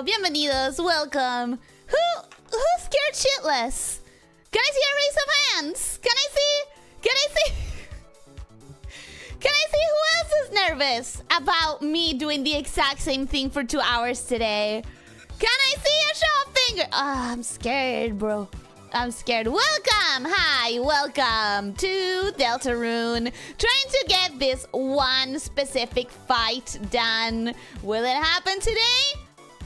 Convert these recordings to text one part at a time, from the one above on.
bienvenidos, welcome. Who's scared shitless? Can I see a raise of hands? Can I see who else is nervous about me doing the exact same thing for 2 hours today? Can I see a show of finger? Oh, I'm scared, bro. I'm scared. Welcome! Hi, welcome to Deltarune. Trying to get this one specific fight done. Will it happen today?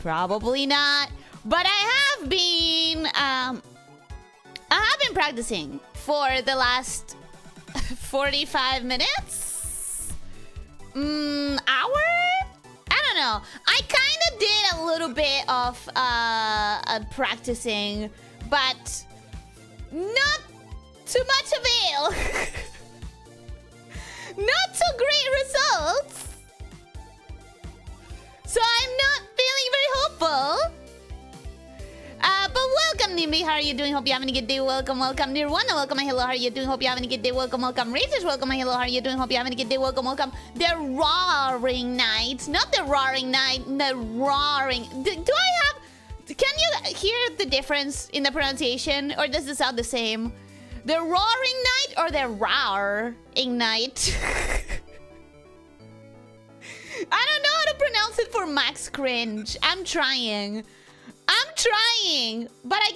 Probably not. But I have been practicing for the last 45 minutes? Hour? I don't know. I kind of did a little bit of practicing, but not too much avail. Not so great results. So I'm not feeling very hopeful. But welcome, Nimby. How are you doing? Hope you're having a good day. Welcome, welcome. Nirwana, welcome. Hello, how are you doing? Hope you're having a good day. Welcome, welcome. Rangers, welcome. Hello, how are you doing? Hope you're having a good day. Welcome, welcome. The roaring night. Not the roaring night. The roaring. Do I have... Can you hear the difference in the pronunciation? Or does it sound the same? The roaring night or the roaring night? I don't know how to pronounce it for max cringe. I'm trying, but I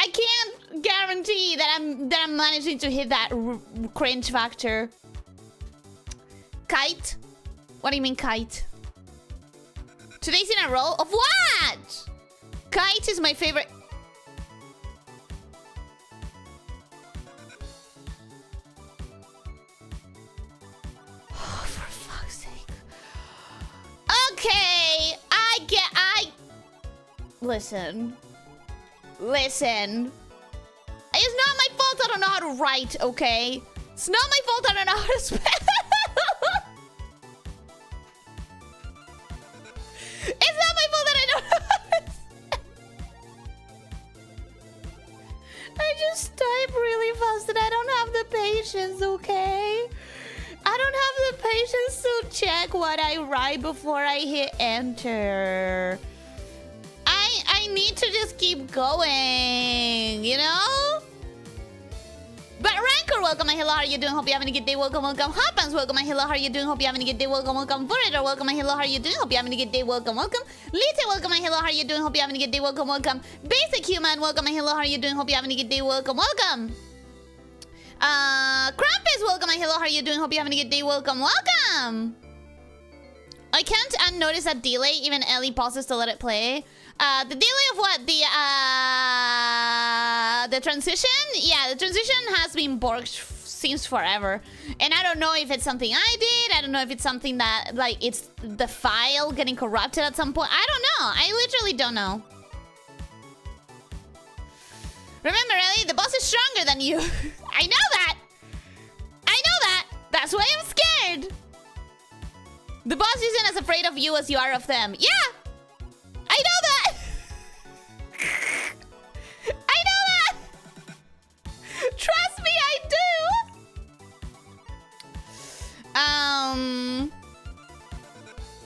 can't guarantee that I'm managing to hit that cringe factor. Kite? What do you mean kite? 2 days in a row? Of what? Kite is my favorite. Oh, for fuck's sake. Okay, Listen. It's not my fault I don't know how to write, okay? It's not my fault I don't know how to spell. It's not my fault that I don't know how to spell. I just type really fast and I don't have the patience, okay? I don't have the patience to check what I write before I hit enter. I need to just keep going, you know? But Rancor, welcome, and hello, how are you doing? Hope you're having a good day. Welcome, welcome. Hoppans, welcome, and hello, how are you doing? Hope you're having a good day. Welcome, welcome. Forager, welcome, and hello, how are you doing? Hope you're having a good day. Welcome, welcome. Lita, welcome, and hello, how are you doing? Hope you're having a good day. Welcome, welcome. Basic Human, welcome, and hello, how are you doing? Hope you're having a good day. Welcome, welcome. Krampus, welcome, and hello, how are you doing? Hope you're having a good day. Welcome, welcome. I can't unnotice that delay. Even Ellie pauses to let it play. The delay of what? The transition? Yeah, the transition has been borked since forever. And I don't know if it's something I did. I don't know if it's something that, like, it's the file getting corrupted at some point. I don't know. I literally don't know. Remember, Ellie, the boss is stronger than you. I know that. I know that. That's why I'm scared. The boss isn't as afraid of you as you are of them. Yeah! I know that! I know that! Trust me, I do!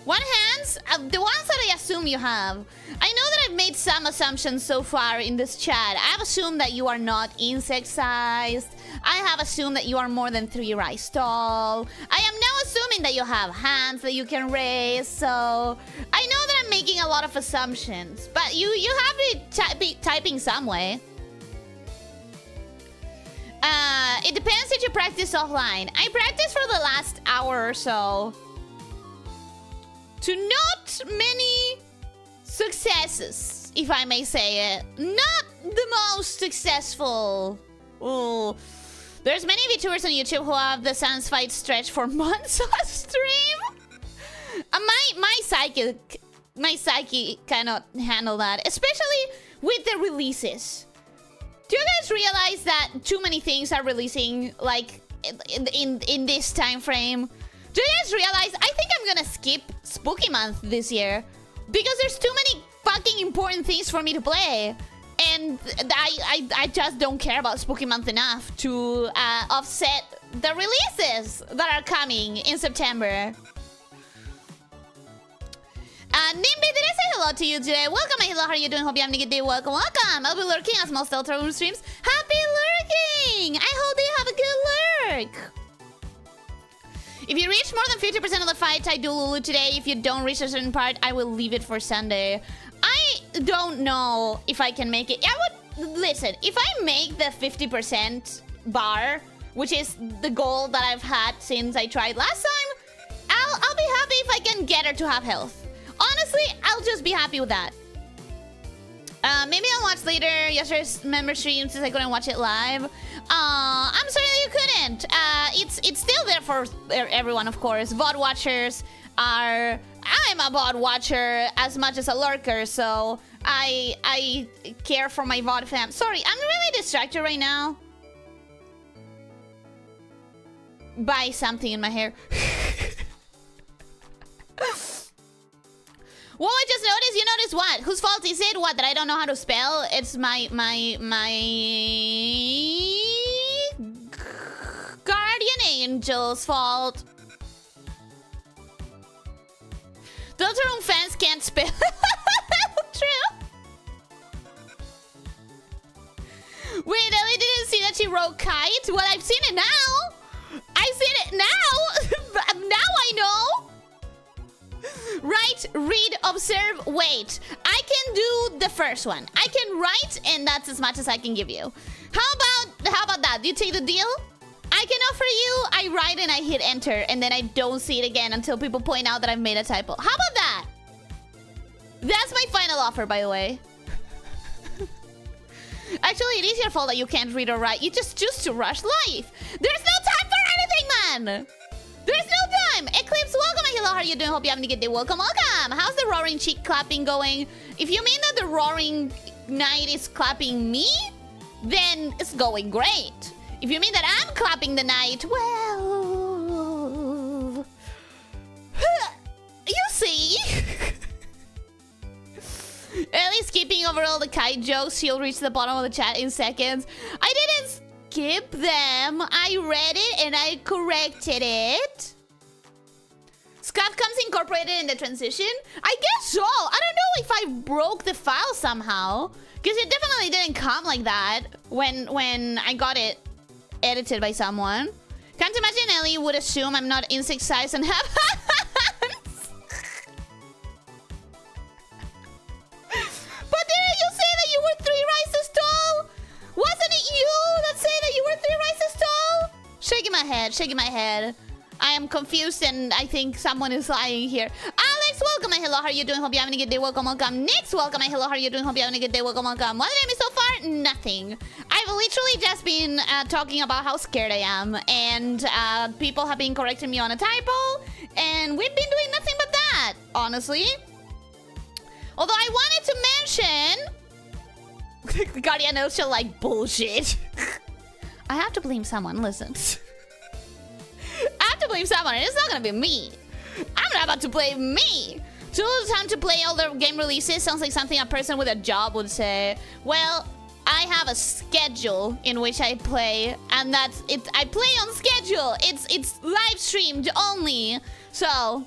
One hands? The ones that I assume you have. I know that I've made some assumptions so far in this chat. I've assumed that you are not insect-sized. I have assumed that you are more than 3 rise tall. I am now assuming that you have hands that you can raise. So I know that I'm making a lot of assumptions, but you have to be typing some way. It depends if you practice offline. I practiced for the last hour or so. To not many successes, if I may say it. Not the most successful. Ooh. There's many VTubers on YouTube who have the Sans fight stretch for months on stream. My psyche cannot handle that, especially with the releases. Do you guys realize that too many things are releasing like in this time frame? Do you guys realize I think I'm gonna skip Spooky Month this year because there's too many fucking important things for me to play. And I just don't care about Spooky Month enough to offset the releases that are coming in September. Nimby, did I say hello to you today? Welcome, my hello. How are you doing? Hope you're having a good day. Welcome, welcome. I'll be lurking as most Deltarune streams. Happy lurking! I hope you have a good lurk. If you reach more than 50% of the fight, I do Lulu today. If you don't reach a certain part, I will leave it for Sunday. I don't know if I can make it. I would... Listen, if I make the 50% bar, which is the goal that I've had since I tried last time, I'll be happy if I can get her to have health. Honestly, I'll just be happy with that. Maybe I'll watch later yesterday's member stream since I couldn't watch it live. I'm sorry that you couldn't. It's still there for everyone, of course. VOD watchers are... I'm a VOD watcher as much as a lurker, so I care for my VOD fam. Sorry, I'm really distracted right now by something in my hair. Well, I just noticed. You noticed what? Whose fault is it? What? That I don't know how to spell? It's my guardian angel's fault. Deltarune fans can't spell. True. Wait, Ellie didn't see that she wrote kite? Well, I've seen it now. I've seen it now. Now I know. Write, read, observe, wait. I can do the first one. I can write, and that's as much as I can give you. How about that? Do you take the deal? I can offer you, I write and I hit enter, and then I don't see it again until people point out that I've made a typo. How about that? That's my final offer, by the way. Actually, it is your fault that you can't read or write. You just choose to rush life. There's no time for anything, man! There's no time! Eclipse, welcome. Hello, how are you doing? Hope you're having a good day. Welcome, welcome. How's the roaring cheek clapping going? If you mean that the roaring knight is clapping me, then it's going great. If you mean that I'm clapping the knight, well... you see? Ellie's skipping over all the kite jokes. She'll reach the bottom of the chat in seconds. I didn't skip them. I read it and I corrected it. Scuff comes incorporated in the transition? I guess so. I don't know if I broke the file somehow. Because it definitely didn't come like that when I got it edited by someone. Can't imagine Ellie would assume I'm not insect size and have hands. But didn't you say that you were 3 rises tall? Wasn't it you that said that you were 3 rises tall? Shaking my head, shaking my head. I am confused and I think someone is lying here. Alex, welcome. Hello, how are you doing? Hope you're having a good day. Welcome, welcome. Nix, welcome. Hello, how are you doing? Hope you're having a good day. Welcome, welcome. What's the name so far? Nothing. I've literally just been talking about how scared I am. And people have been correcting me on a typo. And we've been doing nothing but that, honestly. Although I wanted to mention... Guardian Ocean like bullshit. I have to blame someone, listen. I have to blame someone, and it's not gonna be me. I'm not about to blame me. Too little time to play all the game releases sounds like something a person with a job would say. Well, I have a schedule in which I play, and that's it. I play on schedule. It's live streamed only. So,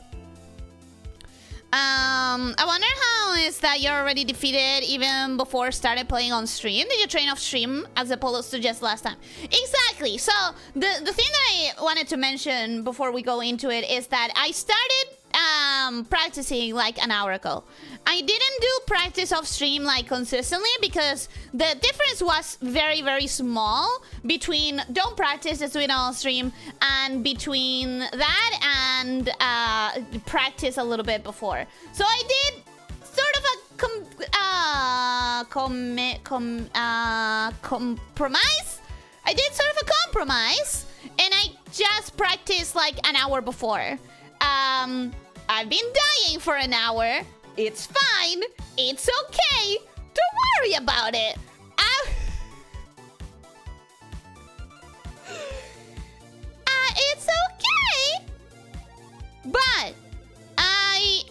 I wonder how is that you're already defeated even before started playing on stream. Did you train off stream as opposed to just last time? Exactly. So the thing that I wanted to mention before we go into it is that I started practicing like an hour ago. I didn't do practice off stream like consistently because the difference was very, very small between don't practice, just do it on stream, and between that and practice a little bit before. So I did sort of a compromise. I did sort of a compromise, and I just practiced like an hour before. I've been dying for an hour. It's fine. It's okay. Don't worry about it. It's okay. But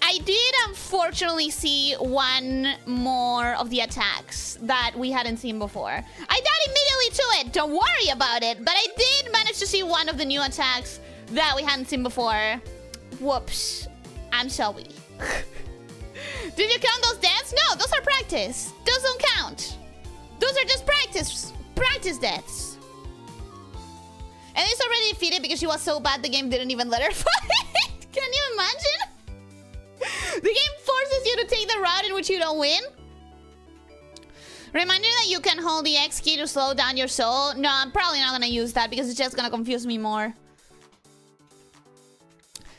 I did unfortunately see one more of the attacks that we hadn't seen before. I died immediately to it. Don't worry about it. But I did manage to see one of the new attacks that we hadn't seen before. Whoops. I'm sorry. Did you count those deaths? No, those are practice. Those don't count. Those are just practice deaths. And it's already defeated because she was so bad the game didn't even let her fight. Can you imagine? The game forces you to take the route in which you don't win. Reminder that you can hold the X key to slow down your soul. No, I'm probably not gonna use that because it's just gonna confuse me more.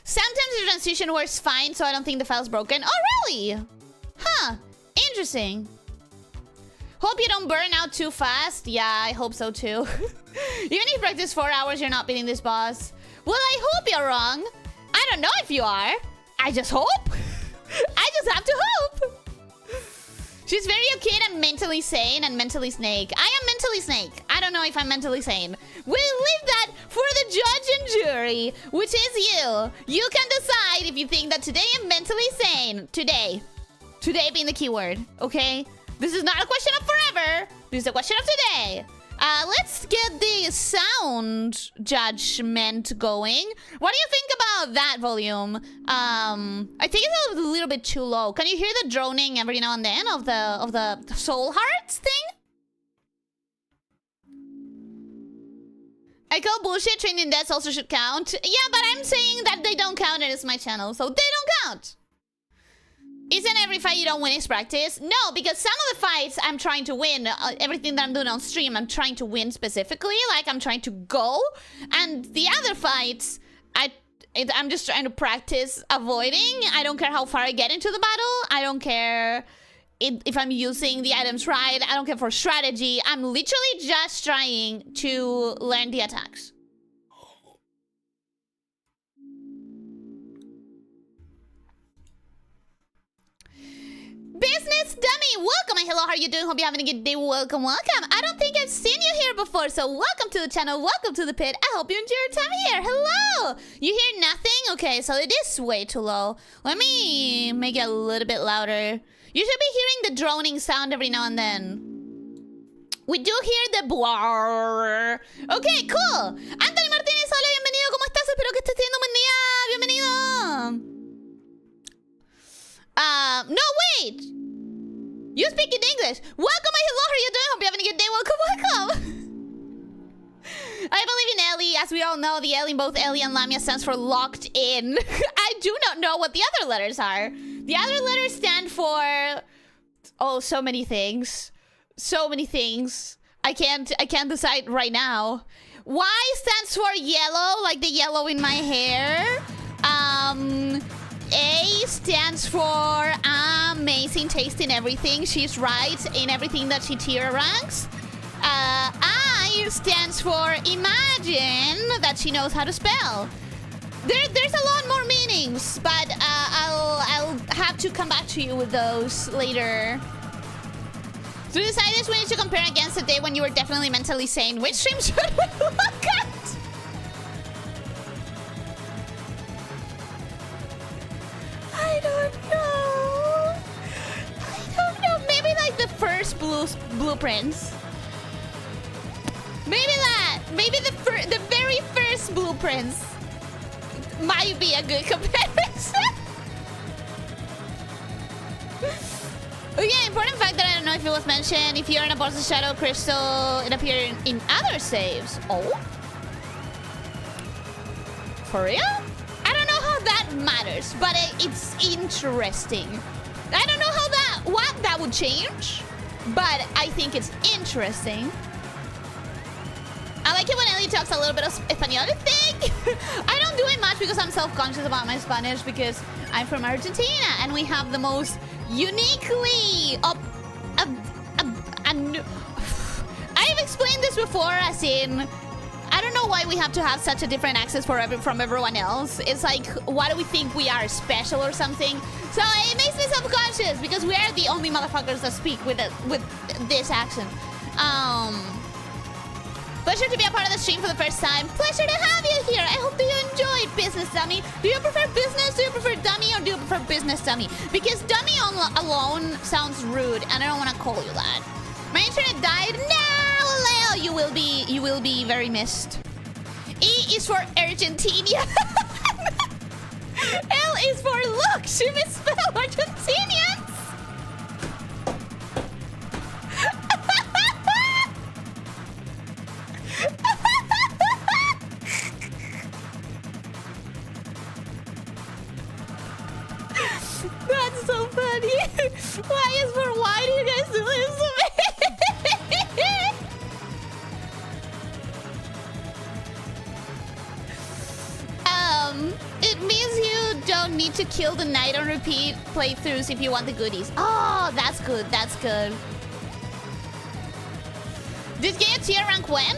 Sometimes the transition works fine, so I don't think the file's broken. Oh, really? Huh. Interesting. Hope you don't burn out too fast. Yeah, I hope so too. Even if you practice 4 hours, you're not beating this boss. Well, I hope you're wrong. I don't know if you are. I just hope. I just have to hope. She's very okay and mentally sane and mentally snake. I am mentally snake. I don't know if I'm mentally sane. We'll leave that for the judge and jury, which is you. You can decide if you think that today I'm mentally sane. Today. Today being the keyword, okay? This is not a question of forever. This is a question of today. Let's get the sound judgment going. What do you think about that volume? I think it's a little bit too low. Can you hear the droning every now and then of the soul hearts thing? I call bullshit. Training deaths also should count. Yeah, but I'm saying that they don't count and it's my channel, so they don't count. Isn't every fight you don't win is practice? No, because some of the fights I'm trying to win. Everything that I'm doing on stream, I'm trying to win specifically. Like, I'm trying to go. And the other fights, I'm just trying to practice avoiding. I don't care how far I get into the battle. I don't care if I'm using the items right. I don't care for strategy. I'm literally just trying to learn the attacks. Business dummy, welcome. Hello, how are you doing? Hope you're having a good day. Welcome, welcome. I don't think I've seen you here before, so welcome to the channel. Welcome to the pit. I hope you enjoy your time here. Hello. You hear nothing? Okay, so it is way too low. Let me make it a little bit louder. You should be hearing the droning sound every now and then. We do hear the blar. Okay, cool. Anthony Martínez, hola, bienvenido. ¿Cómo estás? Espero que estés teniendo un buen día. Bienvenido. No, wait! You speak in English. Welcome, hello, how are you doing? Hope you're having a good day. Welcome, welcome. I believe in Ellie. As we all know, the Ellie in both Ellie and Lamia stands for locked in. I do not know what the other letters are. The other letters stand for... oh, so many things. So many things. I can't decide right now. Y stands for yellow, like the yellow in my hair. A stands for amazing taste in everything. She's right in everything that she tier ranks. I stands for imagine that she knows how to spell. There's a lot more meanings, but I'll have to come back to you with those later. To decide this, we need to compare against the day when you were definitely mentally sane. Which stream should we look at? I don't know. Maybe like the first blueprints. Maybe that. Maybe the very first blueprints might be a good comparison. Oh yeah, important fact that I don't know if it was mentioned. If you're in a boss's shadow crystal, it appears in other saves. Oh? For real? I don't know how that matters, but it's interesting. I don't know what that would change, but I think it's interesting. I like it when Ellie talks a little bit of Espanol thing. I don't do it much because I'm self-conscious about my Spanish because I'm from Argentina and we have the most uniquely... I've explained this before as in... I don't know why we have to have such a different accent from everyone else. It's like, why do we think we are special or something? So it makes me self-conscious because we are the only motherfuckers that speak with this accent. Pleasure to be a part of the stream for the first time. Pleasure to have you here. I hope that you enjoyed Business Dummy. Do you prefer business? Do you prefer dummy? Or do you prefer business dummy? Because dummy alone sounds rude, and I don't want to call you that. My internet died. No, Leo, you will be very missed. E is for Argentina. L is for look. She misspelled Argentinians. to kill the knight on repeat playthroughs if you want the goodies. Oh, that's good. That's good. This game tier rank when?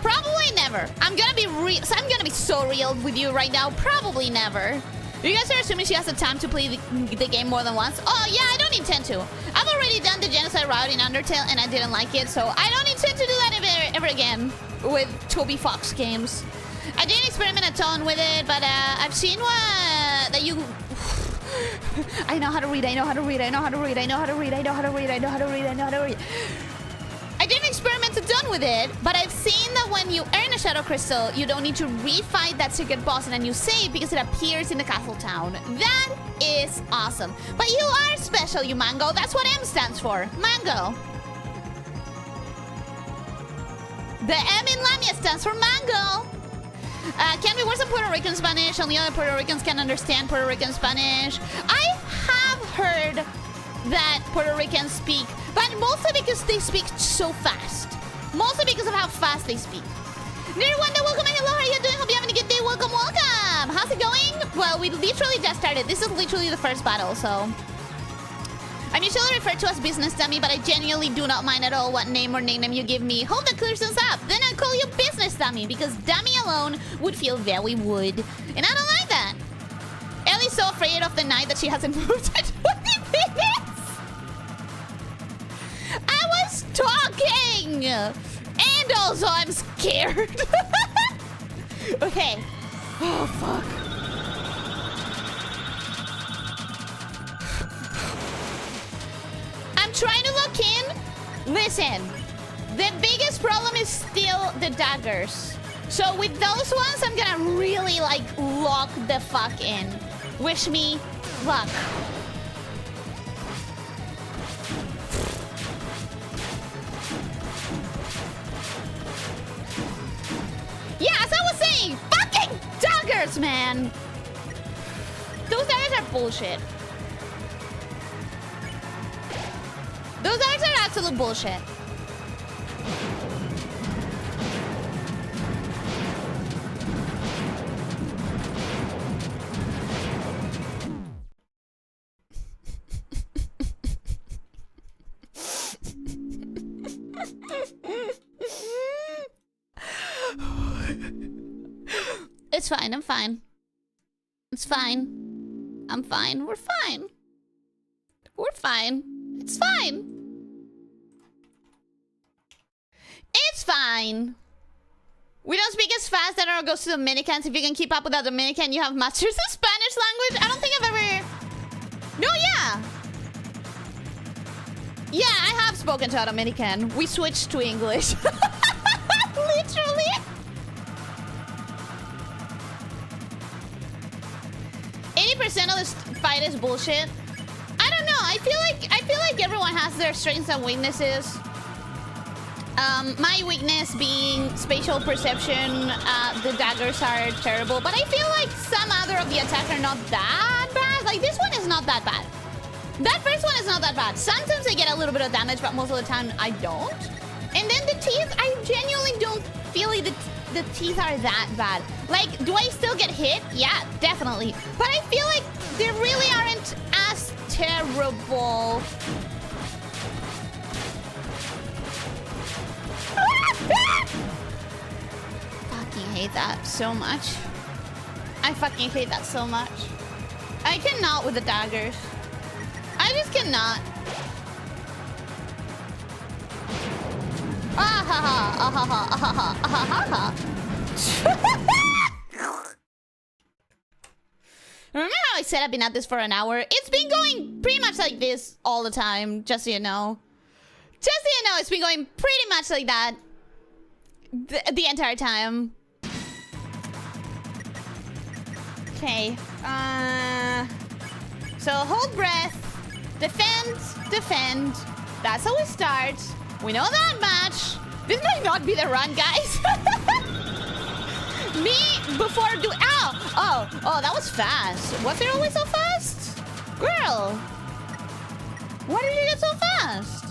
Probably never. I'm gonna be so real with you right now. Probably never. You guys are assuming she has the time to play the game more than once? Oh yeah, I don't intend to. I've already done the genocide route in Undertale and I didn't like it, so I don't intend to do that ever again with Toby Fox games. I didn't experiment a ton with it, but I've seen that you... I know how to read, I know how to read, I know how to read, I know how to read, I know how to read, I know how to read, I know how to read. I didn't experiment a ton with it, but I've seen that when you earn a Shadow Crystal, you don't need to refight that secret boss in a new save because it appears in the castle town. That is awesome. But you are special, you Mango. That's what M stands for. Mango. The M in Lamia stands for Mango. Can we work some Puerto Rican Spanish? Only other Puerto Ricans can understand Puerto Rican Spanish. I have heard that Puerto Ricans speak, but mostly because they speak so fast. Mostly because of how fast they speak. Nirwanda, welcome and hello, how are you doing? Hope you're having a good day. Welcome, welcome. How's it going? Well, we literally just started. This is literally the first battle, so... I'm usually referred to as business dummy, but I genuinely do not mind at all what name or nickname you give me. Hope that clears things up. Then I'll call you business dummy, because dummy alone would feel very wood. And I don't like that. Ellie's so afraid of the night that she hasn't moved at 20 minutes. I was talking! And also I'm scared. Okay. Oh, fuck. I'm trying to look in. Listen. The biggest problem is still the daggers. So with those ones, I'm gonna really, like, lock the fuck in. Wish me luck. Yeah, as I was saying, fucking daggers, man. Those daggers are bullshit. Those daggers are absolute bullshit. It's fine, I'm fine. It's fine. I'm fine. We're fine. We're fine. It's fine. It's fine. We don't speak as fast that our goes to Dominicans. If you can keep up with the Dominican, you have masters of Spanish language. I don't think I've ever... No, yeah. Yeah, I have spoken to a Dominican. We switched to English. Literally. Percent of this fight is bullshit. I don't know. I feel like everyone has their strengths and weaknesses. My weakness being spatial perception. The daggers are terrible, but I feel like some other of the attacks are not that bad. Like this one is not that bad. That first one is not that bad. Sometimes I get a little bit of damage, but most of the time I don't. And then the teeth, I genuinely don't feel like the teeth are that bad. Like, do I still get hit? Yeah, definitely. But I feel like they really aren't as terrible. Fucking hate that so much. I fucking hate that so much. I cannot with the daggers. I just cannot. Ah ha ha, ah ha ha, ah ha ha, ah ha ha. Remember how I said I've been at this for an hour? It's been going pretty much like this all the time, just so you know. Just so you know, it's been going pretty much like that the entire time. Okay. So hold breath. Defend, defend. That's how we start. We know that much. This might not be the run, guys. Me before do. Ow! Oh, that was fast. Was it always so fast? Girl! Why did you get so fast?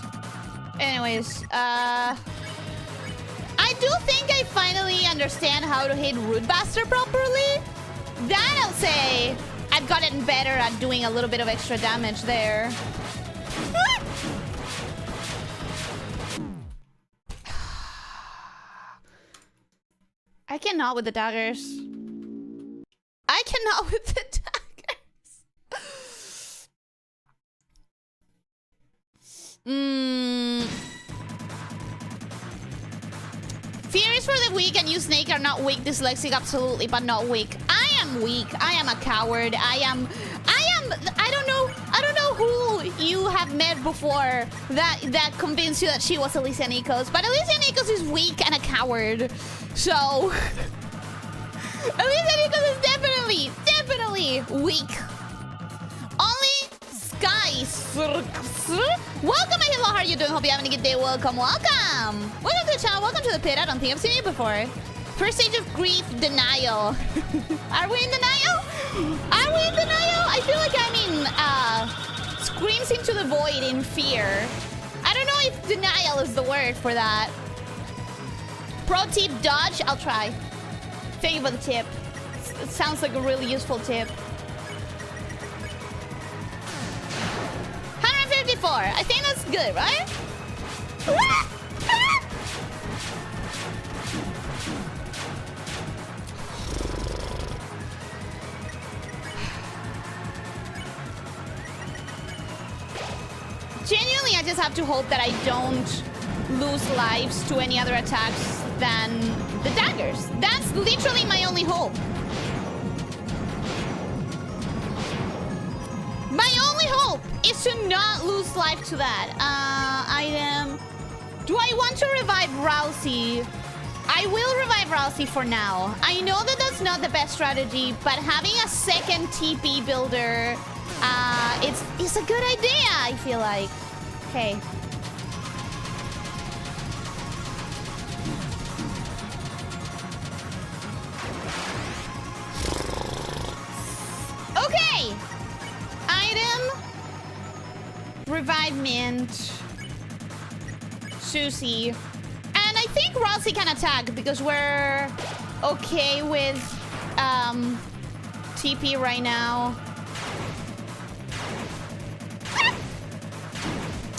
Anyways, I do think I finally understand how to hit Rootbuster properly. That I'll say. I've gotten better at doing a little bit of extra damage there. I cannot with the daggers. I cannot with the daggers. Fear is for the weak, and you, Snake, are not weak. Dyslexic, absolutely, but not weak. I am weak. I am a coward. I don't know who you have met before that convinced you that she was Elyssia Nikos, but Elyssia Nikos is weak and a coward. So Elyssia Nikos is definitely weak. Only Skies. Welcome, hello, how are you doing? Hope you're having a good day. Welcome. Welcome to the channel. Welcome to the pit. I don't think I've seen you before. First stage of grief, denial. Are we in denial? Are we in denial? I feel like I'm in screams into the void in fear. I don't know if denial is the word for that. Pro tip, dodge. I'll try. Thank you for the tip. It sounds like a really useful tip. 154. I think that's good, right? Genuinely, I just have to hope that I don't lose lives to any other attacks than the daggers. That's literally my only hope. My only hope is to not lose life to that. Item. Do I want to revive Rousey? I will revive Rousey for now. I know that that's not the best strategy, but having a second TP builder, it's a good idea, I feel like. Okay. Okay. Item. Revive Mint. Susie. And I think Rousey can attack because we're okay with TP right now.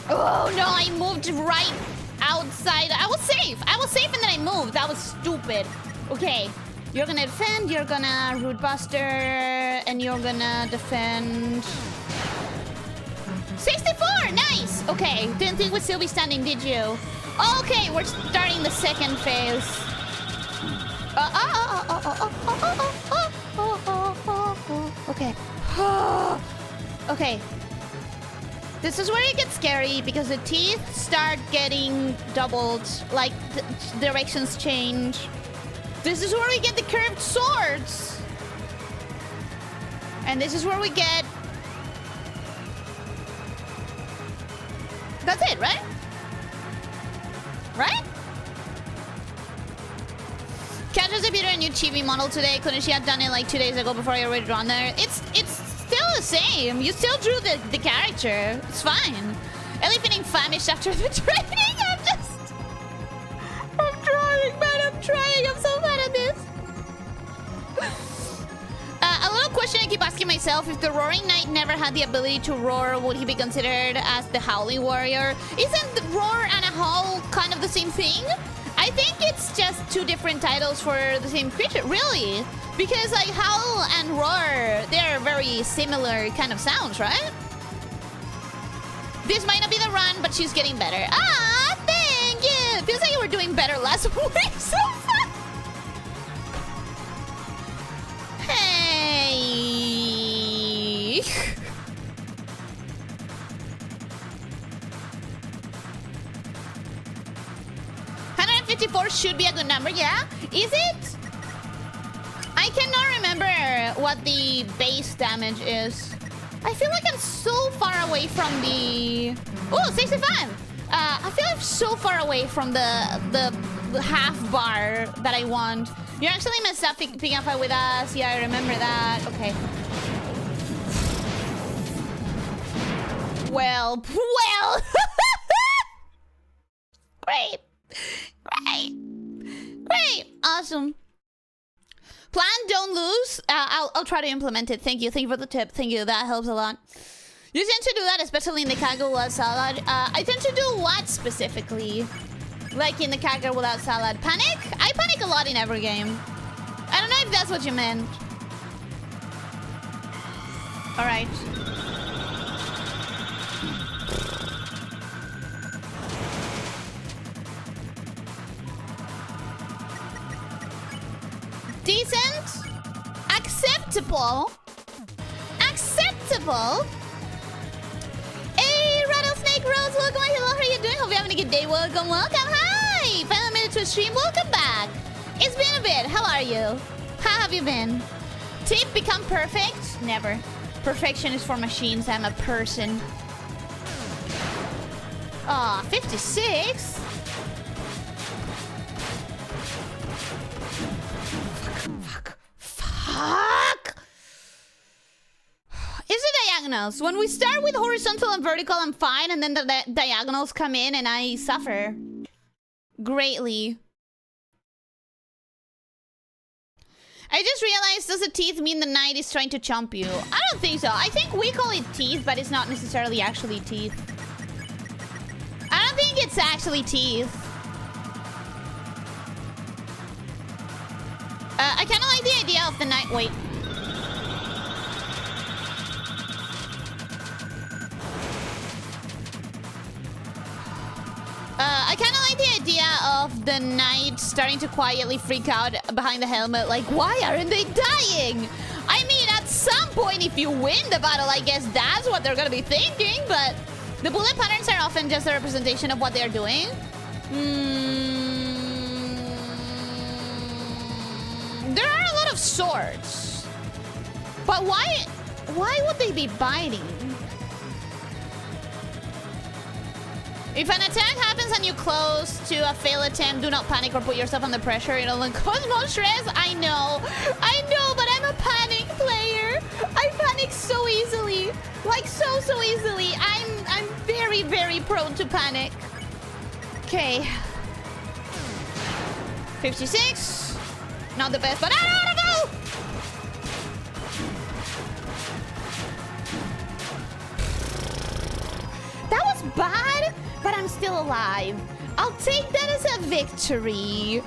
Oh no, I moved right outside. I was safe and then I moved. That was stupid. Okay. You're gonna defend, you're gonna root buster, and you're gonna defend. 64! Nice! Okay, didn't think we'd still be standing, did you? Okay, we're starting the second phase. Okay. Okay. This is where it gets scary because the teeth start getting doubled, like the directions change. This is where we get the curved swords. And this is where we get... That's it, right? Right? Cat has appeared a new chibi model today. Couldn't she have done it like 2 days ago before I already drawn there? It's still the same. You still drew the character. It's fine. Ellie feeling famished after the training. I'm trying, man. I'm trying. I'm so bad at this. A little question I keep asking myself. If the Roaring Knight never had the ability to roar, would he be considered as the Howling Warrior? Isn't the roar and a howl kind of the same thing? I think it's just two different titles for the same creature. Really? Because like howl and roar, they're very similar kind of sounds, right? This might not be the run, but she's getting better. Ah, thank you. Feels like you were doing better last week so far. Hey. 154 should be a good number, yeah? Is it? I cannot remember what the base damage is. I feel like I'm so far away from the... Oh, 65! I feel I'm so far away from the half bar that I want. You're actually messed up picking up with us. Yeah, I remember that. Okay. Well. Great. Awesome. Plan, don't lose. I'll try to implement it. Thank you for the tip. Thank you, that helps a lot. You tend to do that, especially in the Kaggle without salad. I tend to do what specifically? Like in the Kaggle without salad. Panic? I panic a lot in every game. I don't know if that's what you meant. Alright. Decent. Acceptable. Acceptable. Hey, Rattlesnake Rose, welcome. Hello, how are you doing? Hope you're having a good day. Welcome. Hi. Final minute to stream. Welcome back. It's been a bit. How are you? How have you been? Tip, become perfect? Never. Perfection is for machines. I'm a person. Aw, 56? Fuck! Is it diagonals? When we start with horizontal and vertical, I'm fine, and then the diagonals come in and I suffer greatly. I just realized, does the teeth mean the knight is trying to chomp you? I don't think so. I think we call it teeth, but it's not necessarily actually teeth. I don't think it's actually teeth. I kind of like the idea of the knight. Wait. I kind of like the idea of the knight starting to quietly freak out behind the helmet. Like, why aren't they dying? I mean, at some point, if you win the battle, I guess that's what they're going to be thinking. But the bullet patterns are often just a representation of what they're doing. There are a lot of swords. But why would they be biting? If an attack happens and you close to a failed attempt, do not panic or put yourself under pressure. It'll cause more stress. I know, but I'm a panic player. I panic so easily. Like so easily. I'm very, very prone to panic. Okay. 56. Not the best, but I don't know. That was bad, but I'm still alive. I'll take that as a victory.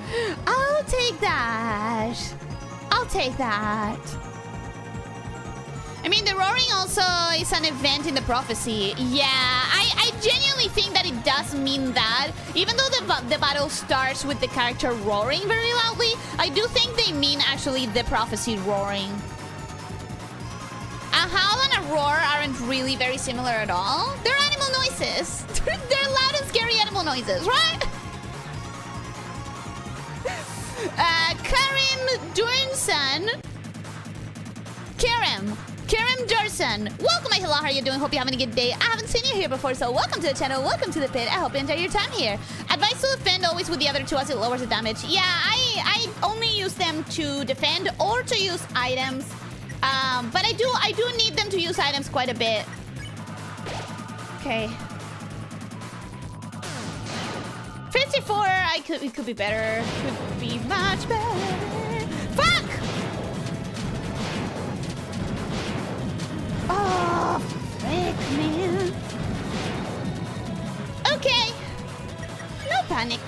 I'll take that. I'll take that. I mean, the roaring also is an event in the prophecy. Yeah, I genuinely think that it does mean that. Even though the battle starts with the character roaring very loudly, I do think they mean actually the prophecy roaring. A howl and a roar aren't really very similar at all. They're animal noises. They're loud and scary animal noises, right? Karim Durson. Karim Durson. Welcome, hello, how are you doing? Hope you're having a good day. I haven't seen you here before, so welcome to the channel. Welcome to the pit. I hope you enjoy your time here. Advice to defend always with the other two as it lowers the damage. Yeah, I only use them to defend or to use items. But I do need them to use items quite a bit. Okay. 54. It could be better. Could be much better. Fuck! Oh, frick, man. Okay. No panic.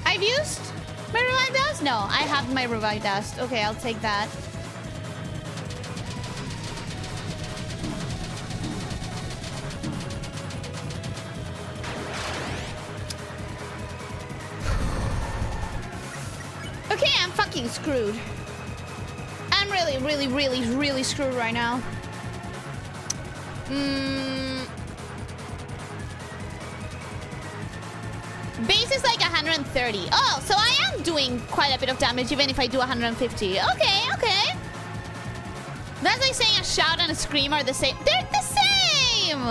I've used my revive dust? No, I have my revive dust. Okay, I'll take that. Okay, I'm fucking screwed. I'm really screwed right now. Base is like 130. Oh, so I am doing quite a bit of damage even if I do 150. Okay. That's like saying a shout and a scream are the same. They're the same!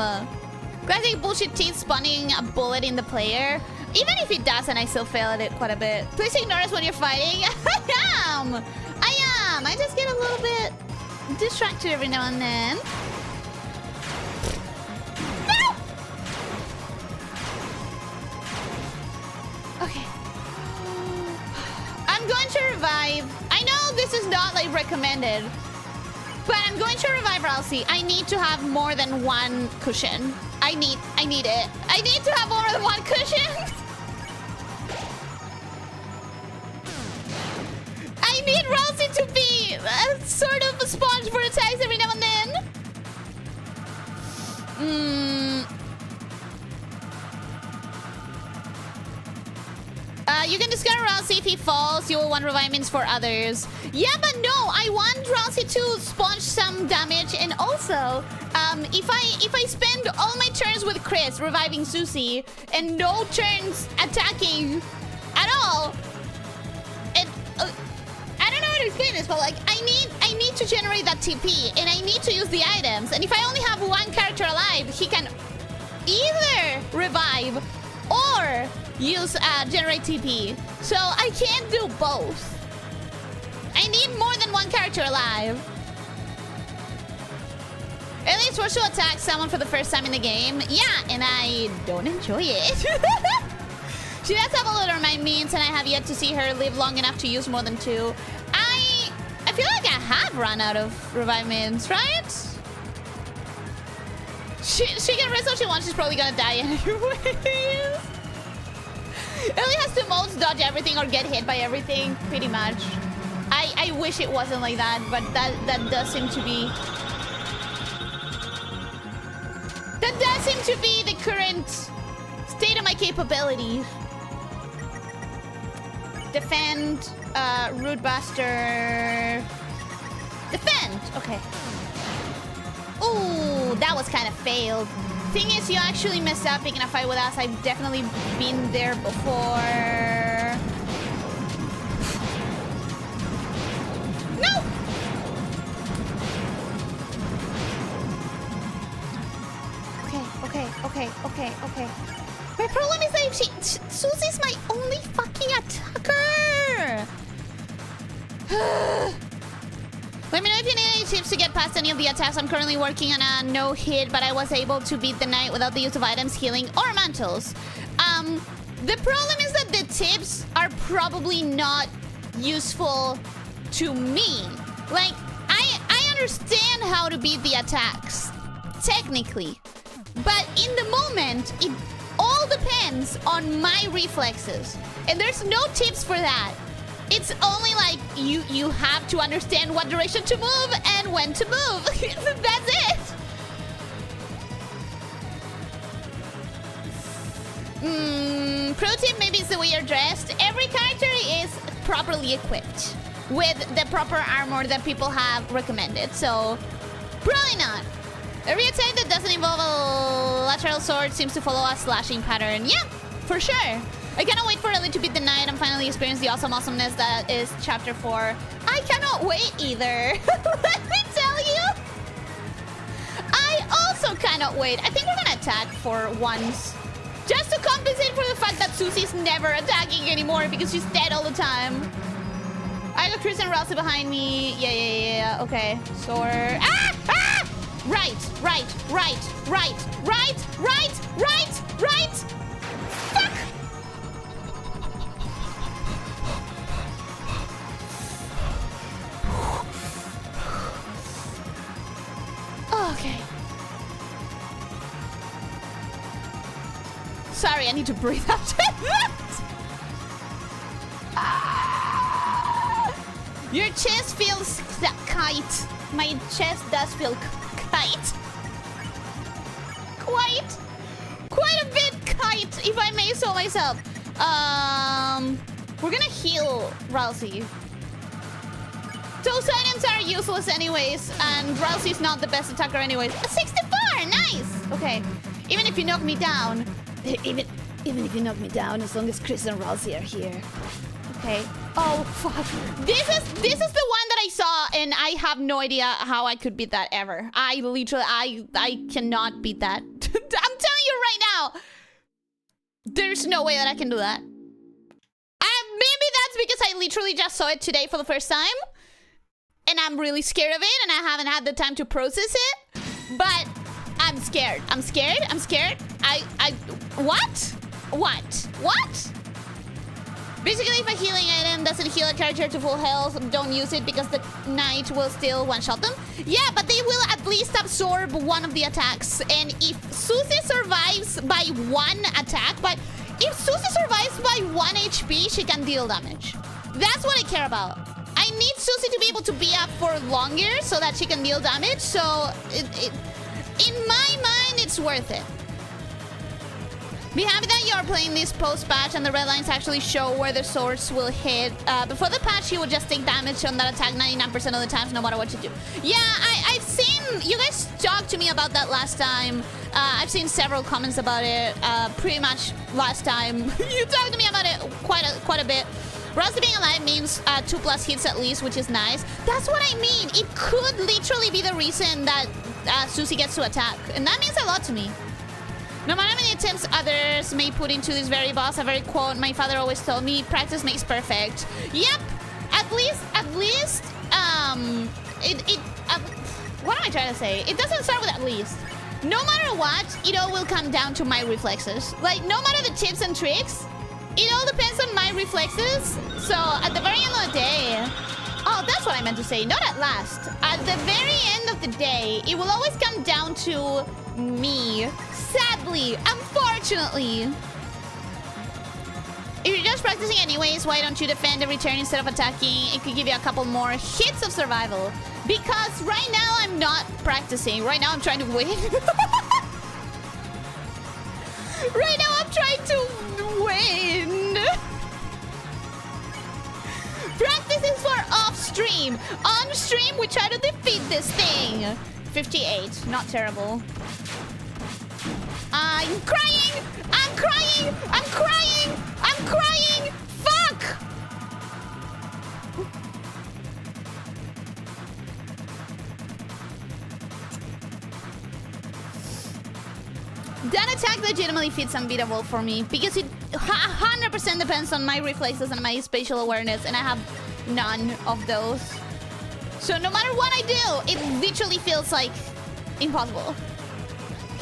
Classic bullshit teeth spawning a bullet in the player. Even if it doesn't, I still fail at it quite a bit. Please ignore us when you're fighting. I am. I just get a little bit distracted every now and then. No! Okay. I'm going to revive. I know know this is not like recommended, but I'm going to revive Ralsei. I need to have more than one cushion. I need it. I need to have more than one cushion. I need Ralsei to be sort of a sponge for attacks every now and then. You can discard Ralsei if he falls. You will want revivements for others. Yeah, but no, I want Ralsei to sponge some damage, and also, if I spend all my turns with Chris reviving Susie and no turns attacking at all, it I don't know how to explain this, but like I need to generate that TP, and I need to use the items. And if I only have one character alive, he can either revive or use generate TP. So I can't do both. I need more than one character alive. At least forced to attack someone for the first time in the game. Yeah, and I don't enjoy it. She does have a little remind means, and I have yet to see her live long enough to use more than 2. I feel like I have run out of revive means, right? She can rest all she wants. She's probably gonna die anyways. Ellie has to most dodge everything or get hit by everything, pretty much. I wish it wasn't like that, but that does seem to be... That does seem to be the current state of my capabilities. Defend, Root Buster... Defend! Okay. Ooh, that was kind of failed. Thing is, you actually messed up picking a fight with us. I've definitely been there before. No! Okay. My problem is that if Susie's my only fucking attacker. Let me know if you need any tips to get past any of the attacks. I'm currently working on a no-hit, but I was able to beat the knight without the use of items, healing, or mantles. The problem is that the tips are probably not useful to me. Like, I understand how to beat the attacks, technically. But in the moment, it all depends on my reflexes. And there's no tips for that. It's only like you have to understand what direction to move and when to move. That's it. Pro tip, maybe it's the way you're dressed. Every character is properly equipped with the proper armor that people have recommended. So, probably not. Every attack that doesn't involve a lateral sword seems to follow a slashing pattern. Yeah, for sure. I cannot wait for Ellie to beat the knight and finally experience the awesomeness that is Chapter 4. I cannot wait either. Let me tell you. I also cannot wait. I think we're gonna attack for once. Just to compensate for the fact that Susie's never attacking anymore because she's dead all the time. I got Chris and Ralsei behind me. Yeah. Okay. Sword. Ah! Right. Fuck! Okay. Sorry, I need to breathe after that. Your chest feels kite. My chest does feel kite. Quite a bit kite, if I may so myself. We're gonna heal Ralsei. Those items are useless anyways, and Ralsei's not the best attacker anyways. A 64! Nice! Okay. Even if you knock me down... Even if you knock me down, as long as Chris and Ralsei are here. Okay. Oh, fuck. This is the one that I saw, and I have no idea how I could beat that ever. I literally... I cannot beat that. I'm telling you right now. There's no way that I can do that. Maybe that's because I literally just saw it today for the first time. And I'm really scared of it, and I haven't had the time to process it. But I'm scared. What? Basically, if a healing item doesn't heal a character to full health, don't use it because the knight will still one-shot them. Yeah, but they will at least absorb one of the attacks. And if Susie survives by one attack, if Susie survives by 1 HP, she can deal damage. That's what I care about. I need Susie to be able to be up for longer so that she can deal damage. So, in my mind, it's worth it. Be happy that you are playing this post-patch and the red lines actually show where the swords will hit. Before the patch, you would just take damage on that attack 99% of the times, no matter what you do. Yeah, I've seen... You guys talked to me about that last time. I've seen several comments about it. Pretty much last time. You talked to me about it quite a bit. Rusty being alive means 2+ hits at least, which is nice. That's what I mean. It could literally be the reason that Susie gets to attack. And that means a lot to me. No matter how many attempts others may put into this very boss, a very quote my father always told me, practice makes perfect. Yep, at least, what am I trying to say? It doesn't start with at least. No matter what, it all will come down to my reflexes. Like, no matter the tips and tricks, it all depends on my reflexes. So, at the very end of the day... Oh, that's what I meant to say, not at last. At the very end of the day, it will always come down to me. Sadly, unfortunately. If you're just practicing anyways, why don't you defend and return instead of attacking? It could give you a couple more hits of survival. Because right now I'm not practicing. Right now I'm trying to win. Right now I'm trying to win. Practice is for off-stream. On-stream, we try to defeat this thing. 58, not terrible. I'm crying! I'm crying! I'm crying! I'm crying! Fuck! That attack legitimately feels unbeatable for me because it 100% depends on my reflexes and my spatial awareness, and I have none of those. So no matter what I do, it literally feels like impossible.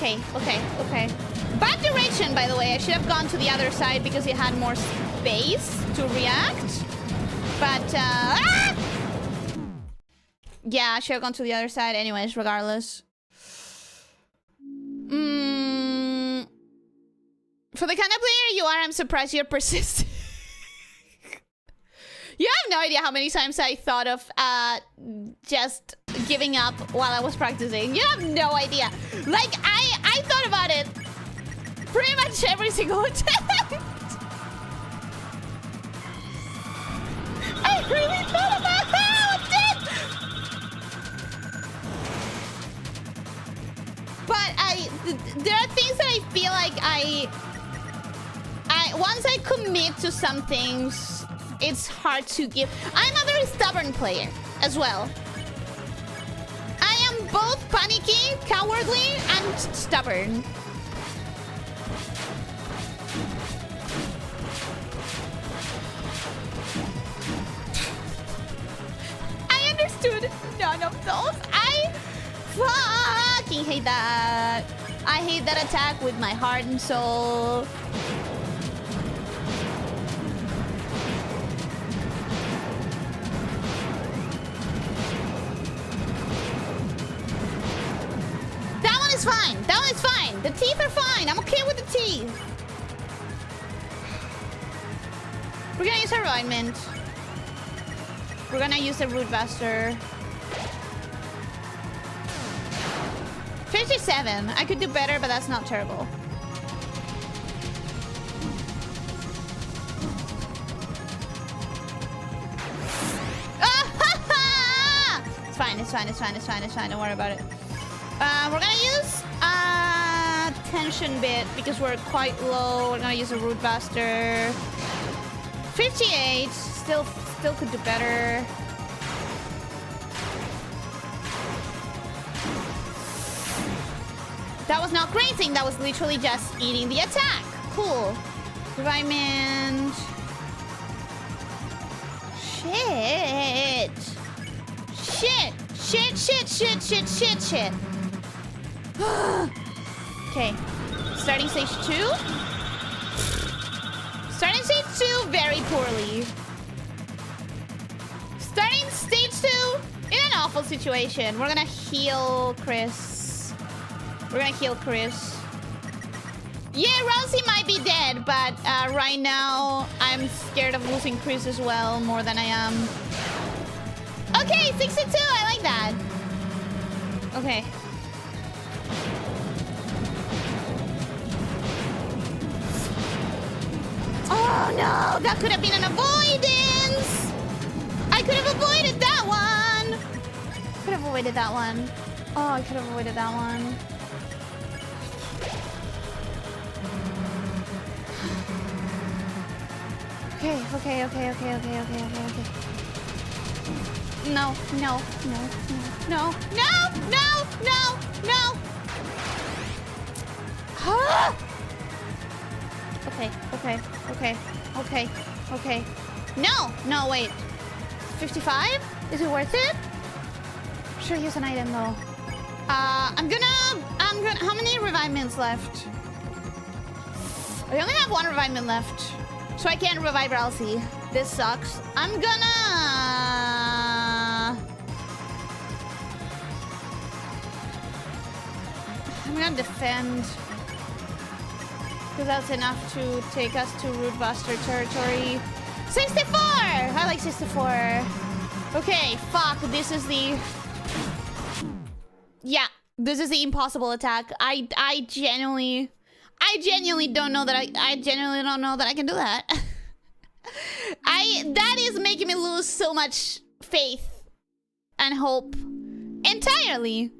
Okay. Bad direction, by the way. I should have gone to the other side because it had more space to react. But, yeah, I should have gone to the other side anyways, regardless. For the kind of player you are, I'm surprised you're persistent. You have no idea how many times I thought of just giving up while I was practicing. You have no idea. Like, I thought about it pretty much every single attempt. I really thought about it. But there are things that I feel like once I commit to some things, it's hard to give. I'm a very stubborn player as well. I am both panicky, cowardly, and stubborn. I understood none of those. I fucking hate that. I hate that attack with my heart and soul. Fine. That one is fine. The teeth are fine. I'm okay with the teeth. We're gonna use a refinement. We're gonna use a root buster. 57. I could do better, but that's not terrible. It's fine. Don't worry about it. We're gonna use tension bit because we're quite low. We're gonna use a root buster. 58. Still could do better. That was not grazing. That was literally just eating the attack. Cool. Refinement. Shit. Okay. Starting stage 2. Starting stage 2, very poorly. Starting stage 2 in an awful situation. We're gonna heal Chris. We're gonna heal Chris. Yeah, Rousey might be dead, but right now I'm scared of losing Chris as well, more than I am. Okay, 62, I like that. Okay. Oh no, that could have been an avoidance. I could have avoided that one. Could have avoided that one. Oh, I could have avoided that one. Okay. No. Ah! Okay. No, wait. 55? Is it worth it? Should use an item though. I'm gonna. How many revive minutes left? I only have 1 revive min left, so I can't revive Elsie. This sucks. I'm gonna defend, because that's enough to take us to Root Buster territory. 64! I like 64. Okay, fuck. This is the... Yeah, this is the impossible attack. I genuinely don't know that I genuinely don't know that I can do that. That is making me lose so much faith and hope entirely.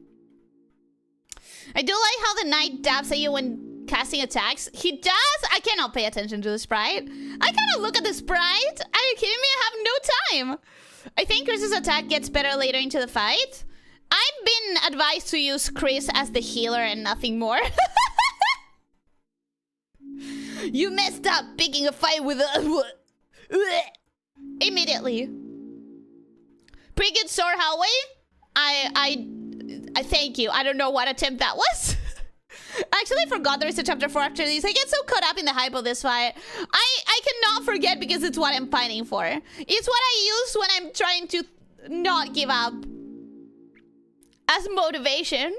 I do like how the knight dabs at you when casting attacks. He does. I cannot pay attention to the sprite. I cannot look at the sprite. Are you kidding me? I have no time. I think Chris's attack gets better later into the fight. I've been advised to use Chris as the healer and nothing more. You messed up picking a fight with a... Immediately. Pretty good sword, hallway. I thank you. I don't know what attempt that was. I actually forgot there is a chapter 4 after these. I get so caught up in the hype of this fight. I cannot forget because it's what I'm fighting for. It's what I use when I'm trying to not give up as motivation.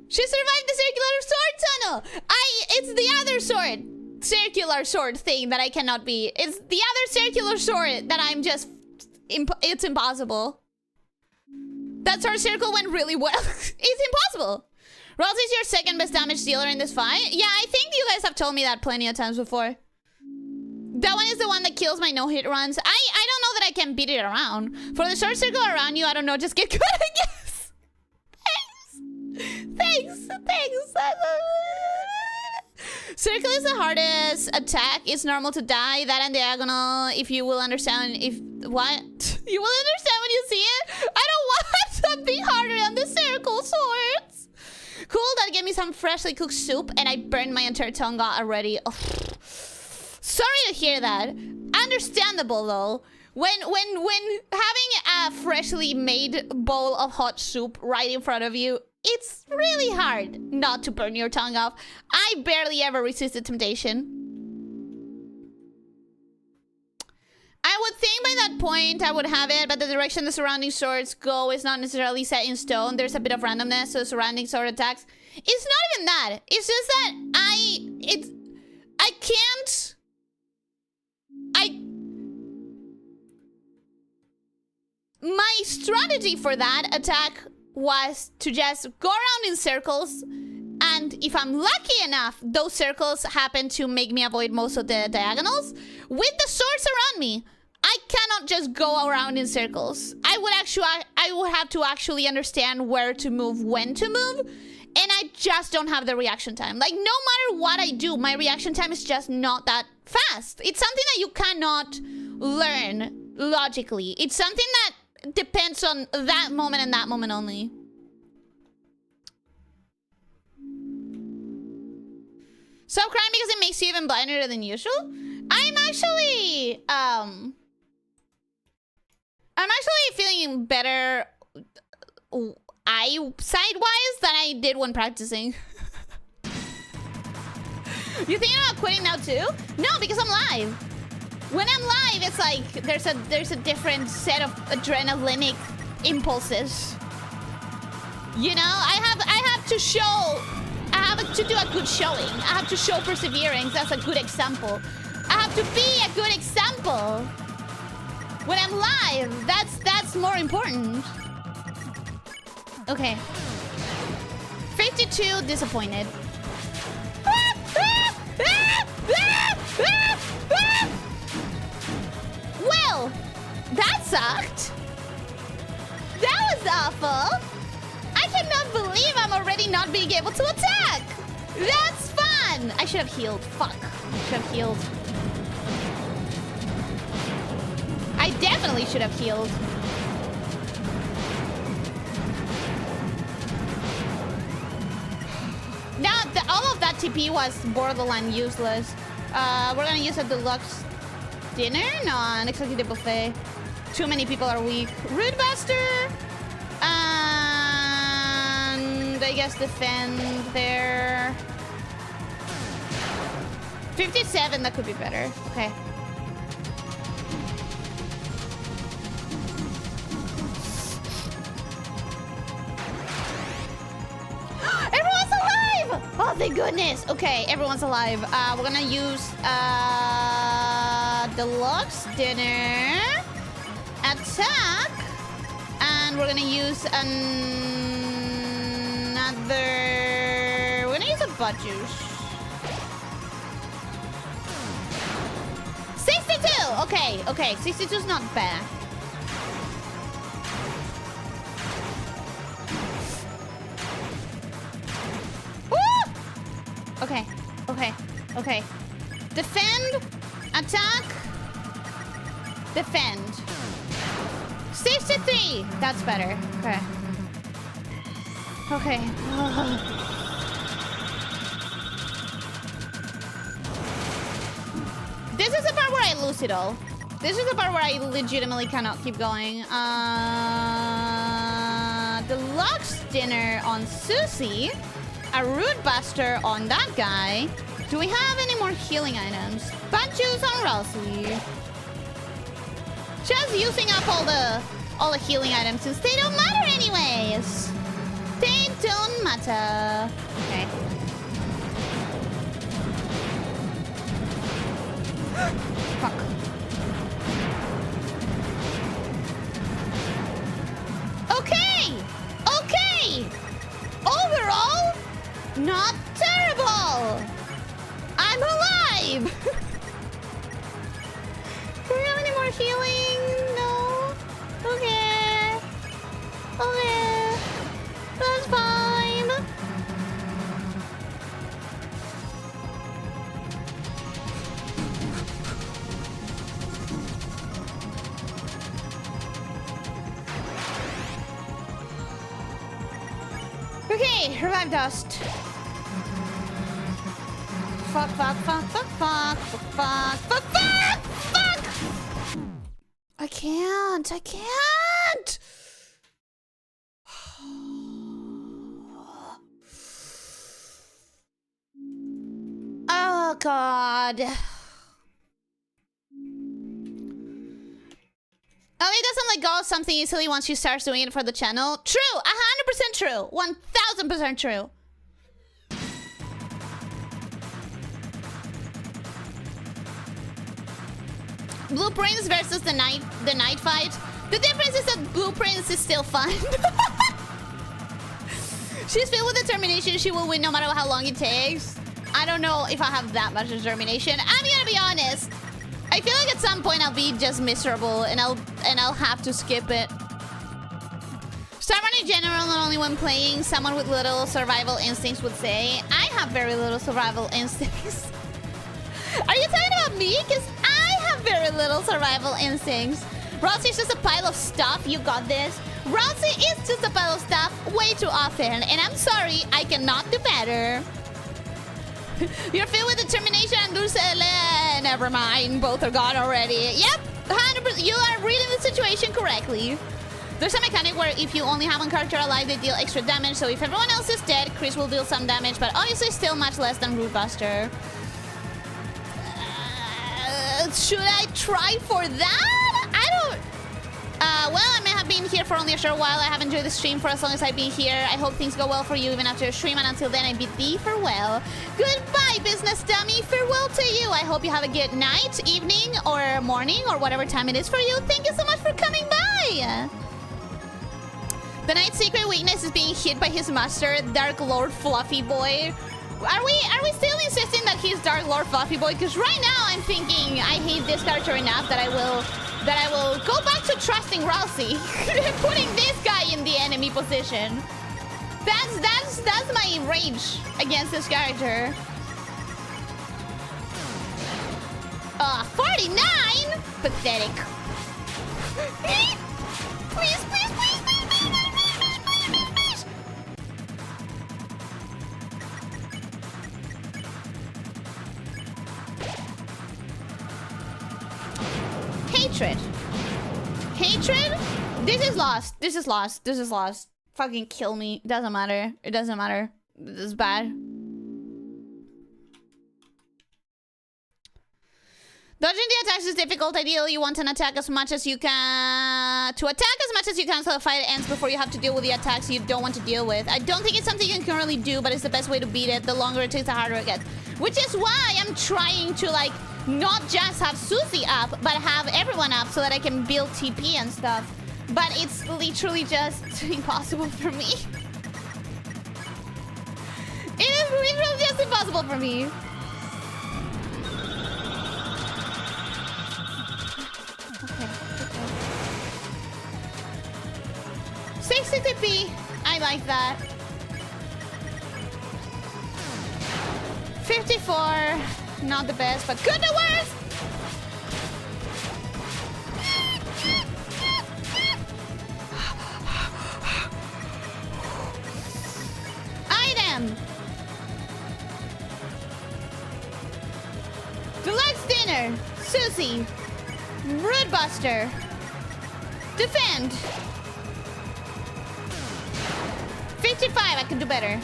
She survived the circular sword tunnel. It's the other sword. Circular sword thing that I cannot be. It's the other circular sword that I'm just... It's impossible. That sword circle went really well. It's impossible. Rolls is your second best damage dealer in this fight. Yeah, I think you guys have told me that plenty of times before. That one is the one that kills my no-hit runs. I don't know that I can beat it around. For the sword circle around you, I don't know. Just get good, I guess. Thanks. Circle is the hardest attack. It's normal to die. That and diagonal, if you will understand. What? You will understand when you see it? I don't want something harder than the circle swords. Cool, that gave me some freshly cooked soup, and I burned my entire tongue out already. Oh. Sorry to hear that. Understandable though. When having a freshly made bowl of hot soup right in front of you, it's really hard not to burn your tongue off. I barely ever resisted temptation. I would think by that point I would have it, but the direction the surrounding swords go is not necessarily set in stone. There's a bit of randomness, so surrounding sword attacks. It's not even that. It's just that I can't... My strategy for that attack was to just go around in circles, and if I'm lucky enough, those circles happen to make me avoid most of the diagonals. With the swords around me, I cannot just go around in circles. I would have to actually understand where to move, when to move, and I just don't have the reaction time. Like, no matter what I do, my reaction time is just not that fast. It's something that you cannot learn logically. It's something that depends on that moment and that moment only. Stop crying because it makes you even blinder than usual. I'm actually feeling better eyesight wise than I did when practicing. You think I'm quitting now too? No, because I'm live. When I'm live, it's like there's a different set of adrenalinic impulses. You know, I have to show. I have to do a good showing. I have to show perseverance. That's a good example. I have to be a good example. When I'm live, that's more important. Okay. 52 disappointed. Well, that sucked. That was awful. I cannot believe I'm already not being able to attack. That's fun. I should have healed. Fuck. I should have healed. I definitely should have healed. Now, all of that TP was borderline useless. We're gonna use a deluxe dinner? No, an executive buffet. Too many people are weak. Root Buster! And I guess defend there. 57, that could be better. Okay. Everyone's alive! Oh, thank goodness. Okay, everyone's alive. We're gonna use deluxe dinner, attack, and we're gonna use another. We're gonna use a butt juice. 62. Okay, okay, 62 is not bad. Okay, okay, okay. Defend, attack, defend. 63! That's better. Okay. Okay. This is the part where I lose it all. This is the part where I legitimately cannot keep going. Deluxe dinner on Susie. A Root Buster on that guy. Do we have any more healing items? Bad juice on Rousey. Just using up all the healing items since they don't matter anyways. They don't matter. Okay. Fuck. Okay. Okay. Overall, not terrible. I'm alive. Do we have any more healing? No. Okay. Okay. That's fine. Okay, revive dust. Fuck, fuck, fuck, fuck, fuck, fuck, fuck, fuck, fuck, fuck! I can't. Oh, God. Ellie doesn't let go of something easily once she starts doing it for the channel. True, 100% true, 1000% true. Blueprints versus the night fight. The difference is that Blueprints is still fun. She's filled with determination. She will win no matter how long it takes. I don't know if I have that much determination. I'm gonna be honest. I feel like at some point I'll be just miserable and I'll have to skip it. Starman in general, not only when playing, someone with little survival instincts would say, I have very little survival instincts. Are you talking about me? Because I have very little survival instincts. Rousey's just a pile of stuff. You got this. Rousey is just a pile of stuff way too often. And I'm sorry, I cannot do better. You're filled with determination and Dulcele. Never mind, both are gone already. Yep, 100%. You are reading the situation correctly. There's a mechanic where if you only have one character alive, they deal extra damage. So if everyone else is dead, Chris will deal some damage, but obviously still much less than Root Buster. Should I try for that? I don't... well, I may have been here for only a short while. I have enjoyed the stream for as long as I've been here. I hope things go well for you even after the stream. And until then, I bid thee farewell. Goodbye, business dummy. Farewell to you. I hope you have a good night, evening, or morning, or whatever time it is for you. Thank you so much for coming by. The knight's secret weakness is being hit by his master, Dark Lord Fluffy Boy. Are we still insisting that he's Dark Lord Fluffy Boy? Because right now I'm thinking I hate this character enough that I will go back to trusting Rousey, putting this guy in the enemy position. That's my rage against this character. 49? Pathetic. Please, please, please, please, please, please, please, please. Hatred. Hatred? This is lost. This is lost. This is lost. Fucking kill me. It doesn't matter. It doesn't matter. This is bad. Dodging the attacks is difficult. Ideally, you want an attack as much as you can... To attack as much as you can so the fight ends before you have to deal with the attacks you don't want to deal with. I don't think it's something you can really do, but it's the best way to beat it. The longer it takes, the harder it gets. Which is why I'm trying to, like, not just have Susie up, but have everyone up so that I can build TP and stuff. But it's literally just impossible for me. It is literally just impossible for me. Okay. 60 TP. I like that. 54. Not the best, but good to worse. Item. Deluxe dinner. Susie. Rootbuster. Defend. 55. I can do better.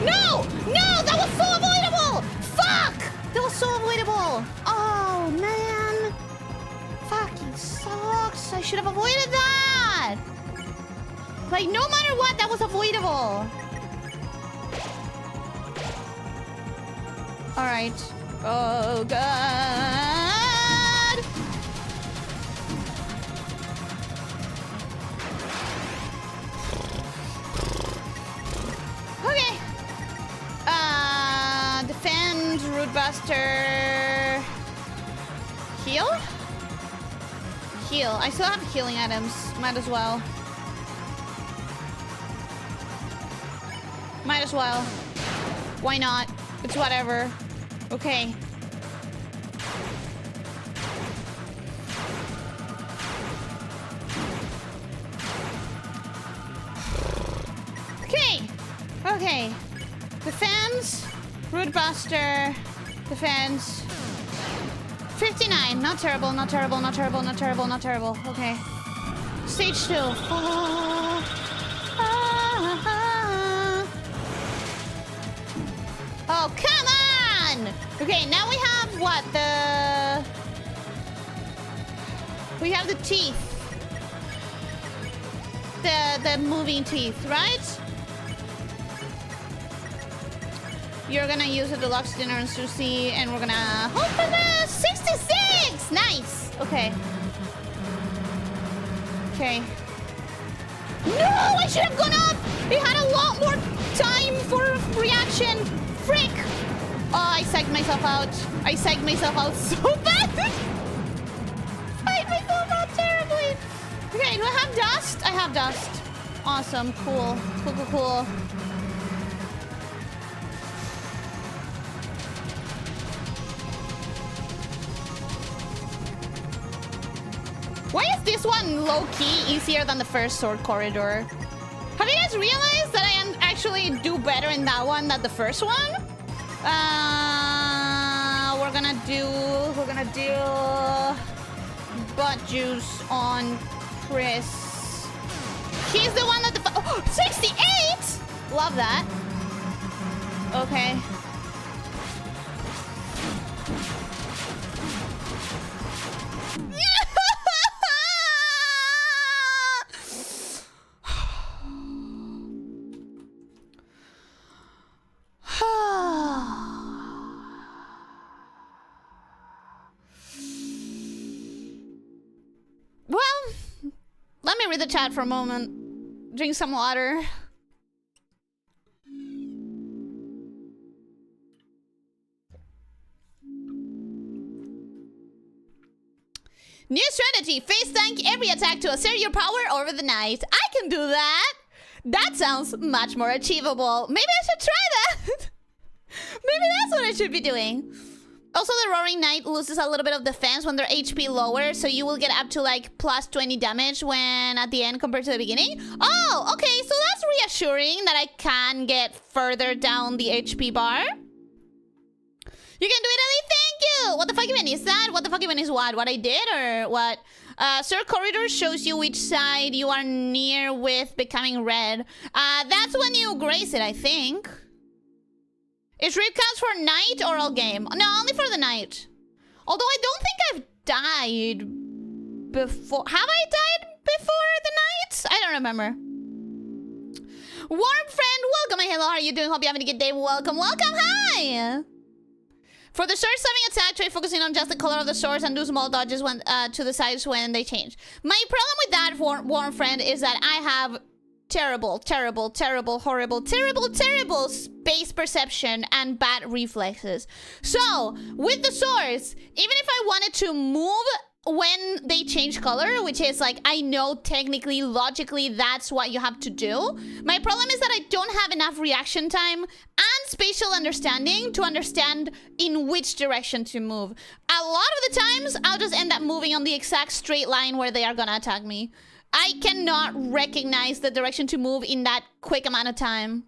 No! No! That was so avoidable! Fuck! That was so avoidable! Oh, man. Fucking sucks. I should have avoided that! Like, no matter what, that was avoidable. Alright. Oh, God. Okay. Defend, Rootbuster. Heal? Heal. I still have healing items. Might as well. Might as well. Why not? It's whatever. Okay. Okay. Okay. Defense. Rootbuster. Defense. 59. Not terrible, not terrible, not terrible, not terrible, not terrible. Okay. Stage 2. Oh, come on! Okay, now we have what? We have the teeth. The moving teeth, right? You're gonna use a deluxe dinner and Susie, and we're gonna hope for the 66! Nice! Okay. Okay. No! I should have gone up! It had a lot more time for reaction! Frick! Oh, I psyched myself out. I psyched myself out so bad! I psyched myself out terribly! Okay, do I have dust? I have dust. Awesome. Cool. Cool, cool, cool. Why is this one low-key easier than the first sword corridor? Have you guys realized that I actually do better in that one than the first one? We're gonna do butt juice on Chris. He's the one that 68! Love that. Okay. Well, let me read the chat for a moment. Drink some water. New strategy. Face tank every attack to assert your power over the night. I can do that. That sounds much more achievable. Maybe I should try that. Maybe that's what I should be doing. Also, the Roaring Knight loses a little bit of defense when their HP lower, so you will get up to like plus 20 damage when at the end compared to the beginning. Oh, okay, so that's reassuring that I can get further down the HP bar. You can do it, Ellie. Thank you. What the fuck even is that? What the fuck even is what? What I did or what? Sir Corridor shows you which side you are near with becoming red. That's when you grace it, I think. Is rip counts for night or all game? No, only for the night. Although I don't think I've died before. Have I died before the night? I don't remember. Warm friend, welcome. Hello, how are you doing? Hope you're having a good day. Welcome, welcome. Hi. For the sword stabbing attack, try focusing on just the color of the swords and do small dodges when to the sides when they change. My problem with that, warm friend, is that I have terrible space perception and bad reflexes. So, with the swords, even if I wanted to move when they change color, which is like, I know technically, logically, that's what you have to do. My problem is that I don't have enough reaction time and spatial understanding to understand in which direction to move. A lot of the times, I'll just end up moving on the exact straight line where they are gonna attack me. I cannot recognize the direction to move in that quick amount of time.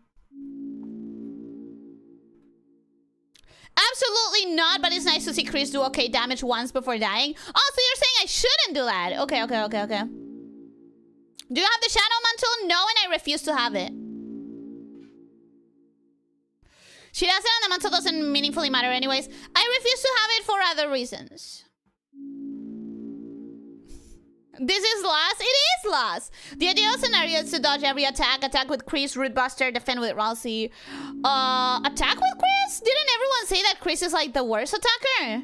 Absolutely not, but it's nice to see Chris do okay damage once before dying. Oh, so you're saying I shouldn't do that. Okay. Do you have the Shadow Mantle? No, and I refuse to have it. She does it and the mantle doesn't meaningfully matter anyways. I refuse to have it for other reasons. This is loss? It is loss. The ideal scenario is to dodge every attack. Attack with Chris, Root Buster, defend with Ralsei. Attack with Chris? Didn't everyone say that Chris is like the worst attacker?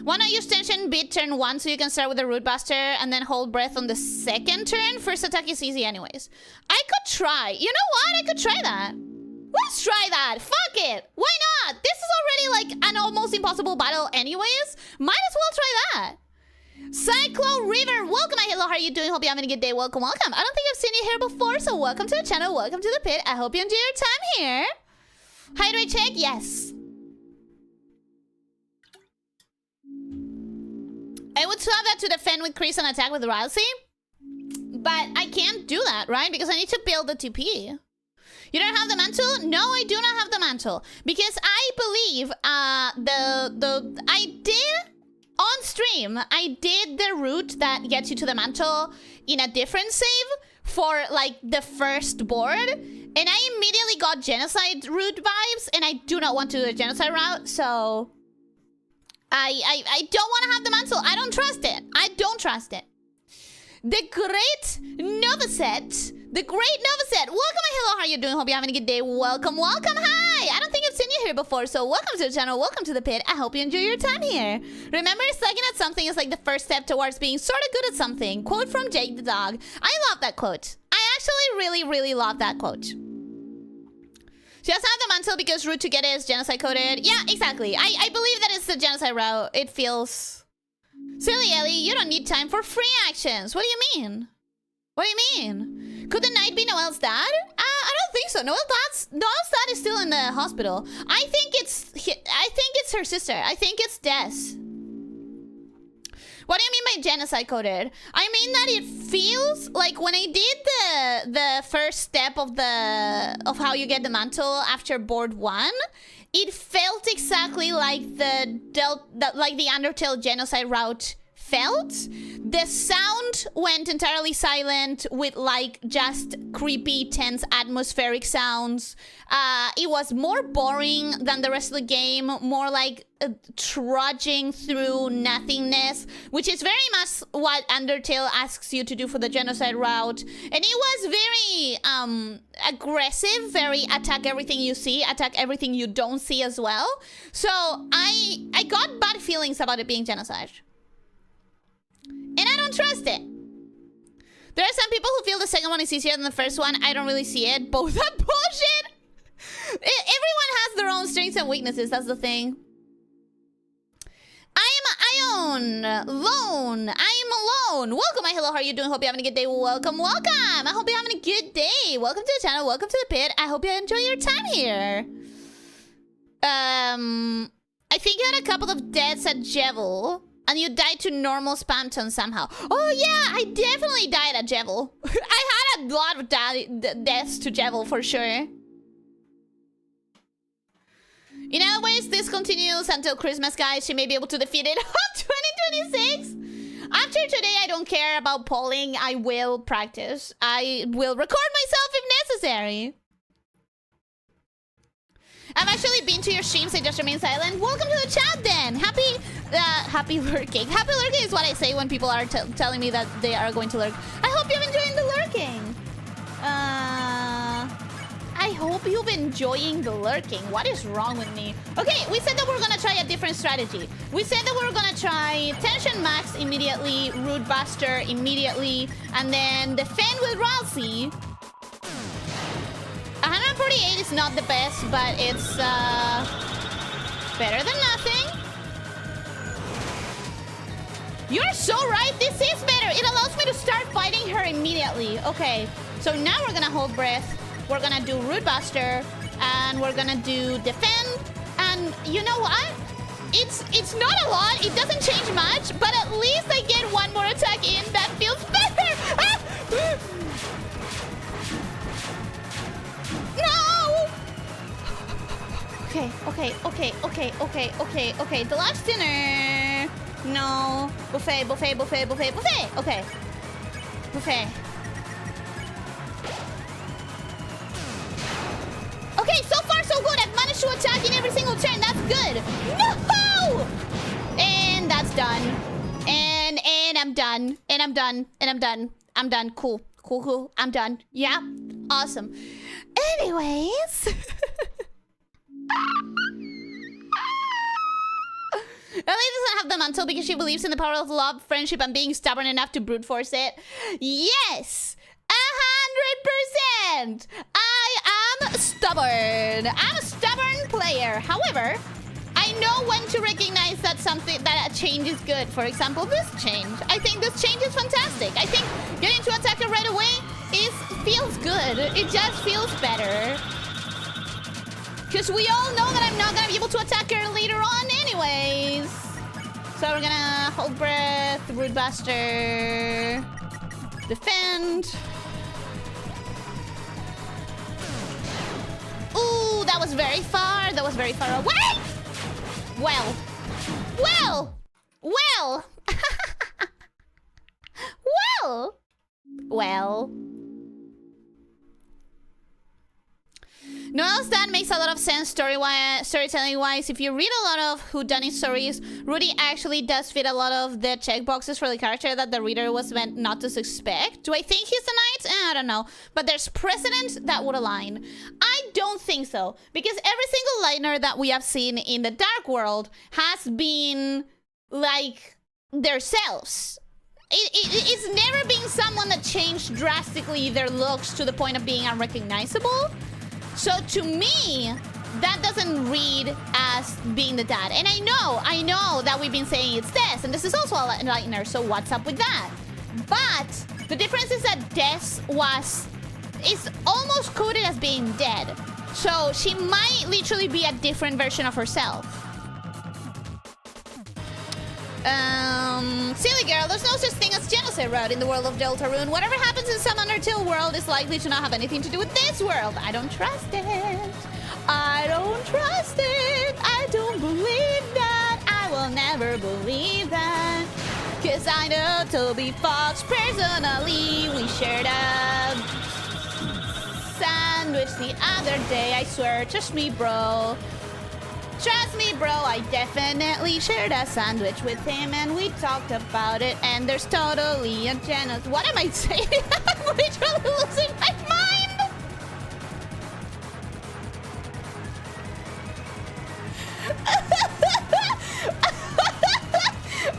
Why not use tension beat turn 1 so you can start with the Root Buster and then hold breath on the second turn? First attack is easy anyways. I could try. You know what? I could try that. Let's try that. Fuck it. Why not? This is already like an almost impossible battle anyways. Might as well try that. Cyclo River, welcome. Hello, how are you doing? Hope you're having a good day. Welcome. I don't think I've seen you here before, so welcome to the channel. Welcome to the pit. I hope you enjoy your time here. Hydrate check, yes. I would swap that to defend with Chris and attack with Ralsei, but I can't do that, right? Because I need to build the TP. You don't have the mantle? No, I do not have the mantle because I believe I did. On stream, I did the route that gets you to the mantle in a different save for like the first board, and I immediately got genocide route vibes, and I do not want to do the genocide route, so I don't want to have the mantle. I don't trust it. I don't trust it. The Great Novaset. The Great Novaset. Welcome. Hello, how are you doing? Hope you're having a good day. Welcome, welcome. Hi. I don't think I've seen you here before, so welcome to the channel. Welcome to the pit. I hope you enjoy your time here. Remember, sucking at something is like the first step towards being sort of good at something. Quote from Jake the dog. I love that quote. I actually really love that quote. She doesn't have the mantle because route to get it is genocide coded. Yeah, exactly. I believe that it's the genocide route. It feels... Silly Ellie, you don't need time for free actions. What do you mean? What do you mean? Could the knight be Noelle's dad? I don't think so. Noelle's dad is still in the hospital. I think it's her sister. I think it's Des. What do you mean by genocide coded? I mean that it feels like when I did the first step of how you get the mantle after board 1, it felt exactly like the Undertale genocide route felt. The sound went entirely silent with like just creepy, tense, atmospheric sounds. It was more boring than the rest of the game, more like trudging through nothingness, which is very much what Undertale asks you to do for the genocide route. And it was very aggressive, very attack everything you see, attack everything you don't see as well. So I got bad feelings about it being genocide. And I don't trust it. There are some people who feel the second one is easier than the first one. I don't really see it. Both are bullshit. Everyone has their own strengths and weaknesses. That's the thing. I am alone. Welcome, my hello. How are you doing? Hope you're having a good day. Welcome. I hope you're having a good day. Welcome to the channel. Welcome to the pit. I hope you enjoy your time here. I think you had a couple of deaths at Jevil. And you died to normal Spamton somehow. Oh yeah, I definitely died at Jevil. I had a lot of deaths to Jevil for sure. In other ways, this continues until Christmas, guys. She may be able to defeat it on 2026. After today, I don't care about polling. I will practice. I will record myself if necessary. I've actually been to your streams. I just remain silent. Welcome to the chat, then. Happy lurking. Happy lurking is what I say when people are telling me that they are going to lurk. I hope you're enjoying the lurking. I hope you've enjoying the lurking. What is wrong with me? Okay, we said that we're gonna try a different strategy. We said that we're gonna try Tension Max immediately, Root Buster immediately, and then defend with Ralsei. 148 is not the best, but it's better than nothing. You're so right, this is better. It allows me to start fighting her immediately. Okay, so now we're gonna hold breath. We're gonna do Root Buster, and we're gonna do Defend. And you know what? It's not a lot, it doesn't change much, but at least I get one more attack in. That feels better. Ah! No! Okay. Deluxe dinner. No. Buffet. Okay. Buffet. Okay, so far so good. I've managed to attack in every single turn. That's good. No! And that's done. And I'm done. I'm done. Cool. I'm done. Yeah. Awesome. Anyways. Ellie doesn't have the mantle because she believes in the power of love, friendship, and being stubborn enough to brute force it. Yes! 100%! I am stubborn. I'm a stubborn player. However, I know when to recognize that a change is good. For example, this change. I think this change is fantastic. I think getting to attack her right away feels good. It just feels better. Because we all know that I'm not going to be able to attack her later on anyways. So we're going to hold breath, Root Buster, defend. Ooh, that was very far. away. Well. Noelle's dad makes a lot of sense storytelling-wise. If you read a lot of whodunit stories, Rudy actually does fit a lot of the checkboxes for the character that the reader was meant not to suspect. Do I think he's a knight? I don't know. But there's precedent that would align. I don't think so. Because every single liner that we have seen in the Dark World has been, like, themselves. It's never been someone that changed drastically their looks to the point of being unrecognizable. So to me, that doesn't read as being the dad. And I know that we've been saying it's Des, and this is also a lightener, so what's up with that? But the difference is that Des is almost coded as being dead. So she might literally be a different version of herself. Silly girl, there's no such thing as genocide route in the world of Deltarune. Whatever happens in some Undertale world is likely to not have anything to do with this world. I don't trust it. I don't believe that. I will never believe that. Cause I know Toby Fox personally. We shared a sandwich the other day. I swear, trust me, bro. Trust me, bro. I definitely shared a sandwich with him, and we talked about it. And there's totally a chance. What am I saying? I'm literally losing my mind.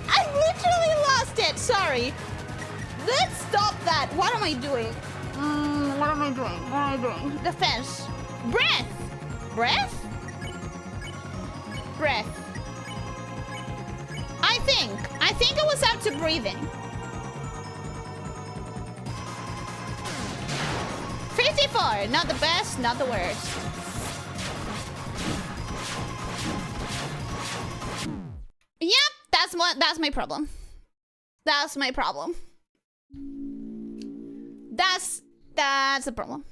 I literally lost it. Sorry. Let's stop that. What am I doing? What am I doing? What am I doing? Defense. Breath. Breath? Breath. I think it was up to breathing. 54. Not the best, not the worst. Yep, that's my problem. That's my problem. That's the problem.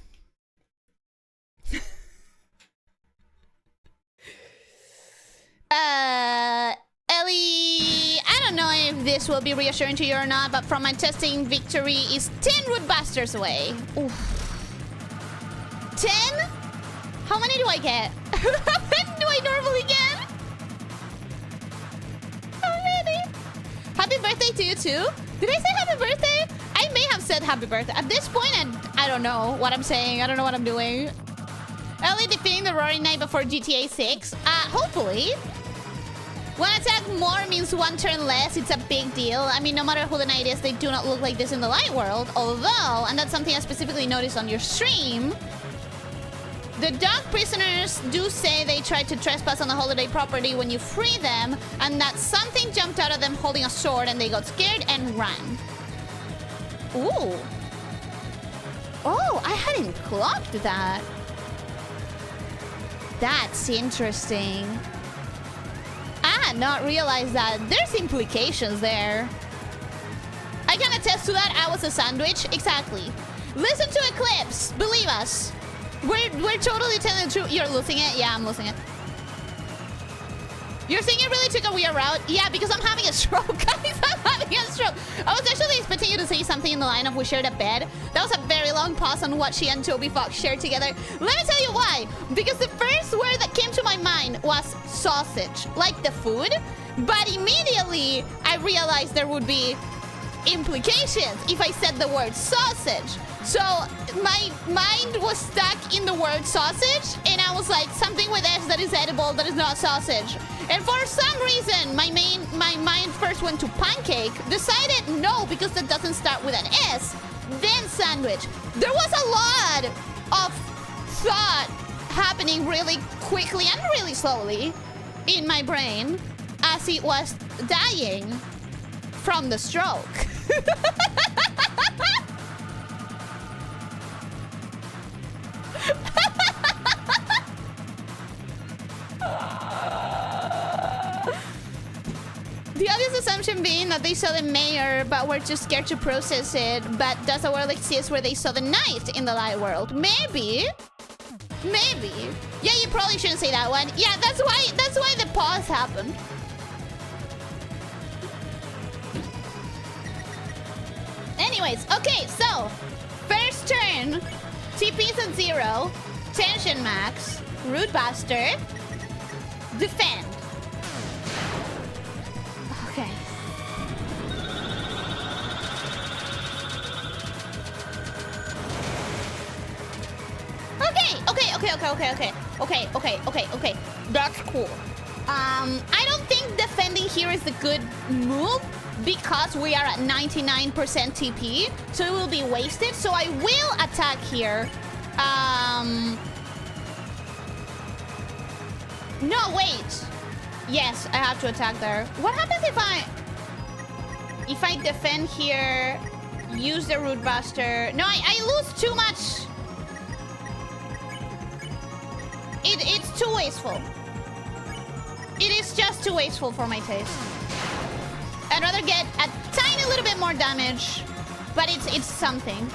Ellie, I don't know if this will be reassuring to you or not, but from my testing, victory is 10 rootbusters away. Oof. 10? How many do I get? How many do I normally get? How many? Happy birthday to you too? Did I say happy birthday? I may have said happy birthday. At this point, I don't know what I'm saying. I don't know what I'm doing. Ellie defeating the Roaring Knight before GTA 6. Hopefully. One attack more means one turn less. It's a big deal. I mean, no matter who the knight is, they do not look like this in the light world. Although, and that's something I specifically noticed on your stream, the dog prisoners do say they tried to trespass on the holiday property when you free them, and that something jumped out of them holding a sword and they got scared and ran. Ooh. Oh, I hadn't clocked that. That's interesting. I had not realized that. There's implications there. I can attest to that. I was a sandwich. Exactly. Listen to Eclipse. Believe us. We're totally telling the truth. You're losing it? Yeah, I'm losing it. You're saying it really took a weird route? Yeah, because I'm having a stroke, guys. I'm having a stroke. I was actually expecting you to say something in the line of we shared a bed. That was a very long pause on what she and Toby Fox shared together. Let me tell you why. Because the first word that came to my mind was sausage, like the food. But immediately, I realized there would be implications if I said the word sausage. So my mind was stuck in the word sausage, and I was like, something with S that is edible, that is not sausage. And for some reason, my mind first went to pancake, decided no, because that doesn't start with an S, then sandwich. There was a lot of thought happening really quickly and really slowly in my brain as it was dying from the stroke. The obvious assumption being that they saw the mayor, but were too scared to process it. But does a world exist where they saw the knight in the light world? Maybe. Maybe. Yeah, you probably shouldn't say that one. Yeah, that's why the pause happened. Anyways, okay, so first turn, TP's at 0, tension max, root buster, defend. Okay. Okay. That's cool. I don't think defending here is a good move because we are at 99% TP, so it will be wasted. So I will attack here. No, wait. Yes, I have to attack there. What happens if I defend here, use the root buster? No, I lose too much. It's too wasteful. It is just too wasteful for my taste. I'd rather get a tiny little bit more damage, but it's something.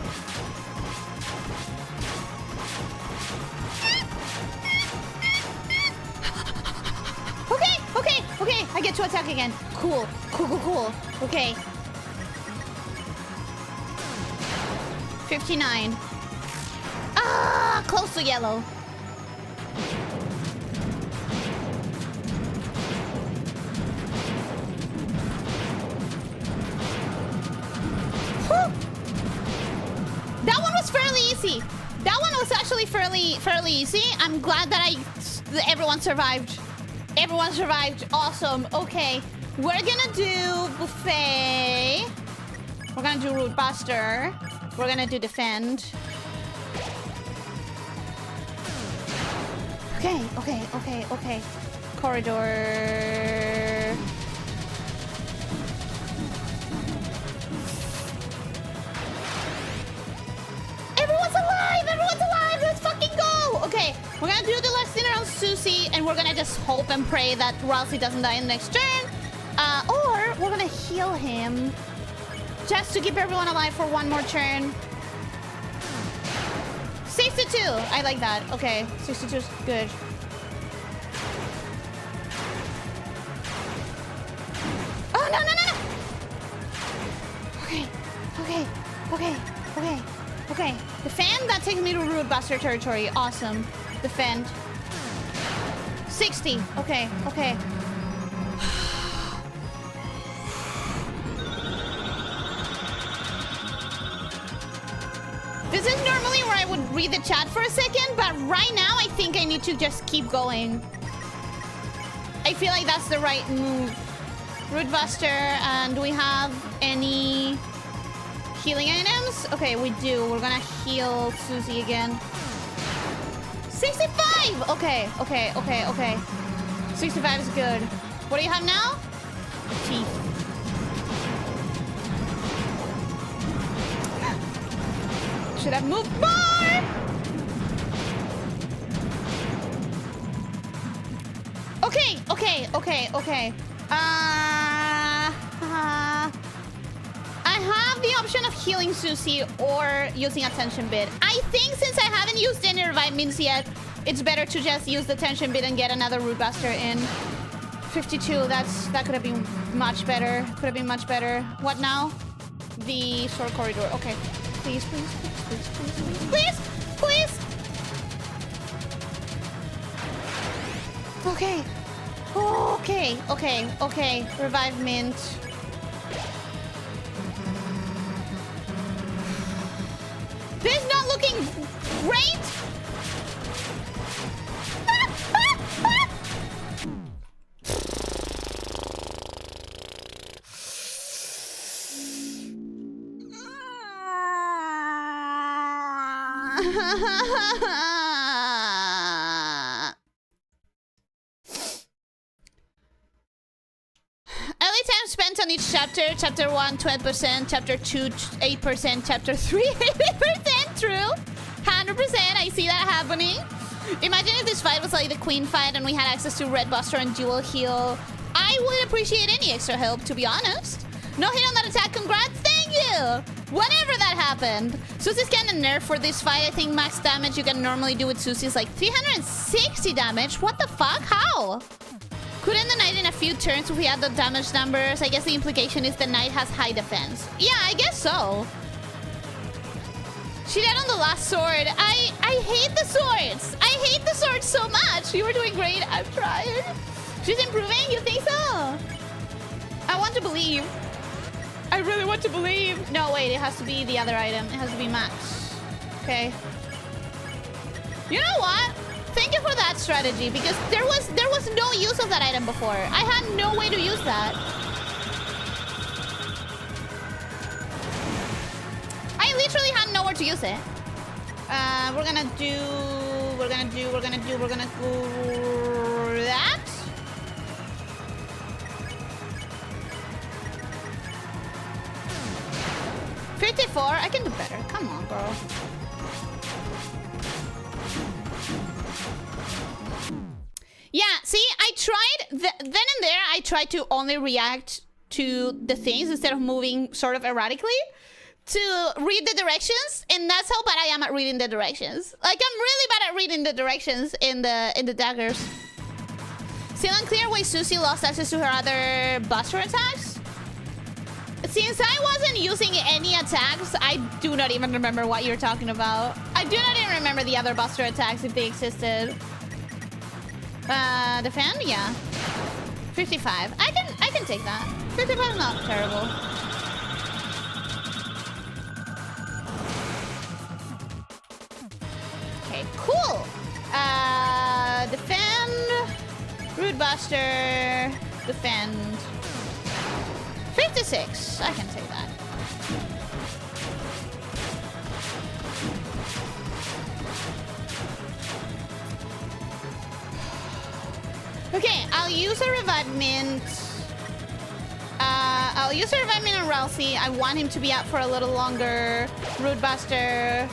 Okay. I get to attack again. Cool. Okay. 59. Ah, close to yellow. Whew. That one was fairly easy. That one was actually fairly easy. I'm glad that everyone survived. Everyone survived. Awesome. Okay. We're gonna do buffet. We're gonna do root buster. We're gonna do defend. Okay. Corridor. Everyone's alive! Let's fucking go! Okay, we're gonna do the last dinner on Susie, and we're gonna just hope and pray that Ralsei doesn't die in the next turn. Or we're gonna heal him just to keep everyone alive for one more turn. 62! I like that. Okay, 62 is good. Oh, no! Okay. Defend, that takes me to Root Buster territory. Awesome. Defend. 60. Okay. This is normally where I would read the chat for a second, but right now I think I need to just keep going. I feel like that's the right move. Root Buster, and do we have any healing items? Okay, we do. We're gonna heal Susie again. 65! Okay. 65 is good. What do you have now? Teeth. Should have moved more! Okay. I have the option of healing Susie or using a tension bit. I think since I haven't used any revive means yet, it's better to just use the tension bit and get another root buster in. 52, that could have been much better. What now? The short corridor. Okay. Please. Okay. Revive mint. This is not looking great. Spent on each chapter. Chapter 1, 12%. Chapter 2, 8%. Chapter 3, 80%. True. 100%. I see that happening. Imagine if this fight was like the Queen fight and we had access to Red Buster and Dual Heal. I would appreciate any extra help, to be honest. No hit on that attack. Congrats. Thank you. Whenever that happened. Susie's kind of nerfed for this fight. I think max damage you can normally do with Susie is like 360 damage. What the fuck? How? Couldn't the knight in a few turns if we had the damage numbers? I guess the implication is the knight has high defense. Yeah, I guess so. She died on the last sword. I hate the swords. I hate the swords so much. You were doing great. I'm trying. She's improving? You think so? I want to believe. I really want to believe. No, wait. It has to be the other item. It has to be max. Okay. You know what? Thank you for that strategy, because there was no use of that item before. I had no way to use that. I literally had nowhere to use it. We're gonna do that. $54. I can do better. Come on, girl. Yeah, see, I tried, then and there, I tried to only react to the things instead of moving sort of erratically to read the directions, and that's how bad I am at reading the directions. Like, I'm really bad at reading the directions in the daggers. Still unclear why Susie lost access to her other buster attacks. Since I wasn't using any attacks, I do not even remember what you're talking about. I do not even remember the other buster attacks if they existed. Defend? Yeah. 55. I can take that. 55 is not terrible. Okay, cool. Defend. Root buster. Defend. 56. I can take that. Okay, I'll use a revive mint. I'll use a revive mint on Ralsei. I want him to be out for a little longer. Root buster.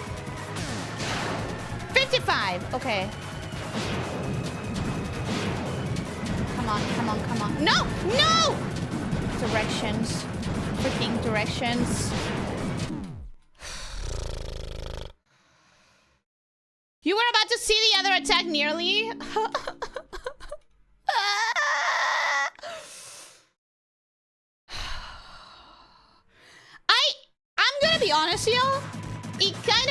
55. Okay. Come on, come on, come on. No! No! Directions. Freaking directions. You were about to see the other attack nearly? I'm gonna be honest, y'all.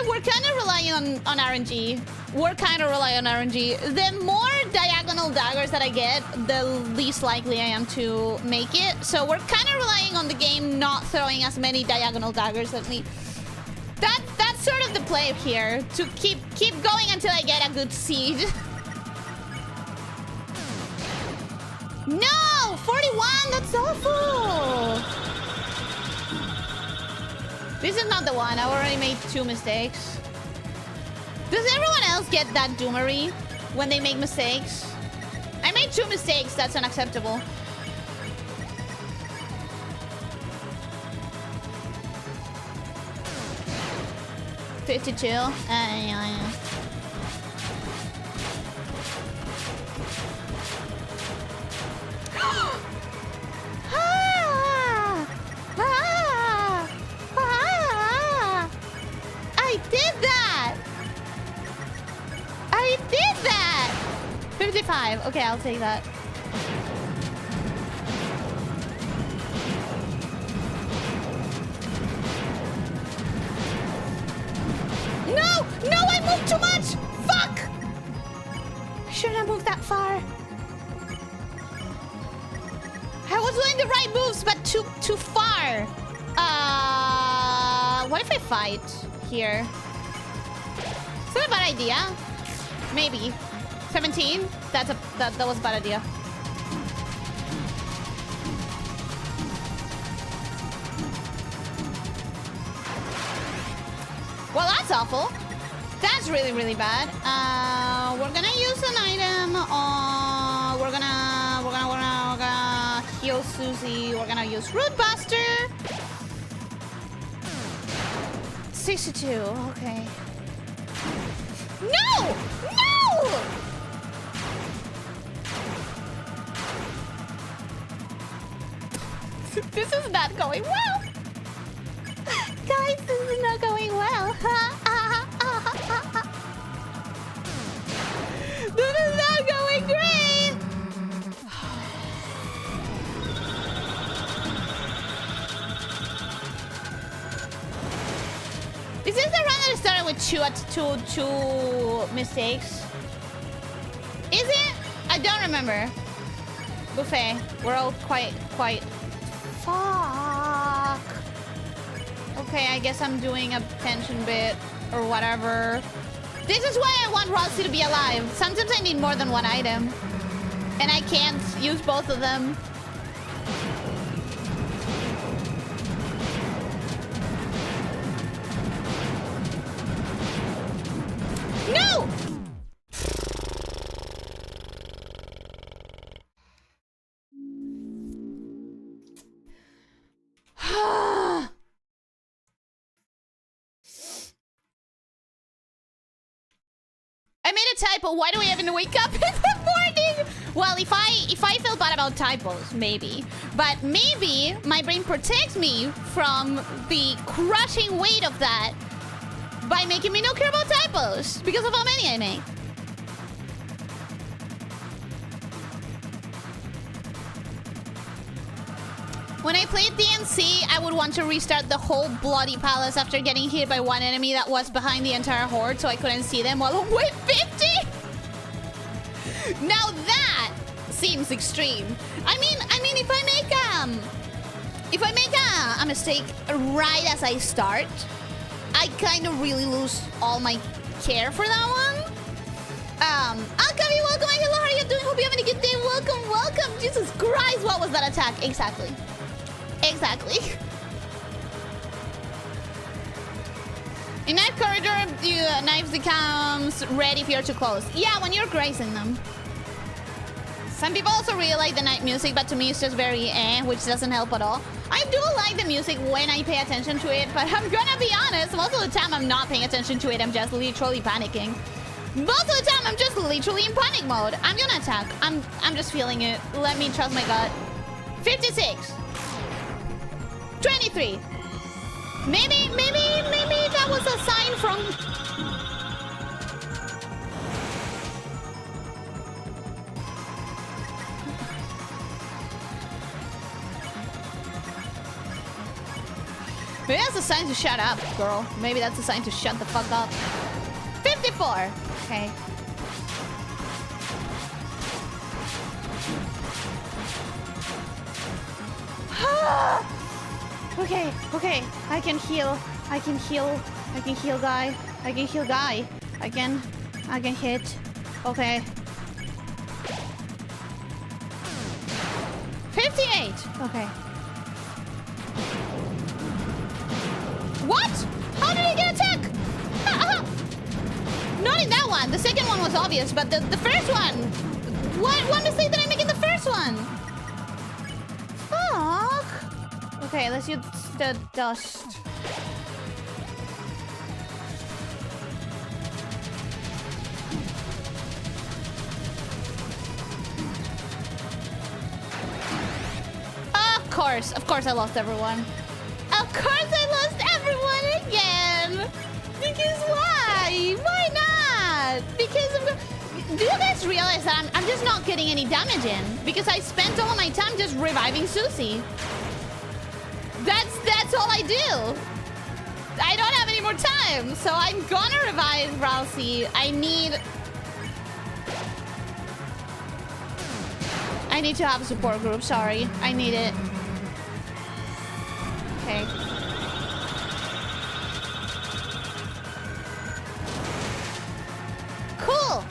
We're kind of relying on RNG. We're kind of relying on RNG. The more diagonal daggers that I get, the least likely I am to make it. So we're kind of relying on the game not throwing as many diagonal daggers at me. That's sort of the play here. To keep going until I get a good seed. No! 41! That's awful! This is not the one. I already made 2 mistakes. Does everyone else get that doomery when they make mistakes? I made 2 mistakes. That's unacceptable. $52. Yeah. I did that! I did that! 55. Okay, I'll take that. No! No, I moved too much! Fuck! I shouldn't have moved that far. I was doing the right moves, but too far. What if I fight here? Is that a bad idea? Maybe. 17? That was a bad idea. Well, that's awful. That's really, really bad. We're gonna use an item on... We're gonna heal Susie. We're gonna use Root Buster. 62. Okay. No! No! This is not going well. Guys, this is not going well. This is not going great. Is this the run that started with two mistakes? Is it? I don't remember. Buffet. We're all quite... Fuck. Okay, I guess I'm doing a tension bit or whatever. This is why I want Ralsei to be alive. Sometimes I need more than one item. And I can't use both of them. No! I made a typo. Why do we even wake up in the morning? Well, if I feel bad about typos, maybe. But maybe my brain protects me from the crushing weight of that by making me not care about typos because of how many I make. When I played DNC, I would want to restart the whole bloody palace after getting hit by one enemy that was behind the entire horde, so I couldn't see them while with 50? Now that seems extreme. I mean, if I make a mistake right as I start, I kind of really lose all my care for that one. Alkavi, welcome. Hello, how are you doing? Hope you having a good day. Welcome, welcome. Jesus Christ, what was that attack? Exactly. Exactly. In knife corridor, knives becomes red if you're too close. Yeah, when you're grazing them. Some people also really like the night music, but to me it's just very which doesn't help at all. I do like the music when I pay attention to it, but I'm gonna be honest, most of the time I'm not paying attention to it, I'm just literally panicking. Most of the time I'm just literally in panic mode. I'm gonna attack. I'm just feeling it. Let me trust my gut. 56. 23. Maybe that was a sign from... Maybe that's a sign to shut up, girl. Maybe that's a sign to shut the fuck up. 54. Okay. Okay. I can heal. I can heal guy. I can hit. Okay. 58. Okay. What? How did he get attacked? Not in that one. The second one was obvious, but the first one. What mistake did I make in the first one? Fuck. Okay, let's use the dust. Of course I lost everyone. Of course I lost everyone again. Because why? Why not? Because of... Do you guys realize that I'm just not getting any damage in? Because I spent all of my time just reviving Susie. That's all I do. I don't have any more time. So I'm gonna revive Ralsei. I need to have a support group. Sorry. I need it. Okay. Cool.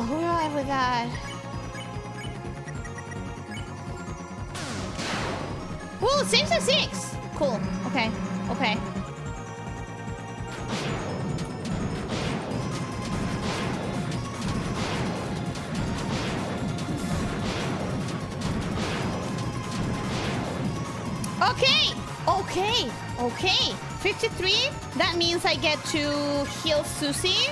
We're alive with that. Ooh, 6-6. Cool. Okay. Okay. 53. That means I get to heal Susie.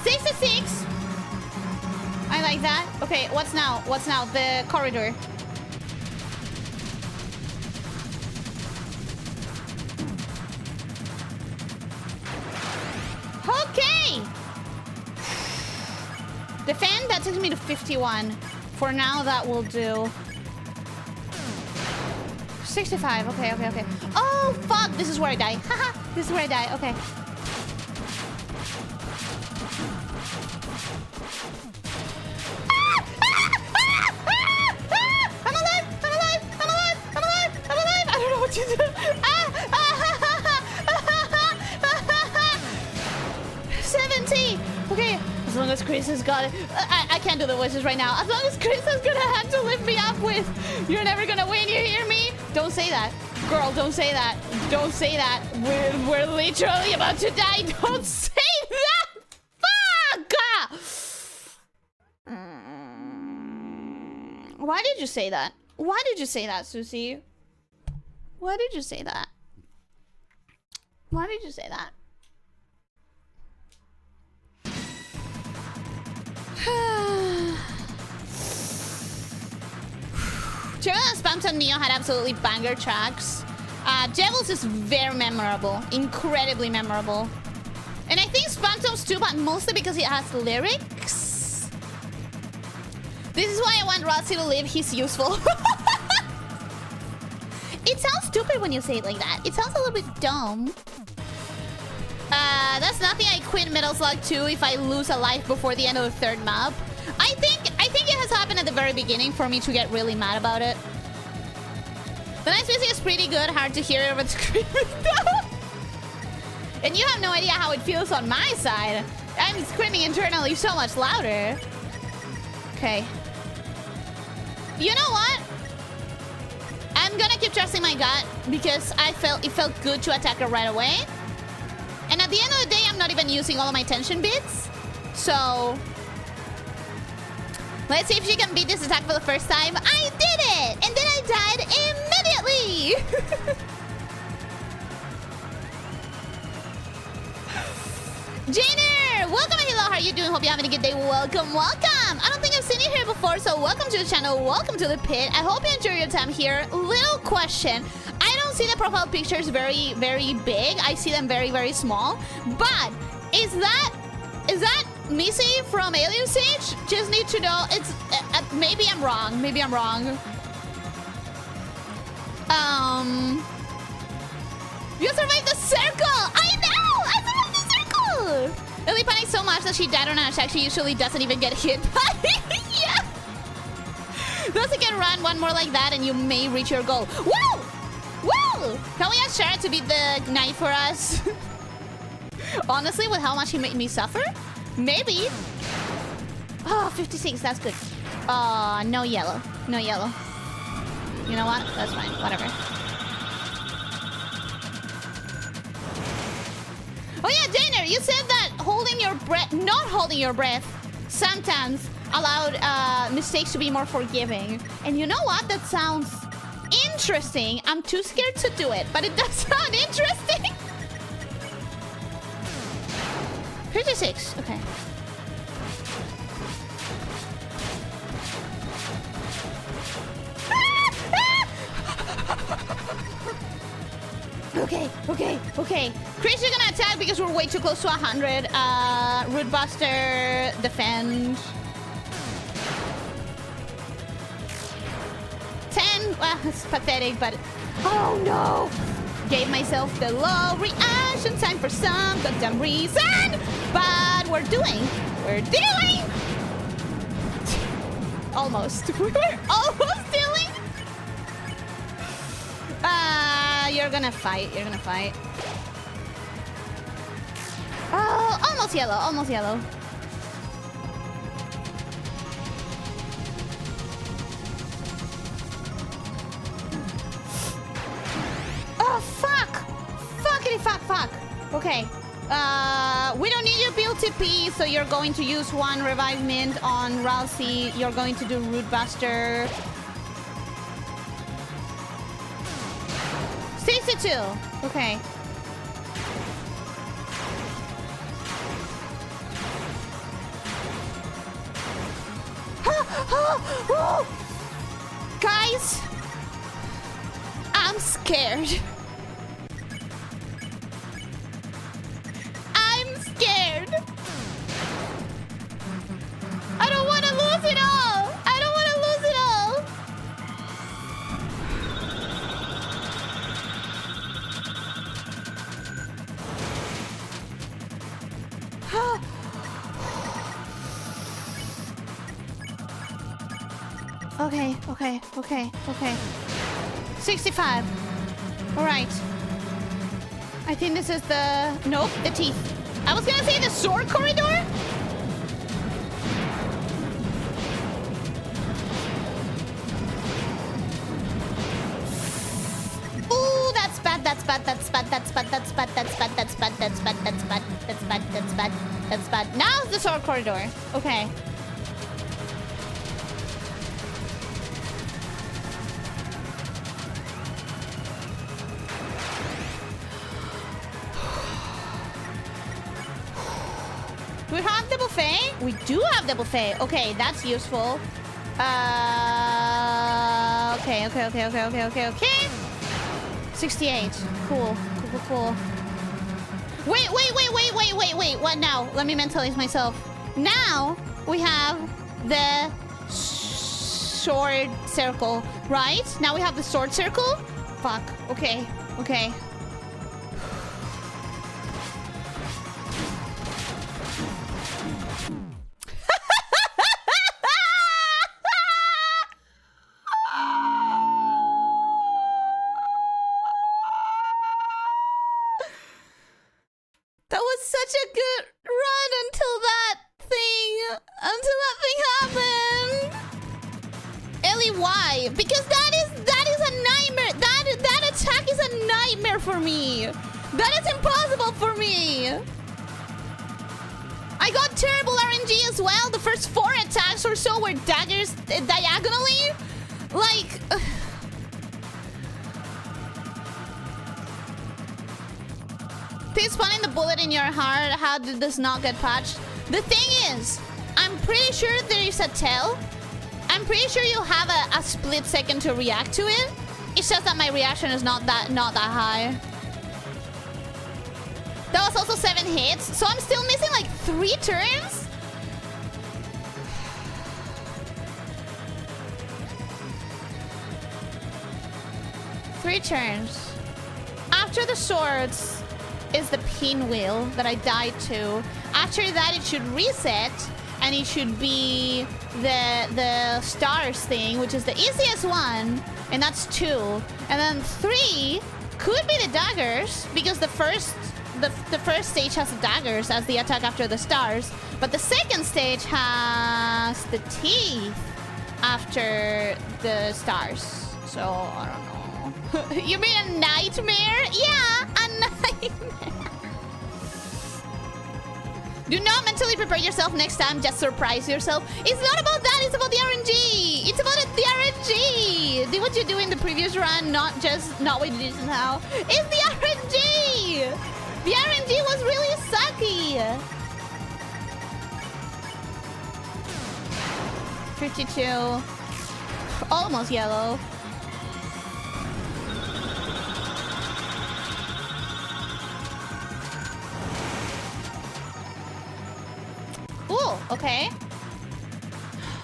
Six. I like that. Okay, what's now? The corridor. Okay. Defend, that takes me to 51. For now, that will do. 65. Okay. Oh, fuck. This is where I die. Haha. This is where I die. Okay. I'm alive. I don't know what to do. 70. Okay. As long as Chris has got it. I can't do the voices right now. As long as Chris is gonna have to lift me up with "You're never gonna win, you hear me?" Don't say that. Girl, don't say that. We're literally about to die. Don't say that! Fuck! Why did you say that? Why did you say that, Susie? Why did you say that? Trevor and Spamton and Neo had absolutely banger tracks. Devils is very memorable. Incredibly memorable. And I think Spamton's too, but mostly because it has lyrics. This is why I want Rossi to live. He's useful. It sounds stupid when you say it like that. It sounds a little bit dumb. That's nothing. I quit Metal Slug 2 if I lose a life before the end of the third map. I think it has happened at the very beginning for me to get really mad about it. The nice music is pretty good. Hard to hear it over the screen. And you have no idea how it feels on my side. I'm screaming internally so much louder. Okay. You know what? I'm gonna keep trusting my gut because it felt good to attack her right away. And at the end of the day, I'm not even using all of my tension bits. So let's see if she can beat this attack for the first time. I did it! And then I died immediately! Jainer! Welcome and hello, how are you doing? Hope you're having a good day. Welcome, welcome! I don't think I've seen you here before, so welcome to the channel. Welcome to the pit. I hope you enjoy your time here. Little question. I don't see the profile pictures very, very big. I see them very, very small. But is that Missy from Alien Sage? Just need to know. It's maybe I'm wrong. Maybe I'm wrong. You survived the circle. I know. I survived the circle. Lily panicked so much that she died on an attack. She usually doesn't even get hit by it. Yeah. Those can run one more like that, and you may reach your goal. Woo! Woo! Can we ask Shara to be the knight for us? Honestly, with how much he made me suffer? Maybe. Oh, 56. That's good. No yellow. No yellow. You know what? That's fine. Whatever. Oh yeah, Jainer, you said that holding your breath, not holding your breath, sometimes allowed mistakes to be more forgiving. And you know what? That sounds interesting. I'm too scared to do it, but it does sound interesting. 56. Okay. Okay. Chris is gonna attack because we're way too close to 100. Root Buster, defend. 10. Well, it's pathetic, but oh no! Gave myself the low reaction time for some goddamn reason, but we're dealing. Almost. We're almost dealing. You're gonna fight. Oh, almost yellow. Oh, fuck. Okay. We don't need your build TP, so you're going to use one Revive Mint on Rousey. You're going to do Root Buster. 62. Okay. Guys, I'm scared. I don't want to lose it all. Okay. 65. All right. I think this is the... Nope, the teeth. I was gonna say the sword corridor. Ooh, that's bad. Now it's the sword corridor. Okay. Do we have the buffet? We do have the buffet. Okay, that's useful. Okay. 68. Cool. Wait. What now? Let me mentalize myself. Now we have the sword circle, right? Now we have the sword circle. Fuck. Okay. Okay. That was such a good run until that thing happened. Ellie, why? Because that is a nightmare. That attack is a nightmare for me. That is impossible for me. I got terrible RNG as well. The first 4 attacks or so were daggers diagonally. Like... Spawning the bullet in your heart. How did this not get patched? The thing is, I'm pretty sure there is a tell. I'm pretty sure you have a split second to react to it. It's just that my reaction is not that high. That was also 7 hits, so I'm still missing like 3 turns. Three turns. After the swords is the pinwheel that I died to. After that, it should reset, and it should be the stars thing, which is the easiest one, and that's 2. And then 3 could be the daggers, because the first stage has the daggers as the attack after the stars, but the second stage has the teeth after the stars. So I don't know. You mean a nightmare? Yeah, a nightmare. Do not mentally prepare yourself next time. Just surprise yourself. It's not about that. It's about the RNG. It's about the RNG. Do what you do in the previous run, not what you did now. It's the RNG. The RNG was really sucky. 52. Almost yellow. Ooh, okay.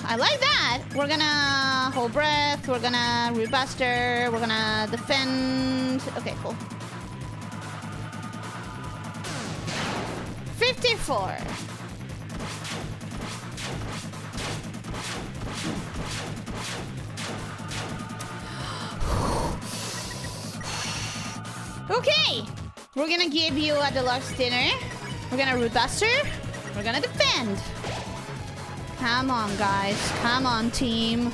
I like that. We're gonna hold breath. We're gonna rebuster. We're gonna defend. Okay, cool. 54. Okay. We're gonna give you a deluxe dinner. We're gonna rebuster. We're gonna defend. Come on, guys. Come on, team.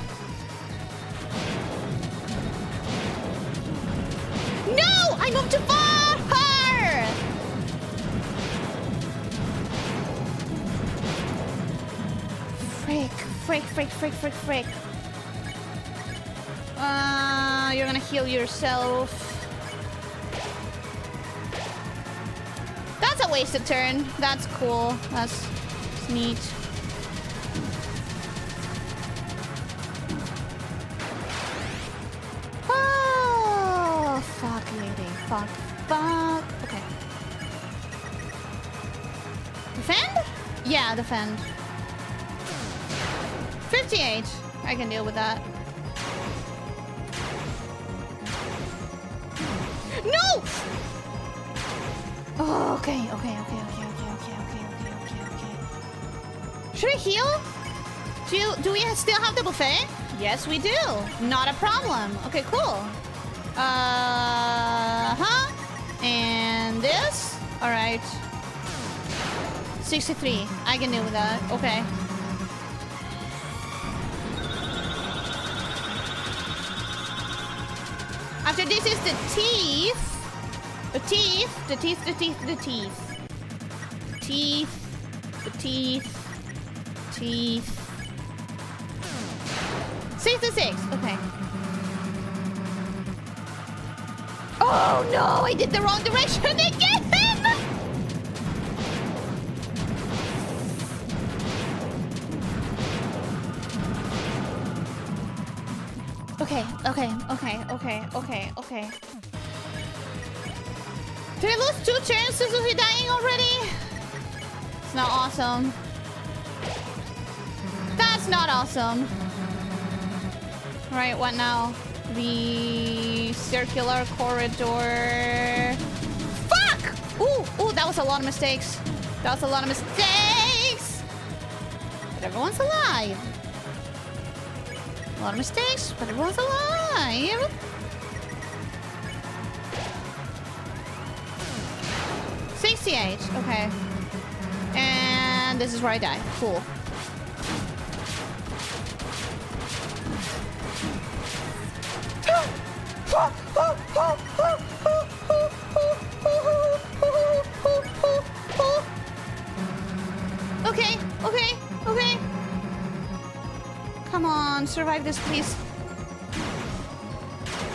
No! I moved too far! Frick. You're gonna heal yourself. That's a wasted turn. That's cool. That's neat. Oh, fuck, lady. Fuck. Okay. Defend? Yeah, defend. 58. I can deal with that. No! Oh, okay. Should I heal? Do we still have the buffet? Yes, we do. Not a problem. Okay, cool. And this? All right. 63. I can deal with that. Okay. After this is the teeth. The teeth. 66. Okay. Oh no, I did the wrong direction again. Okay. Did I lose 2 turns to Susie dying already? It's not awesome. That's not awesome. Right, what now? The circular corridor. Fuck! Ooh, that was a lot of mistakes. That was a lot of mistakes! But everyone's alive. A lot of mistakes, but everyone's alive. $68, okay. And this is where I die. Cool. Okay. Come on, survive this, please.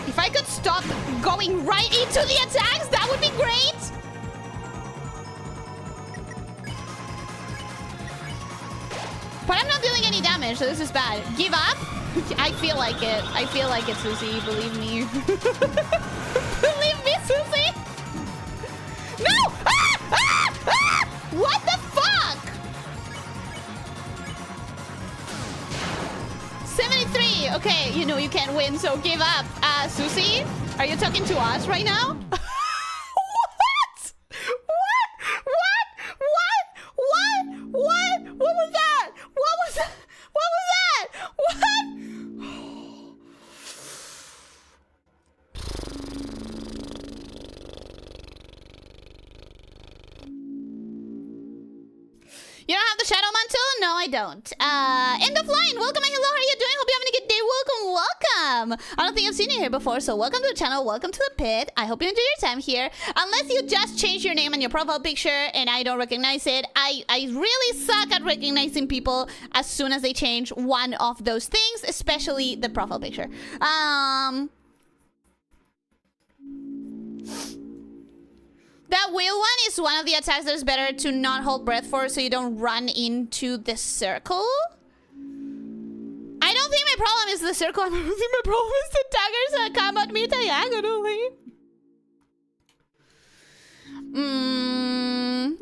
If I could stop going right into the attacks, that would be great. But I'm not dealing any damage, so this is bad. Give up? I feel like it. I feel like it, Susie. Believe me. Believe me, Susie. No! What the fuck? 73. Okay, you know you can't win, so give up. Susie, are you talking to us right now? What was that? You don't have the shadow mantle? No, I don't. End of line. Welcome and hello. How are you doing? Hope you're having a good day. Welcome. I don't think I've seen you here before, so welcome to the channel. Welcome to the pit. I hope you enjoy your time here. Unless you just changed your name and your profile picture and I don't recognize it. I really suck at recognizing people as soon as they change one of those things, especially the profile picture. That wheel one is one of the attacks that is better to not hold breath for so you don't run into the circle. I don't think my problem is the circle. I think my problem is the daggers that come at me diagonally.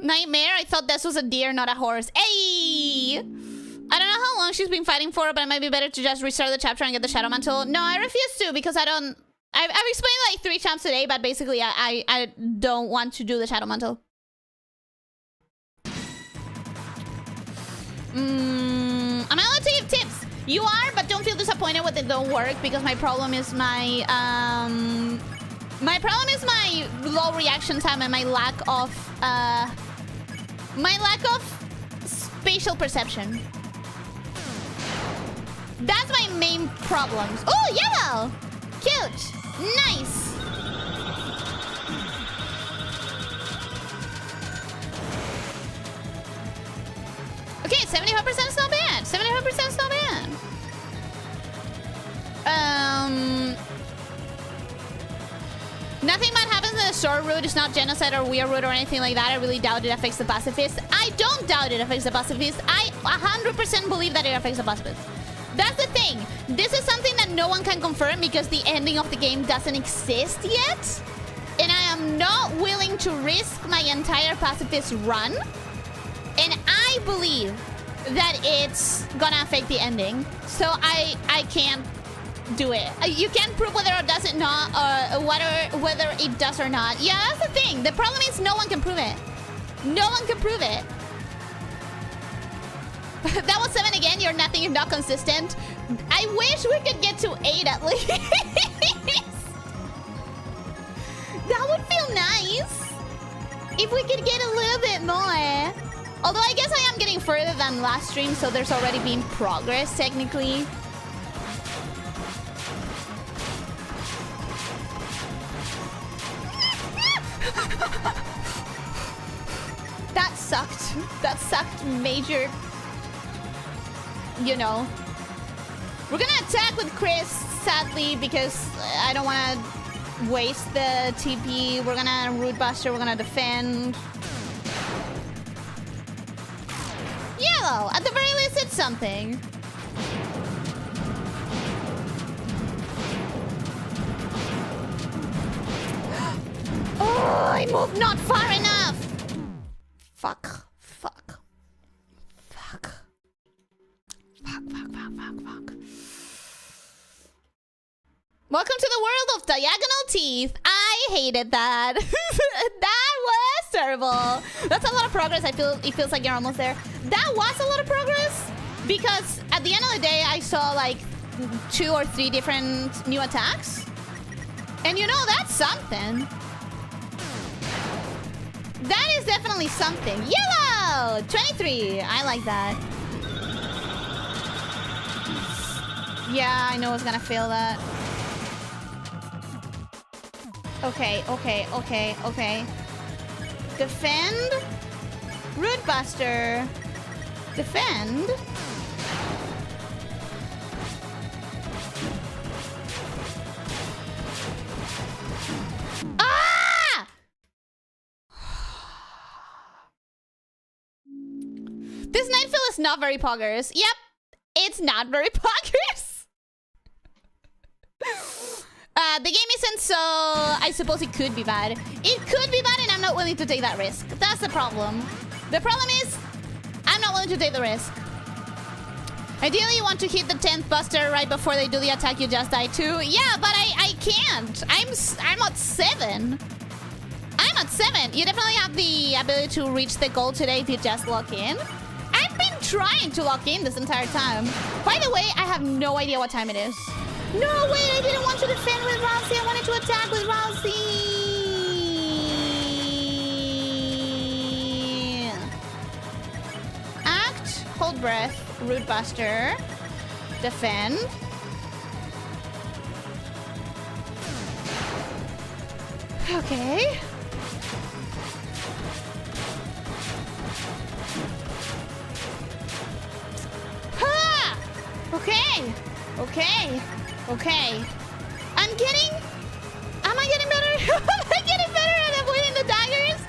Nightmare? I thought this was a deer, not a horse. Hey! I don't know how long she's been fighting for, but it might be better to just restart the chapter and get the shadow mantle. No, I refuse to because I don't... I've explained like 3 times today, but basically I don't want to do the shadow mantle. Am I allowed to give tips? You are, but don't feel disappointed when they don't work because my problem is my low reaction time and my lack of spatial perception. That's my main problems. Oh, yellow! Cute! Nice! Okay, 75% is not bad. 75% is not bad. Nothing bad happens in the sword route. It's not genocide or weird route or anything like that. I really doubt it affects the pacifist. I don't doubt it affects the pacifist. I 100% believe that it affects the pacifist. That's the thing. This is something that no one can confirm because the ending of the game doesn't exist yet. And I am not willing to risk my entire pacifist run. And I believe that it's gonna affect the ending. So I can't do it. You can't prove whether it does it not, or whether it does or not. Yeah, that's the thing. The problem is no one can prove it. No one can prove it. That was 7 again. You're nothing if not consistent. I wish we could get to 8 at least. That would feel nice. If we could get a little bit more. Although I guess I am getting further than last stream, so there's already been progress technically. That sucked. That sucked major. You know. We're gonna attack with Chris, sadly, because I don't want to waste the TP. We're gonna root buster. We're gonna defend. Yellow. At the very least, it's something. Oh, I moved not far enough. Fuck. Fuck. Fuck. Fuck, fuck, fuck, fuck, fuck. diagonal teeth. I hated that. That was terrible. That's a lot of progress. It feels like you're almost there. That was a lot of progress because at the end of the day, I saw like 2 or 3 different new attacks. And you know, that's something. That is definitely something. Yellow! 23. I like that. Yeah, I know I was gonna fail that. Okay. Defend. Root Buster. Defend. Ah! This Nightfill is not very poggers. Yep, it's not very poggers. The game isn't so... I suppose it could be bad. It could be bad and I'm not willing to take that risk. That's the problem. The problem is, I'm not willing to take the risk. Ideally, you want to hit the 10th buster right before they do the attack you just died to. Yeah, but I can't. I'm at 7. I'm at 7. You definitely have the ability to reach the goal today if you just lock in. I've been trying to lock in this entire time. By the way, I have no idea what time it is. No, wait, I didn't want to defend with Rousey. I wanted to attack with Rousey. Act, hold breath, Root Buster, defend. Okay. Ha! Okay. Okay. Am I getting better? Am I getting better at avoiding the daggers?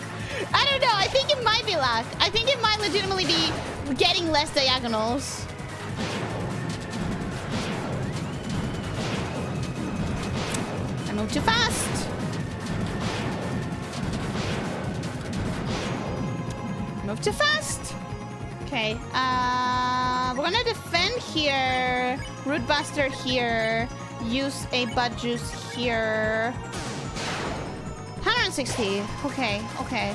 I don't know. I think it might be luck. I think it might legitimately be getting less diagonals. I moved too fast. Move too fast. Okay. We're gonna defend here. Root Buster here. Use a Bud Juice here. 160. Okay. Okay.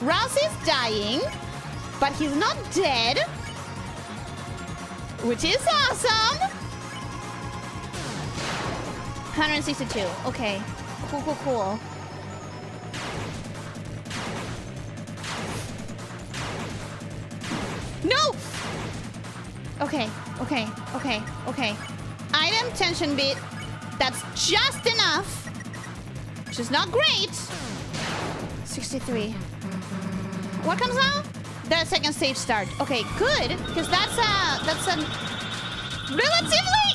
Rousey's dying, but he's not dead, which is awesome. 162. Okay. Cool. No! Okay. Item tension bit. That's just enough. Which is not great. 63. What comes out? The second stage start. Okay, good. Because that's a relatively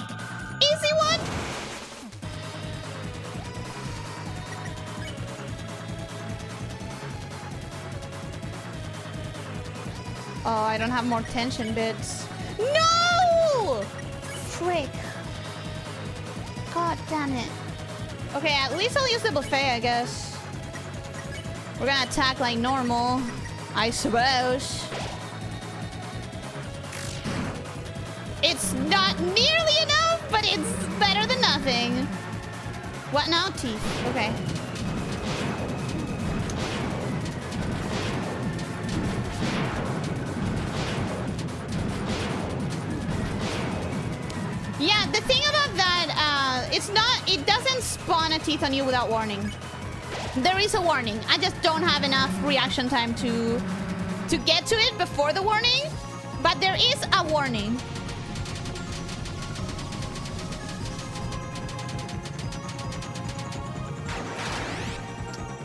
easy one. Oh, I don't have more tension bits. No! Frick. God damn it. Okay, at least I'll use the buffet, I guess. We're gonna attack like normal, I suppose. It's not nearly enough, but it's better than nothing. What now? Teeth. Okay. Yeah, the thing about that, it doesn't spawn a teeth on you without warning. There is a warning. I just don't have enough reaction time to get to it before the warning. But there is a warning.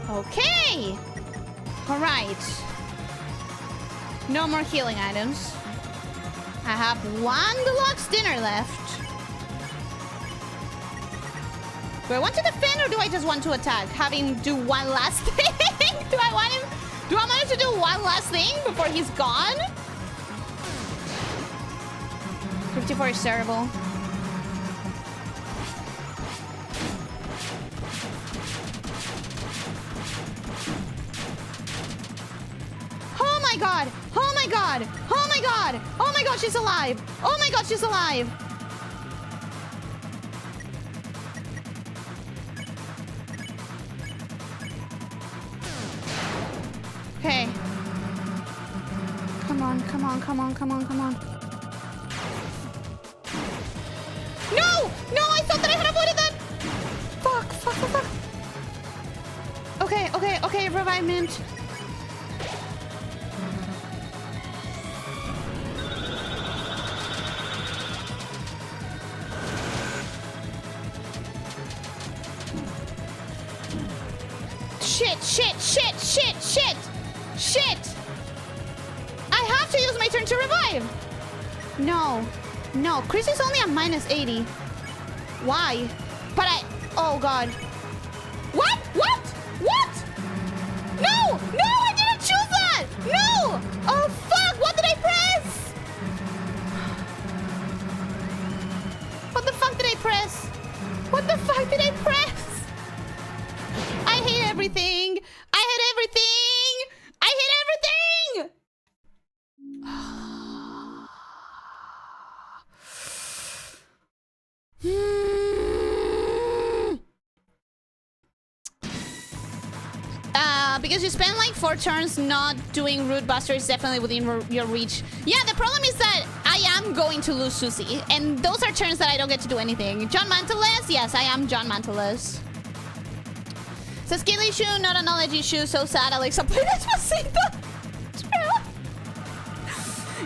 Okay. All right. No more healing items. I have one deluxe dinner left. Do I want to defend or do I just want to attack? Have him do one last thing? Do I want him to do one last thing before he's gone? 54 is terrible. my god! Oh my god! Oh my god! Oh my god, she's alive! Oh my god, she's alive! Okay. Come on, come on, come on, come on, come on. No! No, I thought that I had avoided that! Fuck, fuck, fuck, fuck. Okay, okay, okay, revive mint. Shit, shit, shit, shit, shit! Shit! I have to use my turn to revive! No. No, Chris is only at -80. Why? But oh god. What? What? What? No! No, I didn't choose that! No! Oh fuck, what did I press? What the fuck did I press? What the fuck did I press? I hate everything! I hate everything! I hate everything! Because you spend like 4 turns not doing Root Buster is definitely within your reach. Yeah, the problem is that I am going to lose Susie, and those are turns that I don't get to do anything. John Manteless? Yes, I am John Manteless. It's a skill issue, not a knowledge issue. So sad, Alexa. Play Despacito.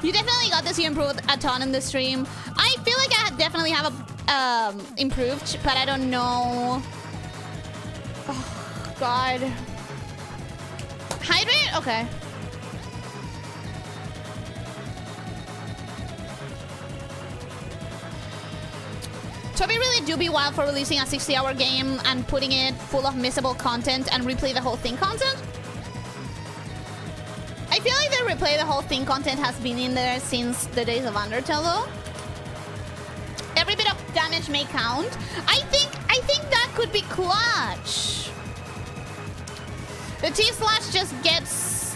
You definitely got this. You improved a ton in the stream. I feel like I definitely have improved, but I don't know. Oh, God. Hydrate? Okay. Toby really do be wild for releasing a 60-hour game and putting it full of missable content and replay the whole thing content. I feel like the replay the whole thing content has been in there since the days of Undertale though. Every bit of damage may count. I think that could be clutch. The T-slash just gets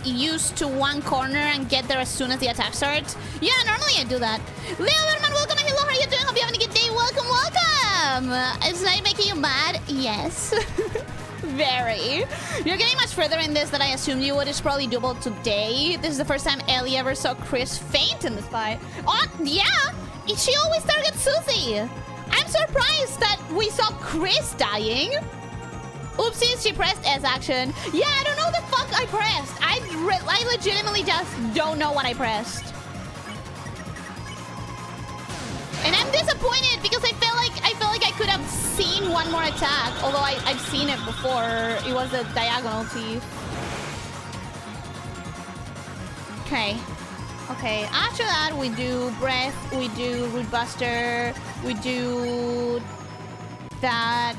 used to one corner and get there as soon as the attack starts. Yeah, normally I do that. Leo Berman, welcome to Hello. How are you doing? Hope you having a good day. Welcome, welcome. Is night making you mad? Yes. Very. You're getting much further in this than I assumed you would. It's probably double today. This is the first time Ellie ever saw Chris faint in this fight. Oh, yeah. She always targets Susie. I'm surprised that we saw Chris dying. Oopsies, she pressed S action. Yeah, I don't know the fuck I pressed. I legitimately just don't know what I pressed. And I'm disappointed because I feel like I could have seen one more attack. Although I've seen it before. It was a diagonal teeth. Okay. Okay, after that we do breath, we do root buster, we do that.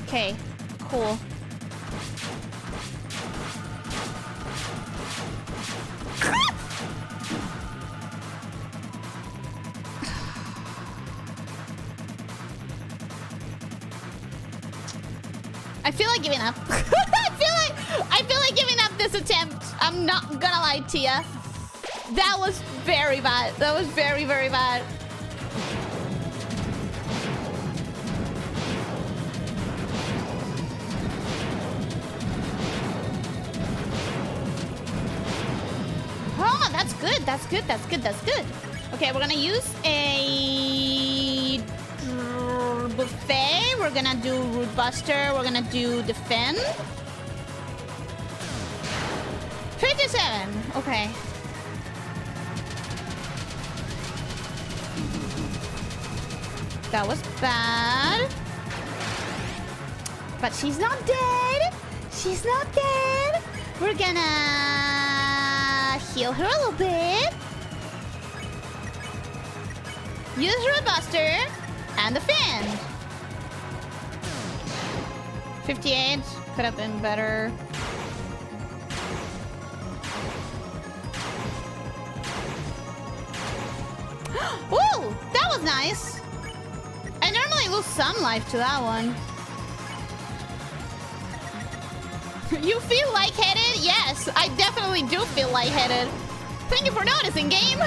Okay, cool. I feel like giving up. I feel like giving up this attempt. I'm not gonna lie to ya. That was very bad. That was very, very bad. Oh, that's good. That's good. That's good. That's good. Okay, we're gonna use a buffet. We're gonna do root buster. We're gonna do defend. 57. Okay. That was bad. But she's not dead. She's not dead. We're gonna heal her a little bit. Use root buster and defend. 58. Could have been better. Ooh, that was nice. I normally lose some life to that one. You feel lightheaded? Yes, I definitely do feel lightheaded. Thank you for noticing, game.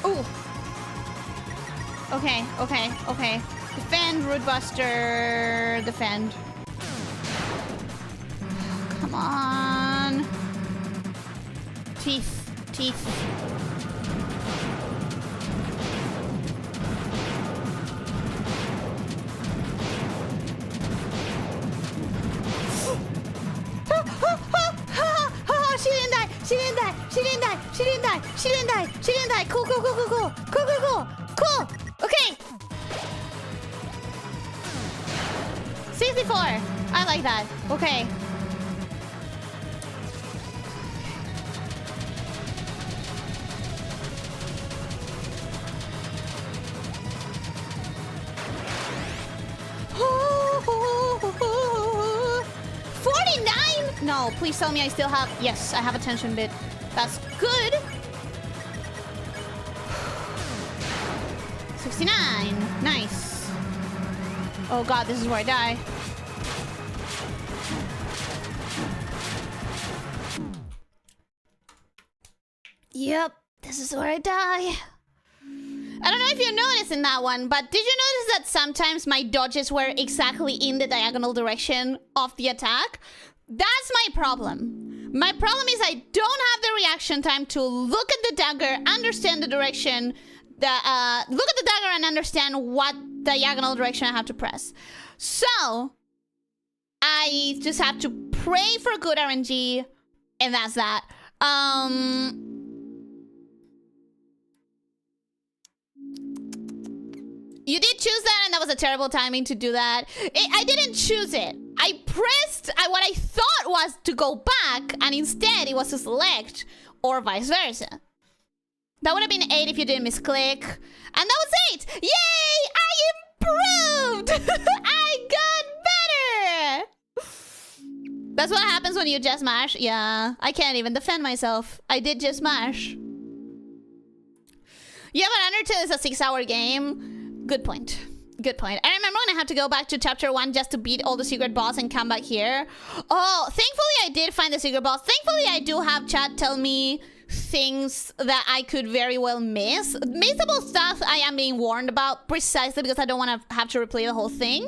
Ooh. Okay, okay, okay. Defend, root buster, defend. Come on. Teeth, teeth. She didn't die. She didn't die. She didn't die. She didn't die. She didn't die. She didn't die. Cool, cool, cool, cool, cool. Cool, cool, cool. Cool. Okay. 64. I like that. Okay. No, please tell me I still have... Yes, I have attention bit. That's good. 69. Nice. Oh god, this is where I die. Yep, this is where I die. I don't know if you noticed in that one, but did you notice that sometimes my dodges were exactly in the diagonal direction of the attack? That's my problem. My problem is I don't have the reaction time to look at the dagger, understand the direction, look at the dagger and understand what diagonal direction I have to press. So, I just have to pray for good RNG, and that's that. You did choose that, and that was a terrible timing to do that. I didn't choose it. I pressed what I thought was to go back, and instead it was to select, or vice versa. That would have been 8 if you didn't misclick. And that was 8! Yay! I improved! I got better! That's what happens when you just mash. Yeah, I can't even defend myself. I did just mash. Yeah, but Undertale is a 6-hour game. Good point. Good point. I remember when I had to go back to chapter 1 just to beat all the secret boss and come back here. Oh, thankfully I did find the secret boss. Thankfully I do have chat tell me things that I could very well miss. Missable stuff I am being warned about precisely because I don't want to have to replay the whole thing.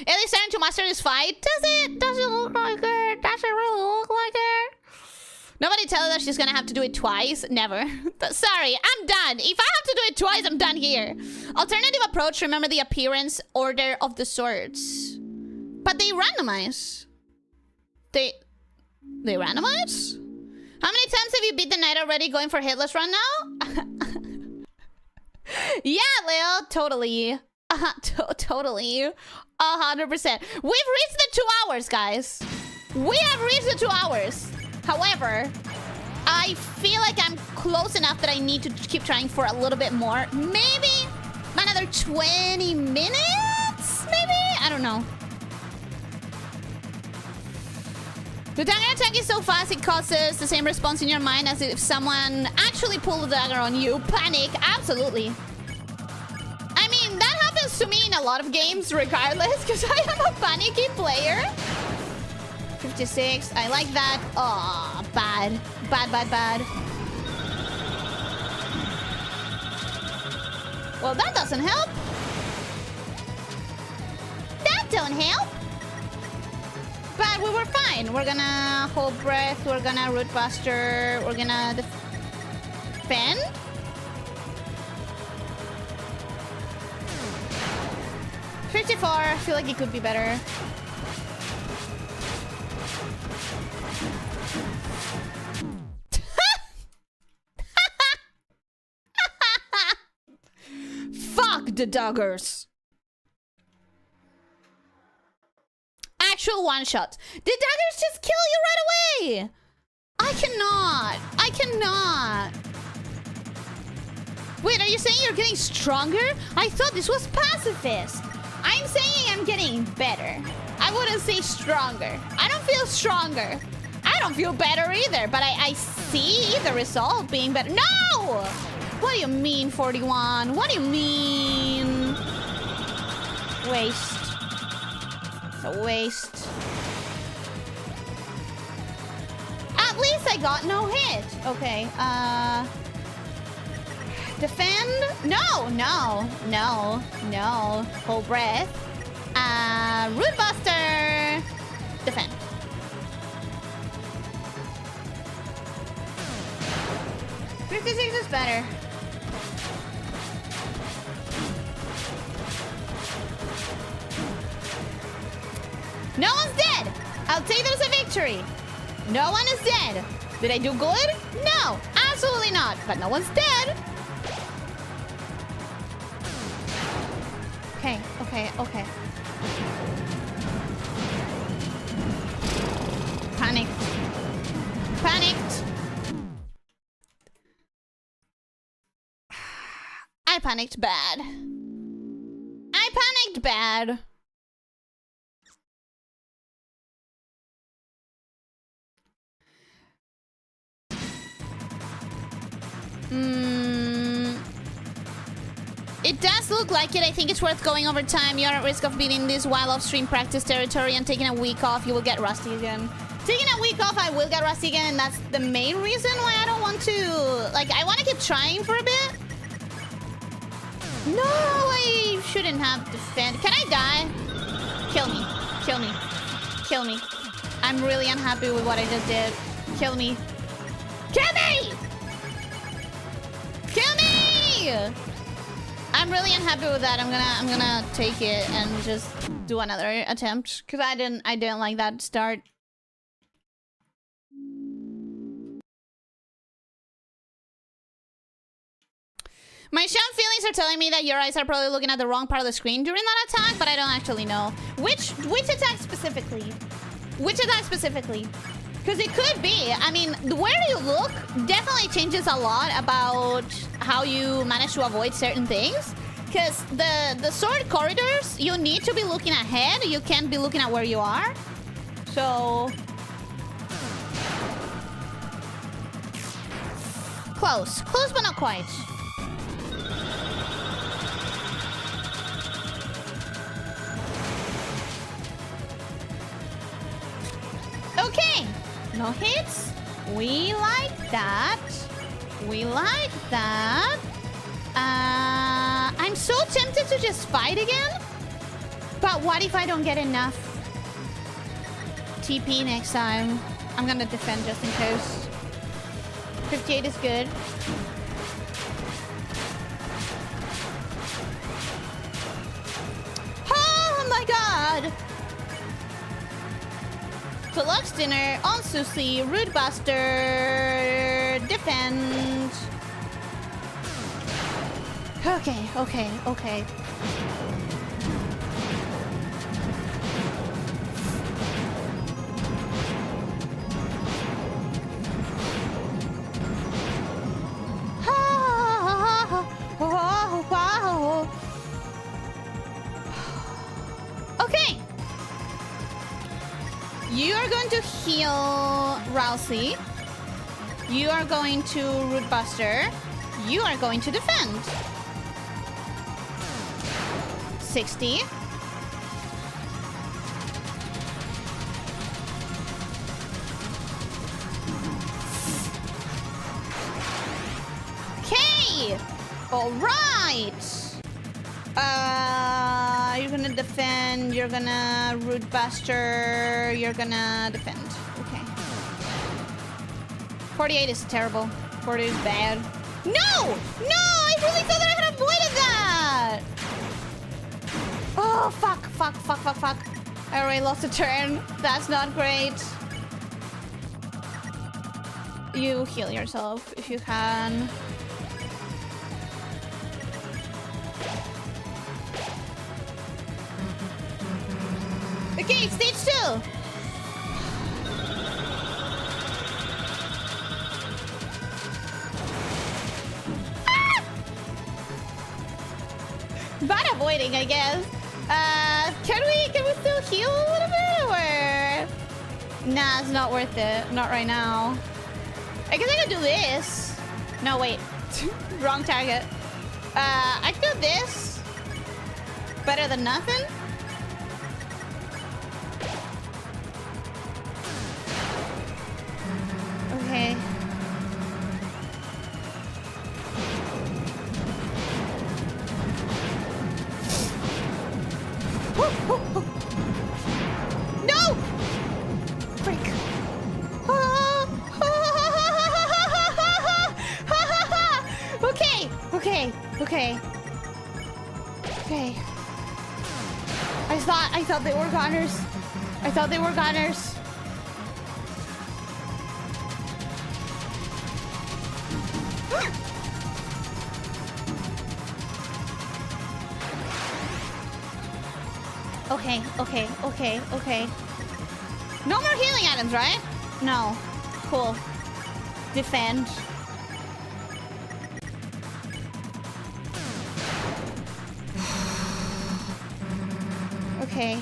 Ellie's starting to master this fight. Does it? Does it look like it? Does it really look like it? Nobody tell her that she's gonna have to do it twice. Never. Sorry, I'm done. If I have to do it twice, I'm done here. Alternative approach, remember the appearance order of the swords. But they randomize. They randomize? How many times have you beat the knight already going for hitless run now? Yeah, Leo, totally. Totally. 100%. We've reached the 2 hours, guys. We have reached the 2 hours. However, I feel like I'm close enough that I need to keep trying for a little bit more. Maybe another 20 minutes? Maybe? I don't know. The dagger attack is so fast it causes the same response in your mind as if someone actually pulled the dagger on you. Panic, absolutely. I mean, that happens to me in a lot of games regardless, because I am a panicky player. 56, I like that. Oh, bad. Bad, bad, bad. Well, that doesn't help. That don't help. But we were fine. We're gonna hold breath. We're gonna root buster. We're gonna defend. $54. I feel like it could be better. Fuck the daggers. Actual one shot. The daggers just kill you right away. I cannot. I cannot. Wait, are you saying you're getting stronger? I thought this was pacifist. I'm saying I'm getting better. I wouldn't say stronger. I don't feel stronger. I don't feel better either, but I see the result being better. No! What do you mean, 41? What do you mean? Waste. It's a waste. At least I got no hit. Okay, defend? No, no, no, no. Hold breath. Root Buster. Defend. $56 is better. No one's dead. I'll take that as a victory. No one is dead. Did I do good? No, absolutely not. But no one's dead. Okay, okay, okay. Panicked. Panicked. I panicked bad. I panicked bad. It does look like it. I think it's worth going over time. You're at risk of beating this while off-stream practice territory, and taking a week off, you will get rusty again. Taking a week off, I will get rusty again, and that's the main reason why I don't want to... Like, I want to keep trying for a bit. No, I shouldn't have defend. Can I die? Kill me. Kill me. Kill me. I'm really unhappy with what I just did. Kill me. Kill me! Kill me! I'm really unhappy with that. I'm gonna take it and just do another attempt, because I didn't like that start. My sharp feelings are telling me that your eyes are probably looking at the wrong part of the screen during that attack, but I don't actually know. Which attack specifically? Which attack specifically? Because it could be. I mean, where you look definitely changes a lot about how you manage to avoid certain things. Because the sword corridors, you need to be looking ahead. You can't be looking at where you are. So... Close. Close, but not quite. Okay. No hits. We like that. We like that. I'm so tempted to just fight again. But what if I don't get enough TP next time? I'm gonna defend just in case. 58 is good. Oh my god! Deluxe dinner on Susie, Root Buster, defend. Okay, okay, okay. Okay. You are going to heal Rousey. You are going to Root Buster. You are going to defend. 60. Okay. All right. You're gonna defend. You're gonna Root Buster. You're gonna defend. Okay. 48 is terrible. 40 is bad. No! No! I really thought that I had avoided that! Oh, fuck, fuck, fuck, fuck, fuck. I already lost a turn. That's not great. You heal yourself if you can. Okay, stage 2. Bad avoiding, I guess. Can we still heal a little bit, or? Nah, it's not worth it. Not right now. I guess I could do this. No, wait. Wrong target. I can do this. Better than nothing. Okay. No! Frick. Okay, okay, okay. Okay. I thought they were goners. I thought they were goners. Okay, okay, okay, okay. No more healing items, right? No. Cool. Defend. Okay.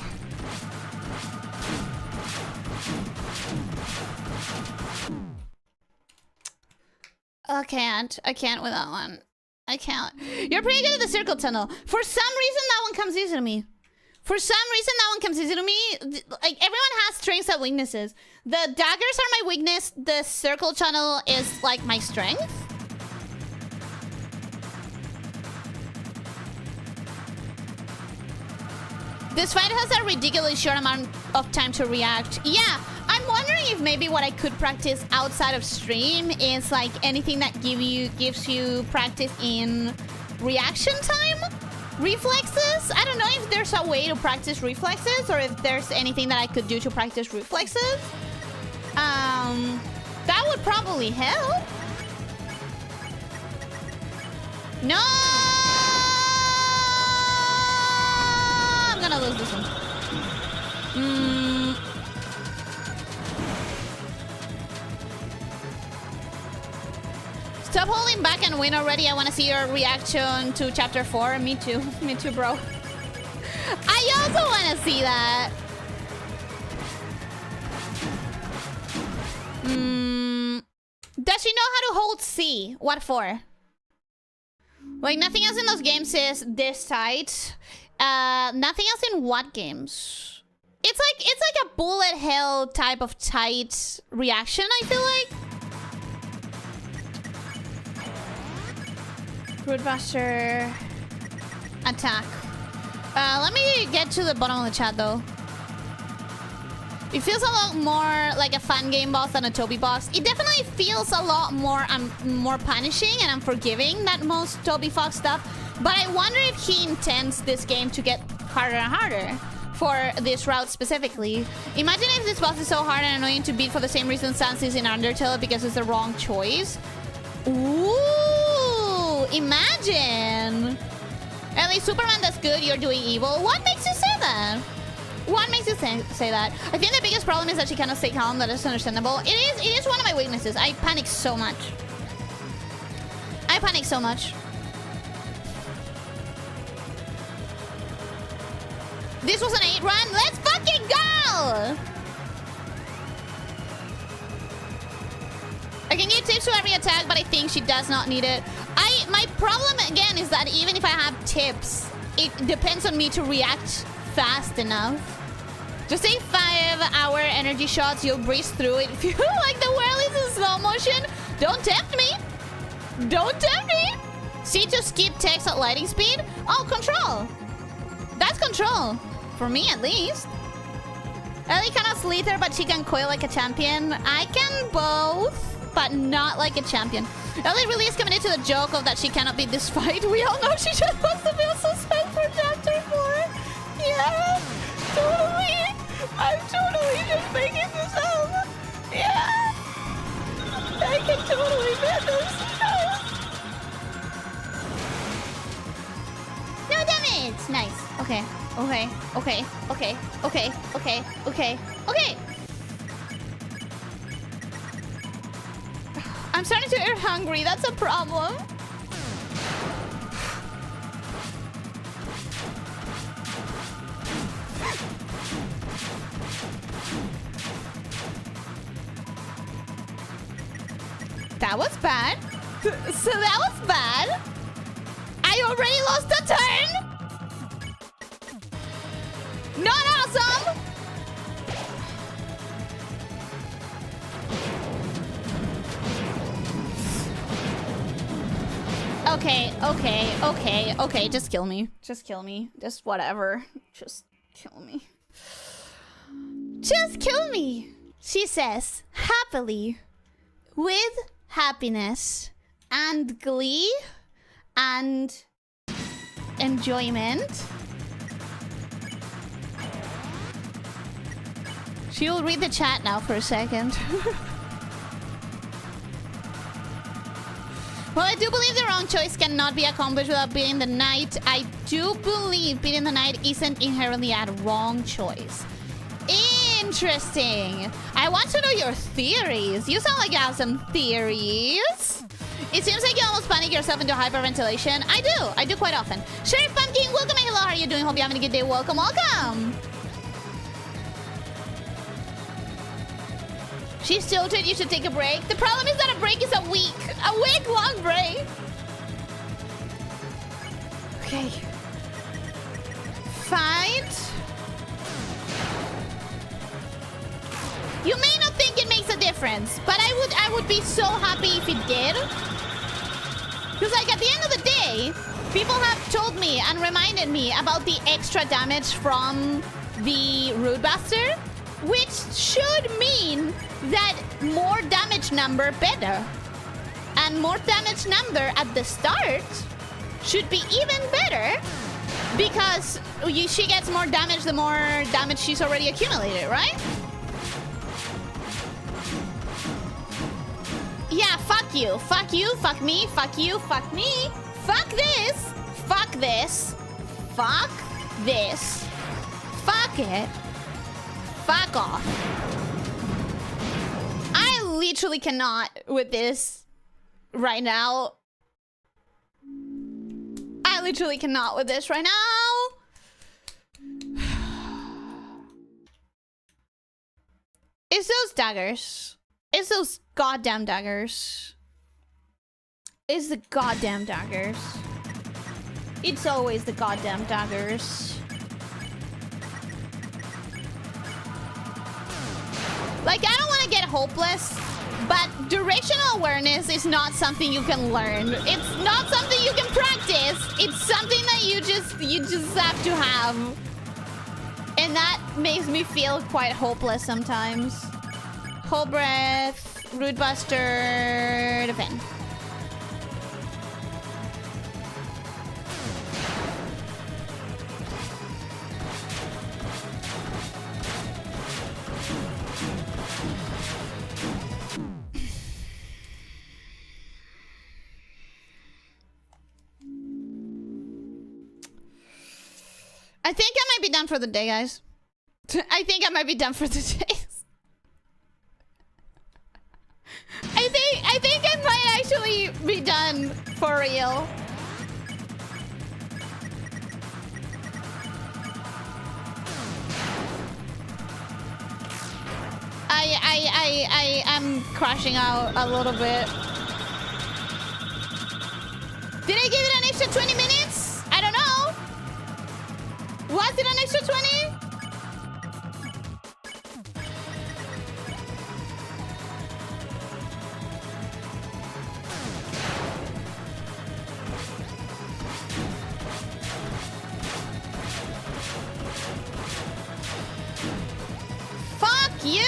I can't with that one. I can't. You're pretty good at the circle tunnel. For some reason, that one comes easy to me. For some reason, that one comes easy to me. Like, everyone has strengths and weaknesses. The daggers are my weakness. The circle tunnel is, like, my strength. This fight has a ridiculously short amount of time to react. Yeah, I'm wondering if maybe what I could practice outside of stream is like anything that gives you practice in reaction time? Reflexes? I don't know if there's a way to practice reflexes or if there's anything that I could do to practice reflexes. That would probably help. No! I'm gonna lose this one. Stop holding back and win already. I want to see your reaction to Chapter 4. Me too. Me too, bro. I also want to see that. Does she know how to hold C? What for? Like, nothing else in those games is this tight. Nothing else in what games? It's like a bullet hell type of tight reaction, I feel like. Rootbuster. Attack. Let me get to the bottom of the chat, though. It feels a lot more like a fun game boss than a Toby boss. It definitely feels a lot more more punishing and unforgiving than most Toby Fox stuff. But I wonder if he intends this game to get harder and harder for this route specifically. Imagine if this boss is so hard and annoying to beat for the same reason Sans is in Undertale because it's the wrong choice. Ooh, imagine. At least Superman does good, you're doing evil. What makes you say that? What makes you say that? I think the biggest problem is that she cannot stay calm. That is understandable. It is one of my weaknesses. I panic so much. I panic so much. This was an 8 run. Let's fucking go! I can give tips to every attack, but I think she does not need it. My problem again is that even if I have tips, it depends on me to react fast enough. Just say 5-hour energy shots, you'll breeze through it. If you feel like the world is in slow motion, don't tempt me. Don't tempt me. See to skip text at lightning speed? Oh, control. That's control. For me, at least. Ellie cannot slither, but she can coil like a champion. I can both, but not like a champion. Ellie really is committed to the joke of that she cannot beat this fight. We all know she just wants to feel suspense for Chapter 4. Yeah, totally. I'm totally just making this up. Yeah. I can totally get this. No damage. Nice. Okay. Okay. Okay. Okay. Okay. Okay. Okay. Okay. I'm starting to get hungry. That's a problem. That was bad. So that was bad. I already lost a turn. Not awesome. Okay. Just kill me. Just kill me. Just whatever. Just kill me. Just kill me. She says, happily, with happiness and glee and enjoyment. She'll read the chat now for a second. Well, I do believe the wrong choice cannot be accomplished without beating the knight. I do believe beating the knight isn't inherently a wrong choice. Interesting. I want to know your theories. You sound like you have some theories. It seems like you almost panic yourself into hyperventilation. I do quite often. Sheriff Pumpkin, welcome and hello. How are you doing? Hope you're having a good day. Welcome. She's tilted. You should take a break. The problem is that a break is a week-long break. Okay. Fight. You may not think it makes a difference, but I would be so happy if it did. Because like at the end of the day, people have told me and reminded me about the extra damage from the Root Buster, which should mean that more damage number better. And more damage number at the start should be even better because she gets more damage the more damage she's already accumulated, right? Yeah, fuck you. Fuck you, fuck me, fuck you, fuck me. Fuck this. Fuck this. Fuck this. Fuck it. Fuck off. I literally cannot with this right now. I literally cannot with this right now. It's those daggers. It's those goddamn daggers. It's the goddamn daggers. It's always the goddamn daggers. Like, I don't want to get hopeless, but directional awareness is not something you can learn. It's not something you can practice. It's something that you just have to have. And that makes me feel quite hopeless sometimes. Hold breath, Root Buster, defend. I think I might be done for the day, guys. I think I might be done for the day. I think I might actually be done for real. I am crashing out a little bit. Did I give it an extra 20 minutes? I don't know. Was it an extra 20? You!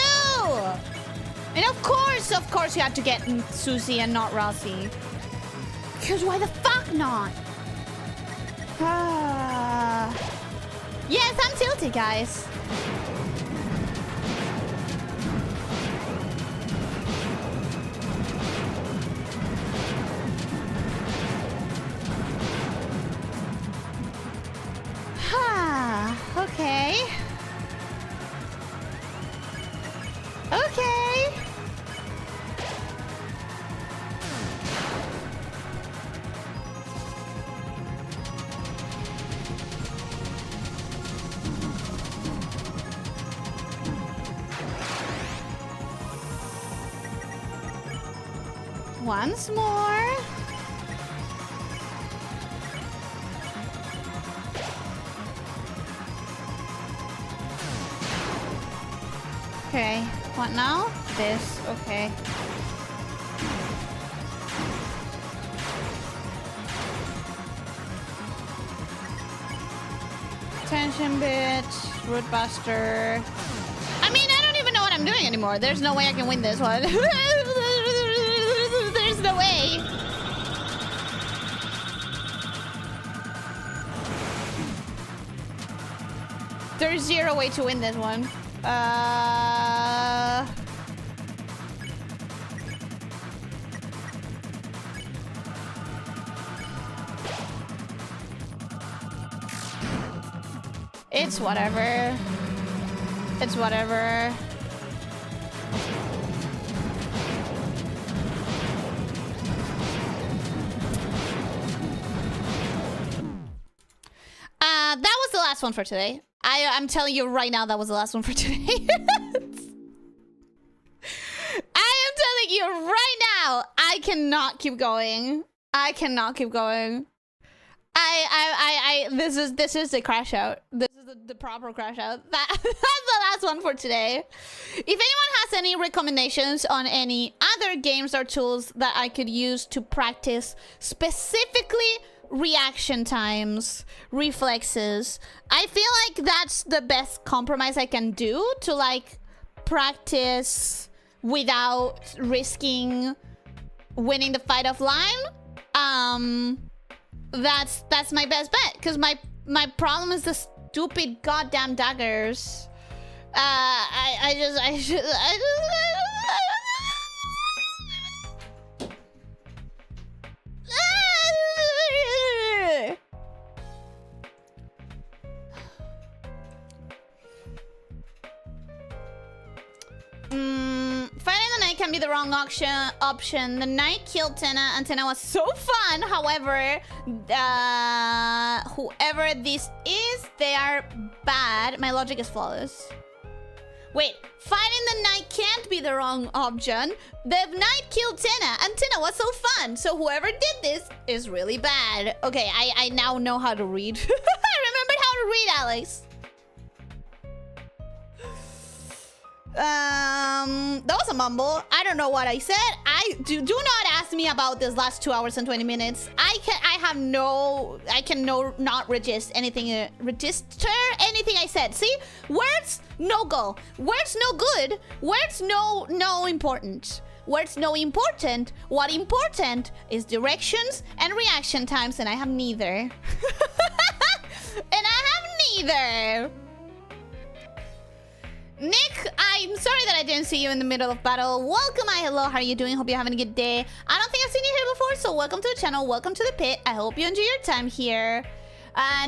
And of course you have to get Susie and not Rossi. Because why the fuck not? Yes, I'm tilted, guys. Okay. Okay. Once more. Okay, what now? This, okay. Tension bit, root buster. I mean, I don't even know what I'm doing anymore. There's no way I can win this one. There's no way. There's zero way to win this one. It's whatever. It's whatever. That was the last one for today. I'm telling you right now, that was the last one for today. I am telling you right now, I cannot keep going. I cannot keep going. This is the crash out. This is the proper crash out. That's the last one for today. If anyone has any recommendations on any other games or tools that I could use to practice specifically reaction times, reflexes, I feel like that's the best compromise I can do to like practice without risking winning the fight offline. That's my best bet, because my problem is the stupid goddamn daggers. I just fighting the knight can be the wrong option. The knight killed Tenna, and Tenna was so fun. However, whoever this is, they are bad. My logic is flawless. Wait, fighting the knight can't be the wrong option. The knight killed Tenna, and Tenna was so fun. So whoever did this is really bad. Okay, I now know how to read. I remembered how to read, Alex. That was a mumble. I don't know what I said. Do not ask me about this last 2 hours and 20 minutes. I can not register anything I said. See? Words no go. Words no good. Words no important. Words no important. What important is directions and reaction times, and I have neither. And I have neither. Nick, I'm sorry that I didn't see you in the middle of battle. Welcome, hello, how are you doing? Hope you're having a good day. I don't think I've seen you here before, so welcome to the channel, welcome to the pit. I hope you enjoy your time here.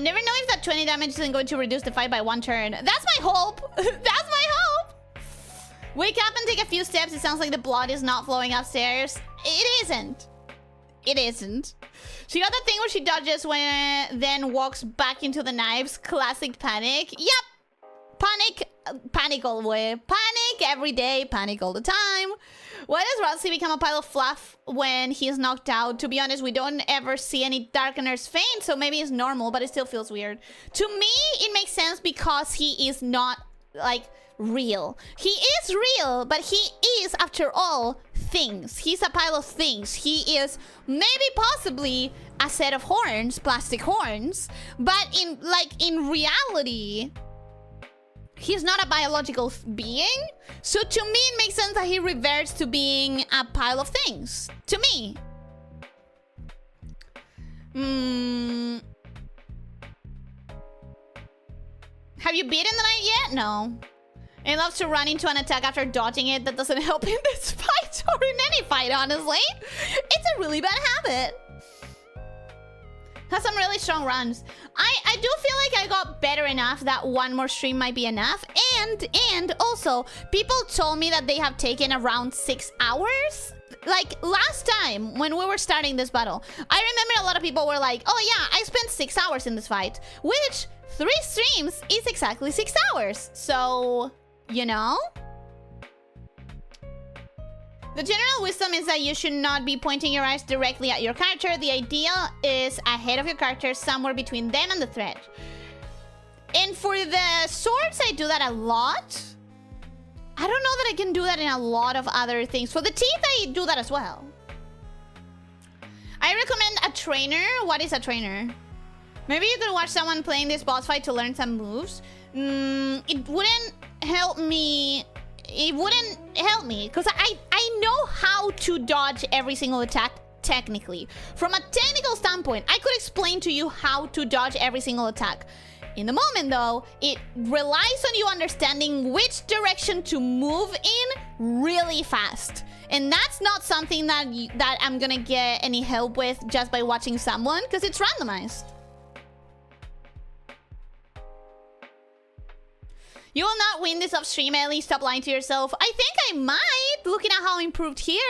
Never know if that 20 damage isn't going to reduce the fight by 1 turn. That's my hope. That's my hope. Wake up and take a few steps. It sounds like the blood is not flowing upstairs. It isn't. It isn't. She got the thing where she dodges when then walks back into the knives. Classic panic. Yep. Panic all the way. Panic every day. Panic all the time. Why does Ralsei become a pile of fluff when he's knocked out? To be honest, we don't ever see any Darkeners faint, so maybe it's normal, but it still feels weird. To me, it makes sense because he is not, like, real. He is real, but he is, after all, things. He's a pile of things. He is maybe possibly a set of horns, plastic horns, but in reality, he's not a biological being. So to me, it makes sense that he reverts to being a pile of things. To me. Have you beaten the knight yet? No. He loves to run into an attack after dodging it. That doesn't help in this fight or in any fight, honestly. It's a really bad habit. Has some really strong runs. I do feel like I got better enough that one more stream might be enough. And also, people told me that they have taken around 6 hours. Like, last time, when we were starting this battle, I remember a lot of people were like, oh yeah, I spent 6 hours in this fight. Which, 3 streams is exactly 6 hours. So, you know? The general wisdom is that you should not be pointing your eyes directly at your character. The idea is ahead of your character, somewhere between them and the thread. And for the swords, I do that a lot. I don't know that I can do that in a lot of other things. For the teeth, I do that as well. I recommend a trainer. What is a trainer? Maybe you could watch someone playing this boss fight to learn some moves. It wouldn't help me. It wouldn't help me because I know how to dodge every single attack technically. From a technical standpoint, I could explain to you how to dodge every single attack. In the moment though, it relies on you understanding which direction to move in really fast. And that's not something that I'm gonna get any help with just by watching someone because it's randomized. You will not win this off stream, Ellie. Stop lying to yourself. I think I might, looking at how I improved here.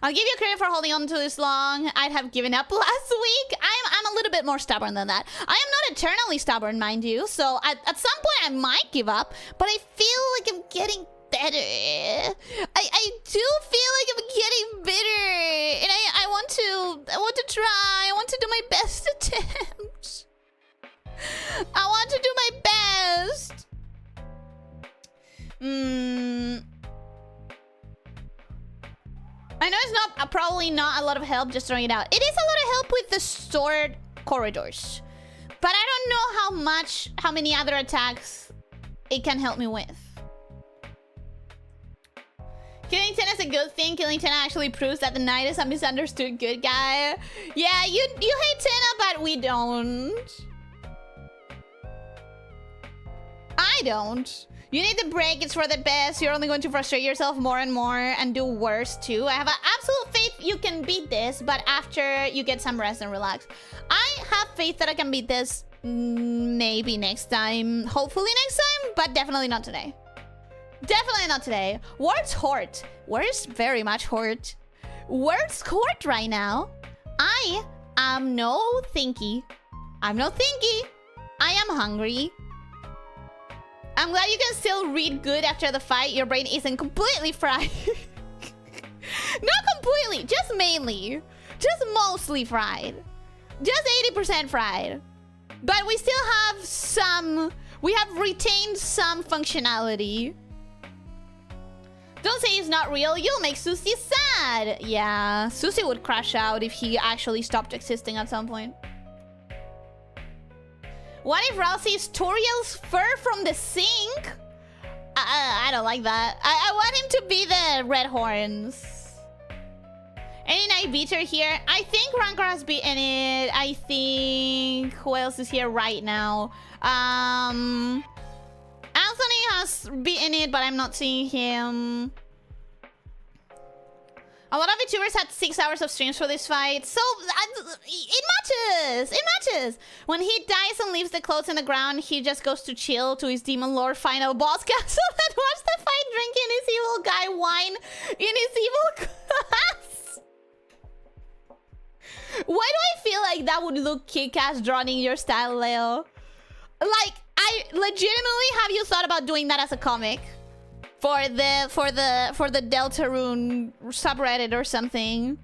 I'll give you credit for holding on to this long. I'd have given up last week. I'm a little bit more stubborn than that. I am not eternally stubborn, mind you. So at some point I might give up, but I feel like I'm getting better. I do feel like I'm getting better, and I want to try. I want to do my best attempt. I want to do my best. I know it's not probably not a lot of help just throwing it out. It is a lot of help with the sword corridors, but I don't know how many other attacks it can help me with. Killing 10 is a good thing. Killing 10 actually proves that the knight is a misunderstood good guy. Yeah, you hate 10, but we don't. I don't. You need the break, it's for the best. You're only going to frustrate yourself more and more and do worse too. I have an absolute faith you can beat this, but after you get some rest and relax. I have faith that I can beat this maybe next time. Hopefully next time, but definitely not today. Definitely not today. Where's Hort? Where's very much Hort? Where's Hort right now? I am no thinky. I'm no thinky. I am hungry. I'm glad you can still read good after the fight. Your brain isn't completely fried. Not completely, just mainly. Just mostly fried. Just 80% fried. But we still have some... We have retained some functionality. Don't say it's not real. You'll make Susie sad. Yeah, Susie would crash out if he actually stopped existing at some point. What if Rousey's Toriel's fur from the sink? I don't like that. I want him to be the red horns. Any night beater here? I think Rancor has beaten it. I think... Who else is here right now? Anthony has beaten it, but I'm not seeing him. A lot of VTubers had 6 hours of streams for this fight. So, it matches! It matches! When he dies and leaves the clothes in the ground, he just goes to chill to his Demon Lord final boss castle and watch the fight drinking his evil guy wine in his evil class. Why do I feel like that would look kick-ass drawn in your style, Leo? Like, I legitimately, have you thought about doing that as a comic? For the Deltarune subreddit or something.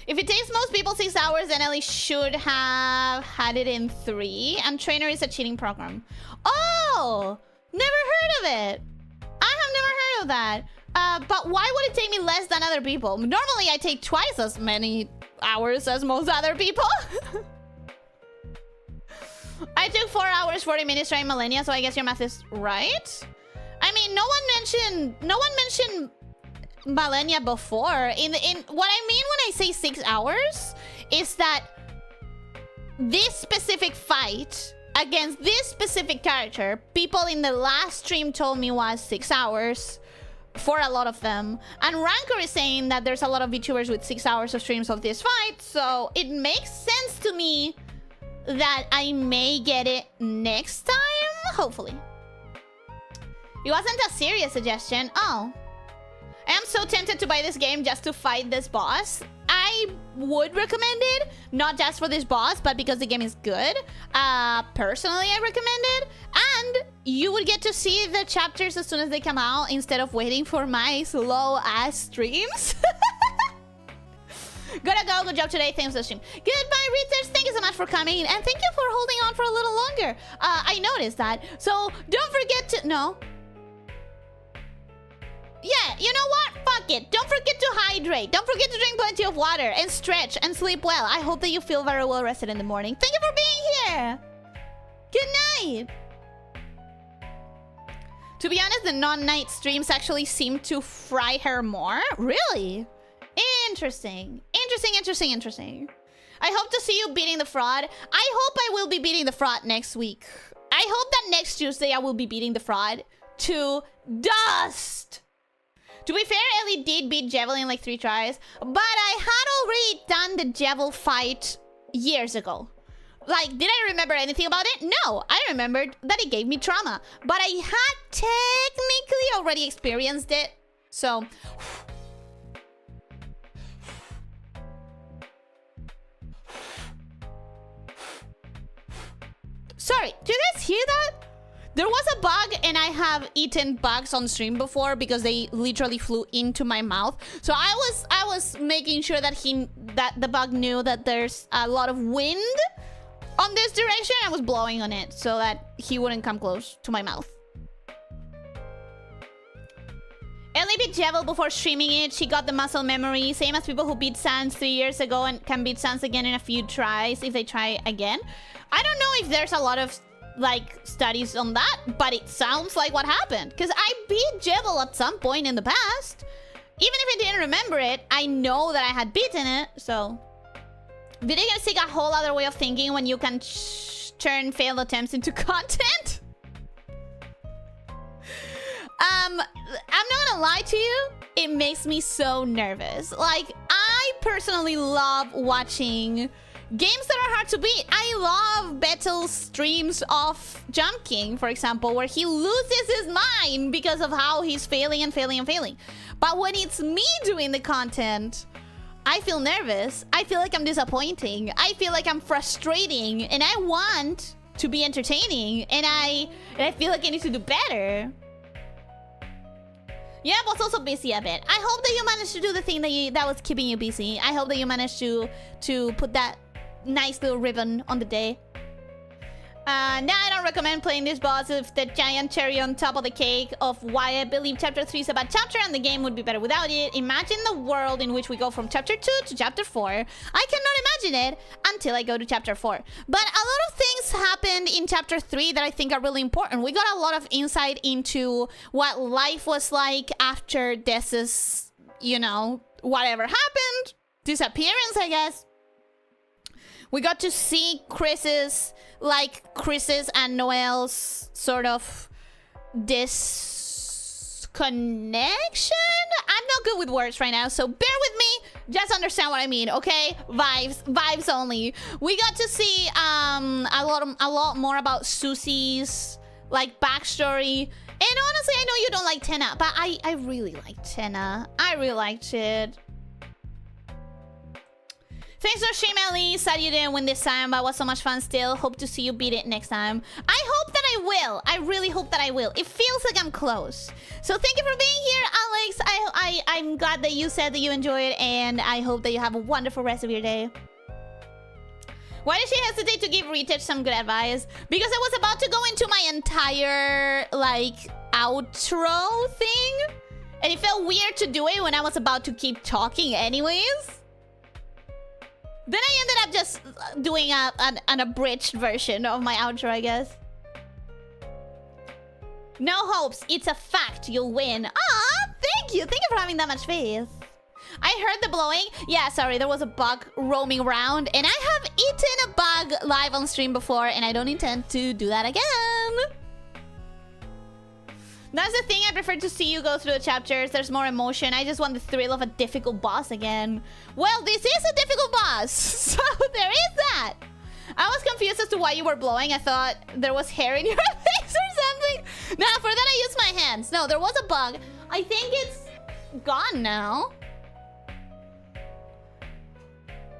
If it takes most people 6 hours, then Ellie should have had it in 3. And Trainer is a cheating program. Oh! Never heard of it. I have never heard of that. But why would it take me less than other people? Normally, I take twice as many hours as most other people. I took 4 hours, 40 minutes trying Millennia, so I guess your math is right. I mean, no one mentioned Malenia before. In what I mean when I say 6 hours is that this specific fight against this specific character, people in the last stream told me was 6 hours for a lot of them. And Rancor is saying that there's a lot of VTubers with 6 hours of streams of this fight, so it makes sense to me that I may get it next time, hopefully. It wasn't a serious suggestion. Oh. I am so tempted to buy this game just to fight this boss. I would recommend it, not just for this boss, but because the game is good. Personally, I recommend it. And you would get to see the chapters as soon as they come out instead of waiting for my slow-ass streams. Gotta go. Good job today. Thanks for the stream. Goodbye, readers. Thank you so much for coming. And thank you for holding on for a little longer. I noticed that. So don't forget to... No. Yeah, you know what? Fuck it. Don't forget to hydrate. Don't forget to drink plenty of water and stretch and sleep well. I hope that you feel very well rested in the morning. Thank you for being here. Good night. To be honest, the non-night streams actually seem to fry her more. Really? Interesting. Interesting. I hope to see you beating the fraud. I hope I will be beating the fraud next week. I hope that next Tuesday I will be beating the fraud to dust. To be fair, Ellie did beat Jevil in like 3 tries, but I had already done the Jevil fight years ago. Like, did I remember anything about it? No, I remembered that it gave me trauma, but I had technically already experienced it. So, sorry, did you guys hear that? There was a bug, and I have eaten bugs on stream before because they literally flew into my mouth. So I was making sure that the bug knew that there's a lot of wind on this direction. I was blowing on it so that he wouldn't come close to my mouth. Ellie beat Jevil before streaming it. She got the muscle memory, same as people who beat Sans 3 years ago and can beat Sans again in a few tries if they try again. I don't know if there's a lot of like studies on that, but it sounds like what happened, because I beat Jevil at some point in the past. Even if I didn't remember it, I know that I had beaten it. So video games take a whole other way of thinking when you can turn failed attempts into content. I'm not gonna lie to you, it makes me so nervous. Like, I personally love watching games that are hard to beat. I love Bettel's streams of Jump King, for example, where he loses his mind because of how he's failing and failing and failing. But when it's me doing the content, I feel nervous. I feel like I'm disappointing. I feel like I'm frustrating, and I want to be entertaining, and I feel like I need to do better. Yeah, I was also busy a bit. I hope that you managed to do the thing that was keeping you busy. I hope that you managed to put that nice little ribbon on the day. Now I don't recommend playing this boss with the giant cherry on top of the cake of why I believe Chapter 3 is a bad chapter and the game would be better without it. Imagine the world in which we go from Chapter 2 to Chapter 4. I cannot imagine it until I go to Chapter 4. But a lot of things happened in Chapter 3 that I think are really important. We got a lot of insight into what life was like after Dessa's, you know, whatever happened. Disappearance, I guess. We got to see Chris's and Noel's sort of disconnection? I'm not good with words right now, so bear with me. Just understand what I mean, okay? Vibes only. We got to see a lot more about Susie's like backstory. And honestly, I know you don't like Tenna, but I really like Tenna. I really liked it. Thanks for stream, Ellie. Sad you didn't win this time, but it was so much fun still. Hope to see you beat it next time. I hope that I will. I really hope that I will. It feels like I'm close. So thank you for being here, Alex. I'm glad that you said that you enjoyed it, and I hope that you have a wonderful rest of your day. Why did she hesitate to give Retouch some good advice? Because I was about to go into my entire, like, outro thing. And it felt weird to do it when I was about to keep talking anyways. Then I ended up just doing an abridged version of my outro, I guess. No hopes. It's a fact. You'll win. Ah, thank you. Thank you for having that much faith. I heard the blowing. Yeah, sorry. There was a bug roaming around. And I have eaten a bug live on stream before. And I don't intend to do that again. That's the thing. I prefer to see you go through the chapters. There's more emotion. I just want the thrill of a difficult boss again. Well, this is a difficult boss. So there is that. I was confused as to why you were blowing. I thought there was hair in your face or something. No, for that I used my hands. No, there was a bug. I think it's gone now.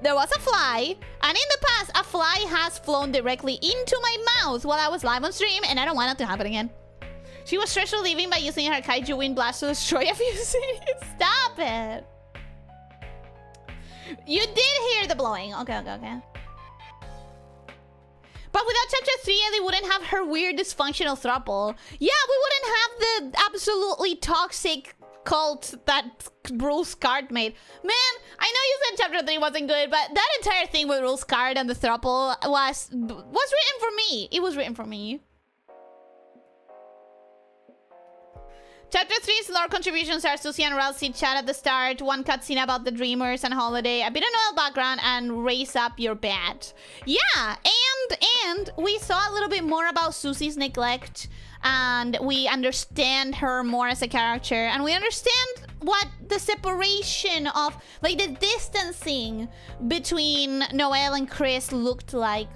there was a fly, and in the past, a fly has flown directly into my mouth while I was live on stream, and I don't want it to happen again. She was stressed relieving by using her kaiju wind blast to destroy a few cities. Stop it. You did hear the blowing. Okay. But without Chapter 3, Ellie wouldn't have her weird dysfunctional throuple. Yeah, we wouldn't have the absolutely toxic cult that Rules Card made. Man, I know you said Chapter 3 wasn't good, but that entire thing with Rules Card and the throuple was written for me. It was written for me. Chapter 3's lore contributions are Susie and Ralsei chat at the start, one cutscene about the Dreamers and Holiday, a bit of novel background, and raise up your bat. Yeah, and we saw a little bit more about Susie's neglect, and we understand her more as a character, and we understand what the separation of, like, the distancing between Noelle and Chris looked like.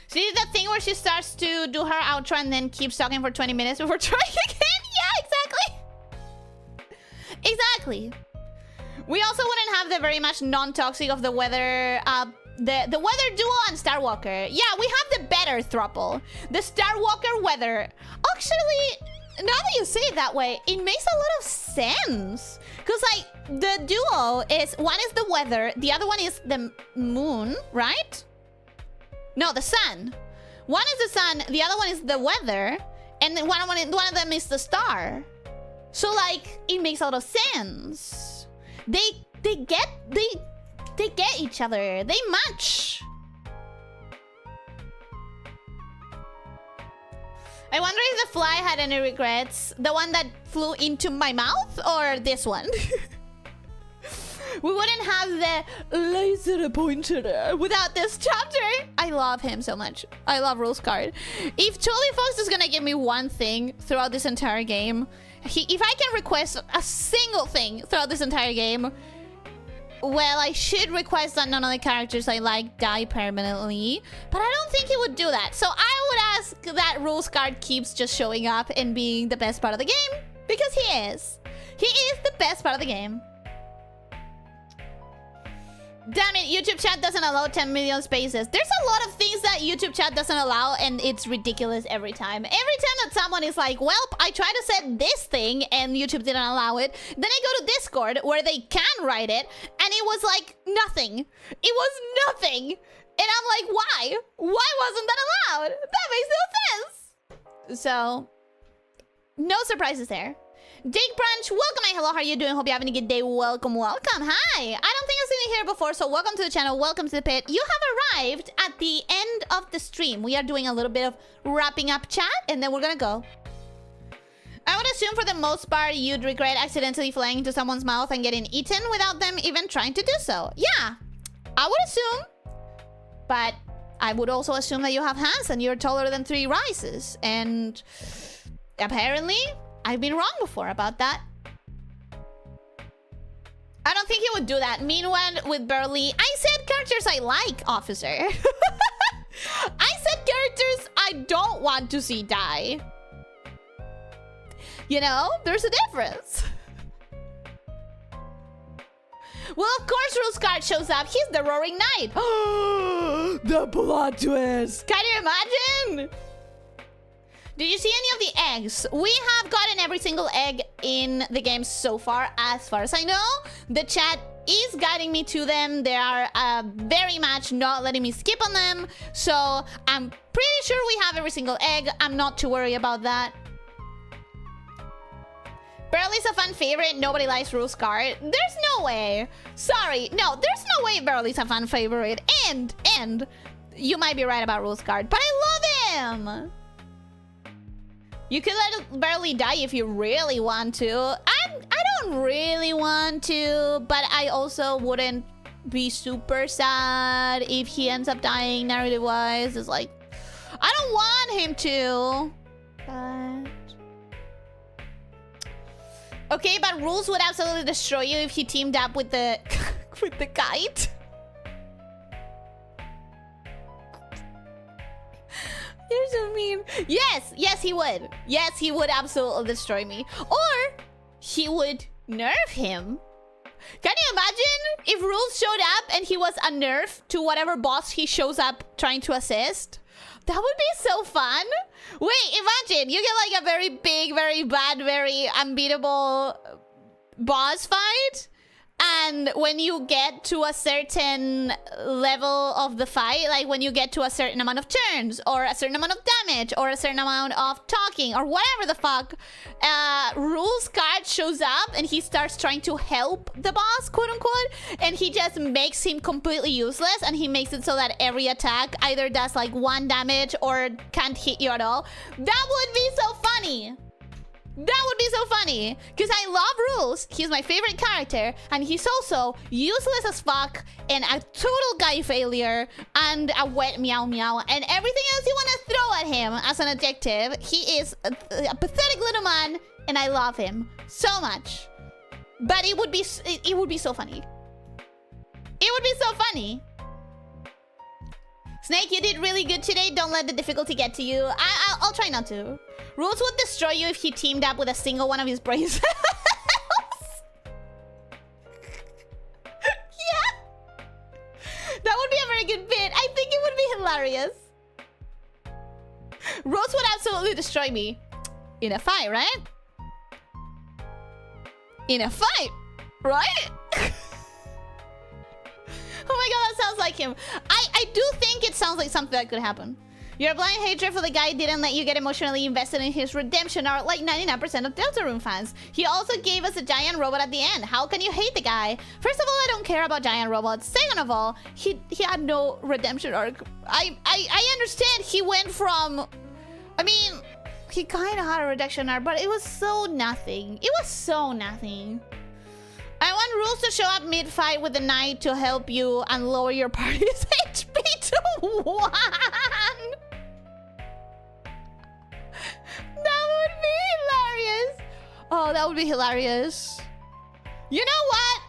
See that thing where she starts to do her outro and then keeps talking for 20 minutes before trying again? Yeah, exactly. We also wouldn't have the very much non-toxic of the weather, the weather duo and Starwalker. Yeah, we have the better throuple. The Starwalker weather. Actually, now that you say it that way, it makes a lot of sense. Because, like, the duo is, one is the weather, the other one is the moon, right? No, the sun. One is the sun, the other one is the weather, and then one of them is the star. So, like, it makes a lot of sense. They get each other. They match. I wonder if the fly had any regrets. The one that flew into my mouth or this one? We wouldn't have the laser pointer without this chapter. I love him so much. I love Rules Card. If Charlie Fox is gonna give me one thing throughout this entire game, if I can request a single thing throughout this entire game, well, I should request that none of the characters I like die permanently, but I don't think he would do that. So I would ask that Rules Card keeps just showing up and being the best part of the game, because he is. He is the best part of the game. Damn it, YouTube chat doesn't allow 10 million spaces. There's a lot of things that YouTube chat doesn't allow, and it's ridiculous every time. Every time that someone is like, well, I tried to set this thing, and YouTube didn't allow it. Then I go to Discord, where they can write it, and it was like nothing. It was nothing. And I'm like, why? Why wasn't that allowed? That makes no sense. So, no surprises there. Jake Branch, welcome. Hello, how are you doing? Hope you're having a good day. Welcome. Hi. I don't think I've seen you here before, so welcome to the channel. Welcome to the pit. You have arrived at the end of the stream. We are doing a little bit of wrapping up chat, and then we're gonna go. I would assume for the most part, you'd regret accidentally flying into someone's mouth and getting eaten without them even trying to do so. Yeah, I would assume. But I would also assume that you have hands and you're taller than 3 rises. And apparently, I've been wrong before about that. I don't think he would do that. Meanwhile, with Burley, I said characters I like, officer. I said characters I don't want to see die. You know, there's a difference. Well, of course, Rules Card shows up. He's the Roaring Knight. The plot twist. Can you imagine? Did you see any of the eggs? We have gotten every single egg in the game so far as I know. The chat is guiding me to them. They are very much not letting me skip on them. So I'm pretty sure we have every single egg. I'm not too worried about that. Burley's a fan favorite. Nobody likes Rules Card. There's no way. Sorry. No, there's no way Burley's a fan favorite. And you might be right about Rules Card, but I love him. You could let Burley die if you really want to. I don't really want to, but I also wouldn't be super sad if he ends up dying narrative-wise. It's like, I don't want him to. But... okay, but Rules would absolutely destroy you if he teamed up with the with the kite. You're so mean. Yes, he would. Yes, he would absolutely destroy me. Or he would nerf him. Can you imagine if Rules showed up and he was a nerf to whatever boss he shows up trying to assist? That would be so fun. Wait, imagine you get like a very big, very bad, very unbeatable boss fight. And when you get to a certain level of the fight, like when you get to a certain amount of turns, or a certain amount of damage, or a certain amount of talking, or whatever the fuck, Rules card shows up and he starts trying to help the boss, quote unquote, and he just makes him completely useless, and he makes it so that every attack either does like 1 damage or can't hit you at all. That would be so funny. That would be so funny, because I love Rules. He's my favorite character, and he's also useless as fuck, and a total guy failure, and a wet meow meow, and everything else you want to throw at him as an adjective. He is a pathetic little man, and I love him so much. But it would be so funny. It would be so funny. Snake, you did really good today. Don't let the difficulty get to you. I'll try not to. Rules would destroy you if he teamed up with a single one of his brains. Yeah. That would be a very good bit. I think it would be hilarious. Rules would absolutely destroy me. In a fight, right? In a fight, right? Oh my god, that sounds like him. I do think it sounds like something that could happen. Your blind hatred for the guy didn't let you get emotionally invested in his redemption arc like 99% of Deltarune fans. He also gave us a giant robot at the end. How can you hate the guy? First of all, I don't care about giant robots. Second of all, he had no redemption arc. I understand he went from... I mean, he kind of had a redemption arc, but it was so nothing. It was so nothing. I want Rules to show up mid-fight with the knight to help you and lower your party's HP to 1. That would be hilarious. Oh, that would be hilarious. You know what?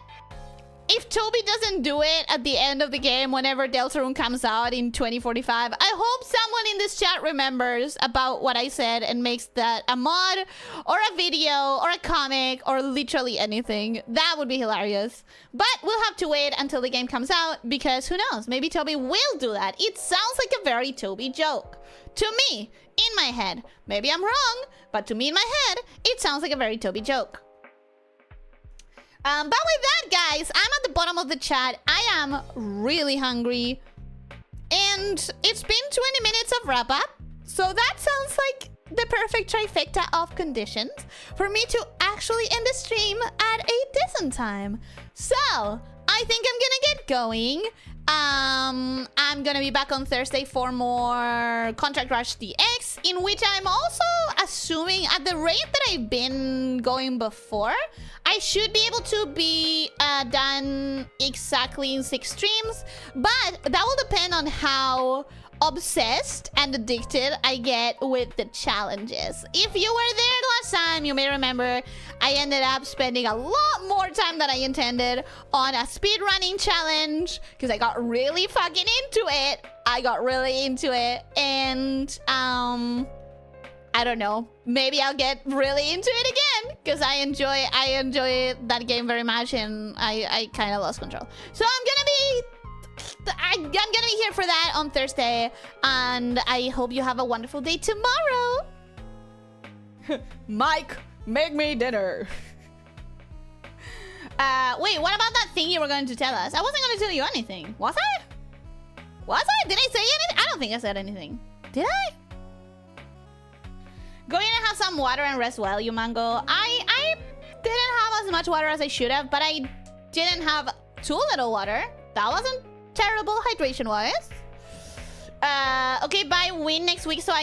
If Toby doesn't do it at the end of the game whenever Deltarune comes out in 2045, I hope someone in this chat remembers about what I said and makes that a mod or a video or a comic or literally anything. That would be hilarious. But we'll have to wait until the game comes out, because who knows? Maybe Toby will do that. It sounds like a very Toby joke. To me, in my head. Maybe I'm wrong, but to me in my head, it sounds like a very Toby joke. But with that, guys, I'm at the bottom of the chat. I am really hungry. And it's been 20 minutes of wrap-up. So that sounds like the perfect trifecta of conditions for me to actually end the stream at a decent time. So, I think I'm gonna get going. I'm gonna be back on Thursday for more Contract Rush DX, in which I'm also assuming at the rate that I've been going before, I should be able to be done exactly in 6 streams, but that will depend on how obsessed and addicted I get with the challenges. If you were there last time, you may remember I ended up spending a lot more time than I intended on a speedrunning challenge because I got really fucking into it. I got really into it, and I don't know, maybe I'll get really into it again because I enjoy that game very much, and I kind of lost control. So I'm gonna be here for that on Thursday, and I hope you have a wonderful day tomorrow. Mike, make me dinner. Wait, what about that thing you were going to tell us? I wasn't going to tell you anything. Was I? Was I? Did I say anything? I don't think I said anything. Did I? Go in and have some water and rest well, you mango. I didn't have as much water as I should have, but I didn't have too little water. That wasn't terrible hydration-wise. Okay, bye. Win next week so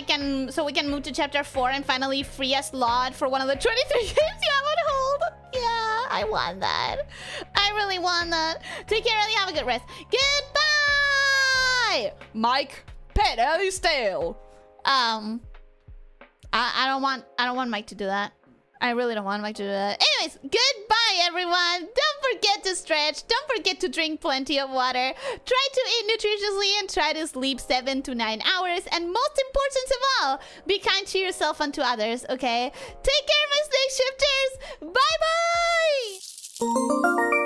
we can move to chapter 4 and finally free a slot for one of the 23 games you have on hold. Yeah, I want that. I really want that. Take care, Ellie. Have a good rest. Goodbye, Mike. Pet Ellie stale. I don't want Mike to do that. I really don't want Mike to do that. Anyways, goodbye, everyone. Don't forget to stretch. Don't forget to drink plenty of water. Try to eat nutritiously and try to sleep 7 to 9 hours. And most important of all, be kind to yourself and to others, okay? Take care, my snake shifters. Bye-bye!